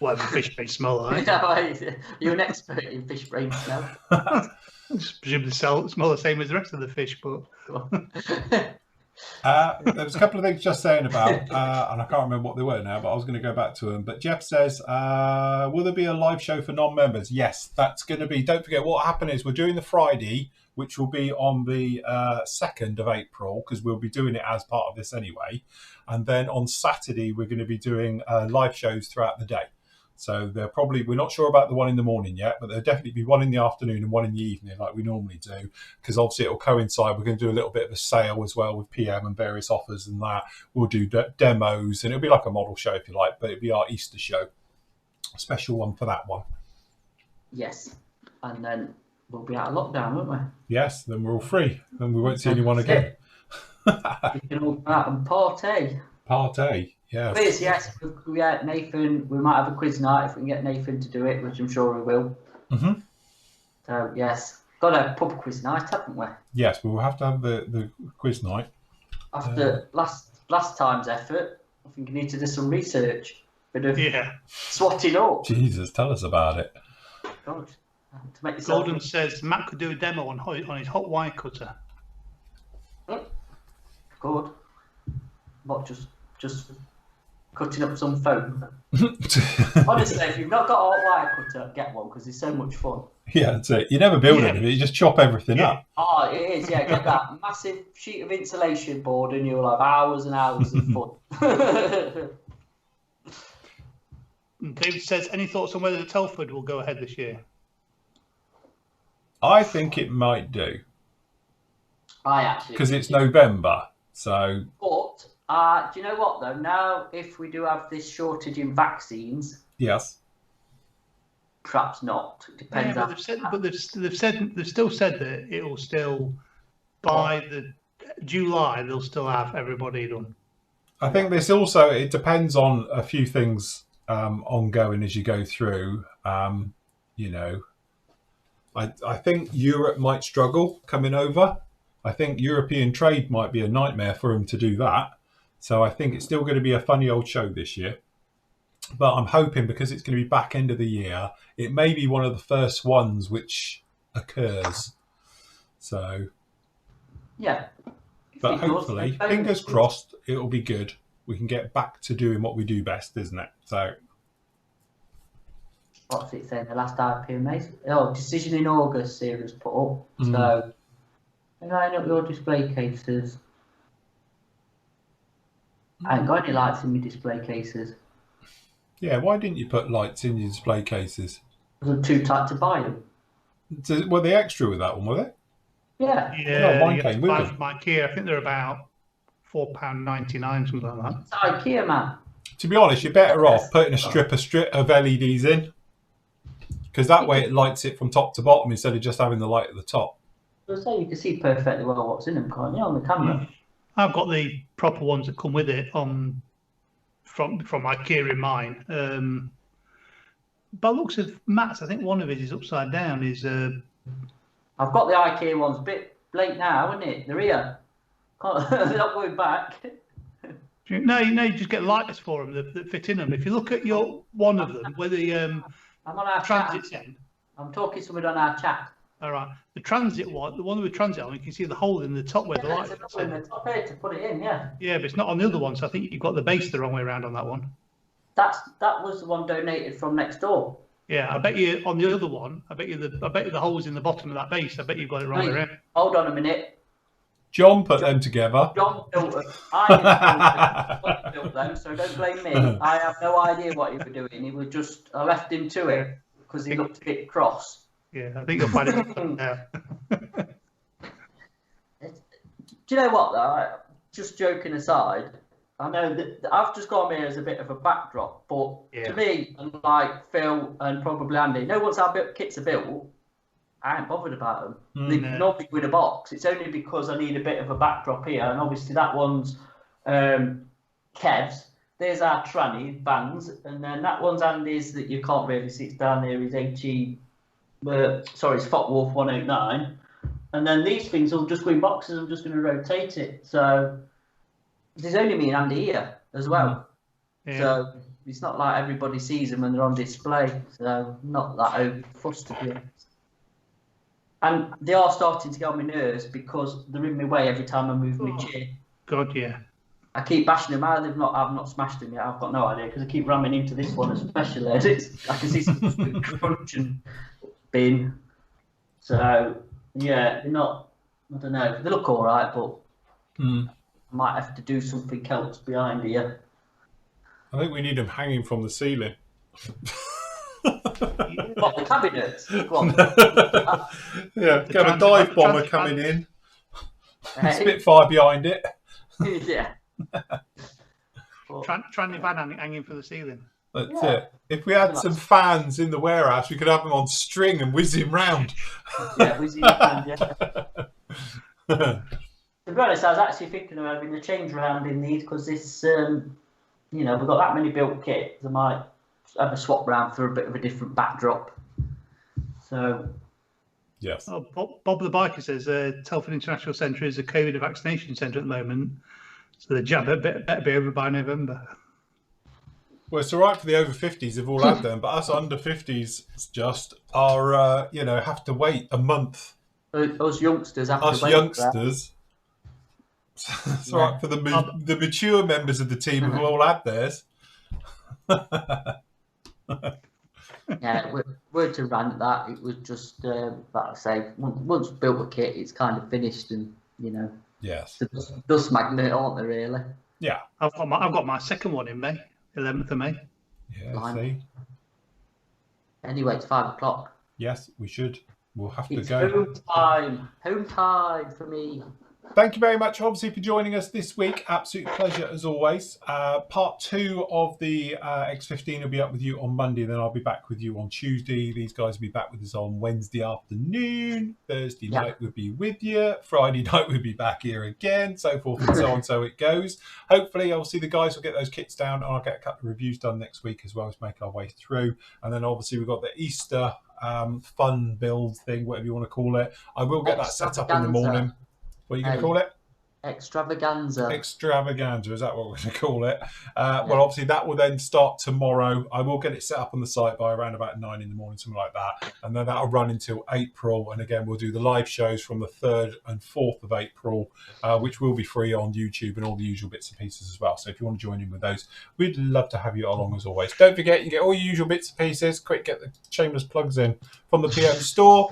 Whatever fish brains smell like. You're an expert in fish brain smell. I just presume they smell the same as the rest of the fish, but. There was a couple of things just saying about, and I can't remember what they were now, but I was going to go back to them. But Jeff says, will there be a live show for non-members? Yes, that's going to be. Don't forget, what happened is we're doing the Friday, which will be on the 2nd of April, because we'll be doing it as part of this anyway. And then on Saturday, we're going to be doing live shows throughout the day. So we're not sure about the one in the morning yet, but there'll definitely be one in the afternoon and one in the evening like we normally do, because obviously it'll coincide. We're going to do a little bit of a sale as well with PM and various offers and that. We'll do demos and it'll be like a model show if you like, but it'll be our Easter show. A special one for that one. Yes. And then we'll be out of lockdown, won't we? Yes, then we're all free. Then we won't see anyone again. We can all go out and party. Party. Yes. Quiz, yes. Nathan, we might have a quiz night if we can get Nathan to do it, which I'm sure we will. Mm-hmm. So, yes. Got a pub quiz night, haven't we? Yes, but we'll have to have the quiz night. After last time's effort, I think you need to do some research. Bit of swatting up. Jesus, tell us about it. God. To make yourself... Gordon says Matt could do a demo on his hot wire cutter. Good. What, just cutting up some foam? Honestly, if you've not got a hot wire cutter, get one because it's so much fun. Yeah, that's it. You never build anything, you just chop everything up. Oh, it is, yeah. Get that massive sheet of insulation board and you'll have hours and hours of fun. David says, any thoughts on whether the Telford will go ahead this year? I think it might do. I actually... Because it's November, so... But, do you know what, though? Now, if we do have this shortage in vaccines... Yes. Perhaps not. It depends. Yeah, they've still said that it will still, by the July, they'll still have everybody done. I think this also, it depends on a few things ongoing as you go through. You know, I think Europe might struggle coming over. I think European trade might be a nightmare for them to do that. So I think it's still going to be a funny old show this year. But I'm hoping, because it's going to be back end of the year, it may be one of the first ones which occurs. So, yeah. but hopefully, fingers crossed, it'll be good. We can get back to doing what we do best, isn't it? So, what's it saying? The last IPMA? Oh, decision in August series put up. So, line up your display cases. I ain't got any lights in my display cases. yeah, why didn't you put lights in your display cases? Was it too tight to buy them? So, were they extra with that one, were they? Yeah. Yeah, No, mine you have came to with buy them. from IKEA. I think they're about £4.99, something like that. It's IKEA, man. To be honest, you're better off putting a strip of LEDs in, because that way it lights it from top to bottom instead of just having the light at the top. So you can see perfectly well what's in them, can't you, on the camera? I've got the proper ones that come with it from IKEA in mine. By looks of Matt's, I think one of it is upside down. I've got the IKEA ones. A bit late now, isn't it? They're here. They're not going back. No, you just get lighters for them that fit in them. If you look at one of them, where the I'm on our transit's chat. in. I'm talking to someone on our chat. All right, the transit one, the one with transit on, you can see the hole in the top where the light fits in in. the top here to put it in, yeah. Yeah, but it's not on the other one, so I think you've got the base the wrong way around on that one. That was the one donated from next door. Yeah, I bet you on the other one, I bet you the hole's in the bottom of that base. I bet you've got it wrong way around. Hold on a minute. John put them together. John built them. I built them, so don't blame me. I have no idea what he was doing. He was just, I left him to it because he looked a bit cross. Yeah, I think you'll find it now. Do you know what, though? Just joking aside, I know that I've just got here as a bit of a backdrop, but to me, and like Phil and probably Andy, once our kits are built, I ain't bothered about them. They normally with a box. It's only because I need a bit of a backdrop here, and obviously that one's Kev's. There's our tranny bands, and then that one's Andy's that you can't really see. It's down there. Is HE. It's Focke-Wulf 109, and then these things will just go in boxes. I'm just going to rotate it. So there's only me and Andy here as well. Yeah. So it's not like everybody sees them and they're on display. So not that over fussed, to be honest. And they are starting to get on my nerves because they're in my way every time I move my chair. God, yeah. I keep bashing them out. I've not smashed them yet. I've got no idea because I keep ramming into this one especially. I can see some crunch and bin. So yeah, they're not. I don't know. They look all right, but I might have to do something else behind here. I think we need them hanging from the ceiling. What, the cabinets? Go on. Yeah, got a dive bomber coming in. Spitfire behind it. Yeah. Tranny van hanging from the ceiling. That's it. If we had some fans in the warehouse, we could have them on string and whizzing round. Yeah, whizzing round, yeah. To be honest, I was actually thinking of having a change round in these because this, we've got that many built kits. I might have a swap round for a bit of a different backdrop. So, yes. Oh, Bob the Biker says Telford International Centre is a COVID vaccination centre at the moment, so the jab better be over by November. Well, it's all right for the over 50s. They've all had them, but us under 50s just are, have to wait a month. Us youngsters have to wait. Us youngsters. It's all right for the mature members of the team who've all had theirs. Yeah, we're to rant that. It was just, like I say, once built a kit, it's kind of finished, and yes, it's a dust magnet, aren't they? Really? Yeah. I've got my second one in May, 11th of May. Yeah. See. Anyway, it's 5 o'clock. Yes, we should. We'll have to it's go. Home time for me. Thank you very much, obviously, for joining us this week. Absolute pleasure as always. Part 2 of the X15 will be up with you on Monday. Then I'll be back with you on Tuesday. These guys will be back with us on Wednesday afternoon. Thursday night we'll be with you. Friday night we'll be back here again. So forth and so on. So it goes. Hopefully, obviously, the guys will get those kits down. And I'll get a couple of reviews done next week as well as make our way through. And then obviously we've got the Easter fun build thing, whatever you want to call it. I will get that set up in the morning. What are you going to call it? Extravaganza. Extravaganza, is that what we're going to call it? Well, obviously that will then start tomorrow. I will get it set up on the site by around about 9 in the morning, something like that. And then that'll run until April. And again, we'll do the live shows from the 3rd and 4th of April, which will be free on YouTube and all the usual bits and pieces as well. So if you want to join in with those, we'd love to have you along as always. Don't forget, you get all your usual bits and pieces. Quick, get the shameless plugs in from the PM store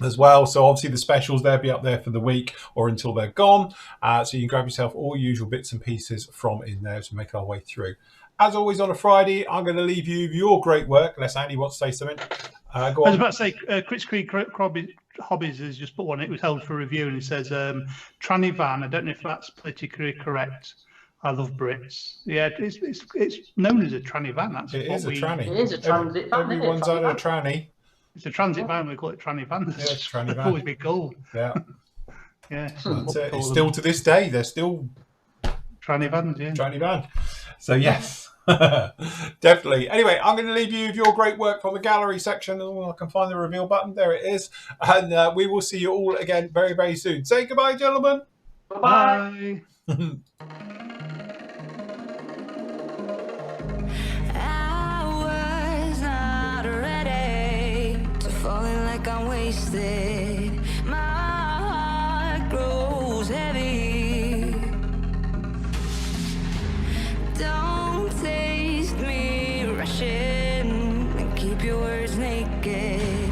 as well. So obviously the specials, they'll be up there for the week or until they're gone. So you can grab yourself all usual bits and pieces from in there to make our way through. As always on a Friday, I'm going to leave you with your great work, unless Andy wants to say something. Go on. I was about to say, Crits Creek Hobbies has just put one. It was held for review, and it says tranny van. I don't know if that's politically correct. I love Brits. Yeah, it's known as a tranny van. It is a tranny. It is a transit van. Everyone's on a tranny. It's a transit van. We call it tranny van. Yeah, it's tranny van. Always be cool. Yeah. Yeah. It's still to this day. They're still tranny vans. Yeah. Tranny van. So yes, definitely. Anyway, I'm going to leave you with your great work from the gallery section. Oh, I can find the reveal button. There it is. And we will see you all again very, very soon. Say goodbye, gentlemen. Bye-bye. I'm wasted. My heart grows heavy. Don't taste me rushing and keep your words naked.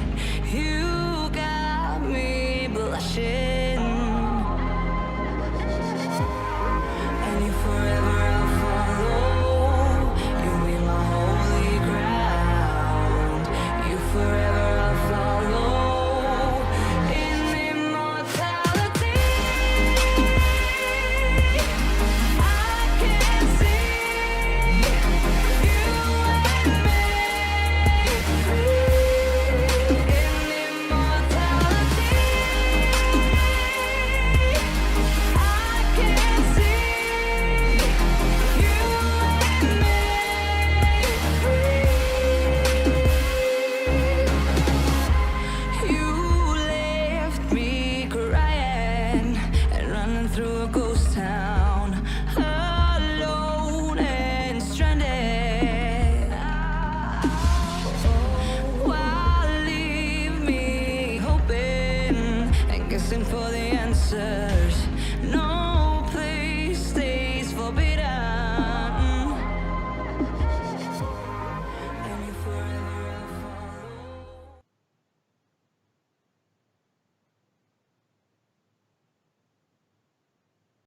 You got me blushing. And you forever I'll follow. You'll be my holy ground. You forever I'll follow. For the answer.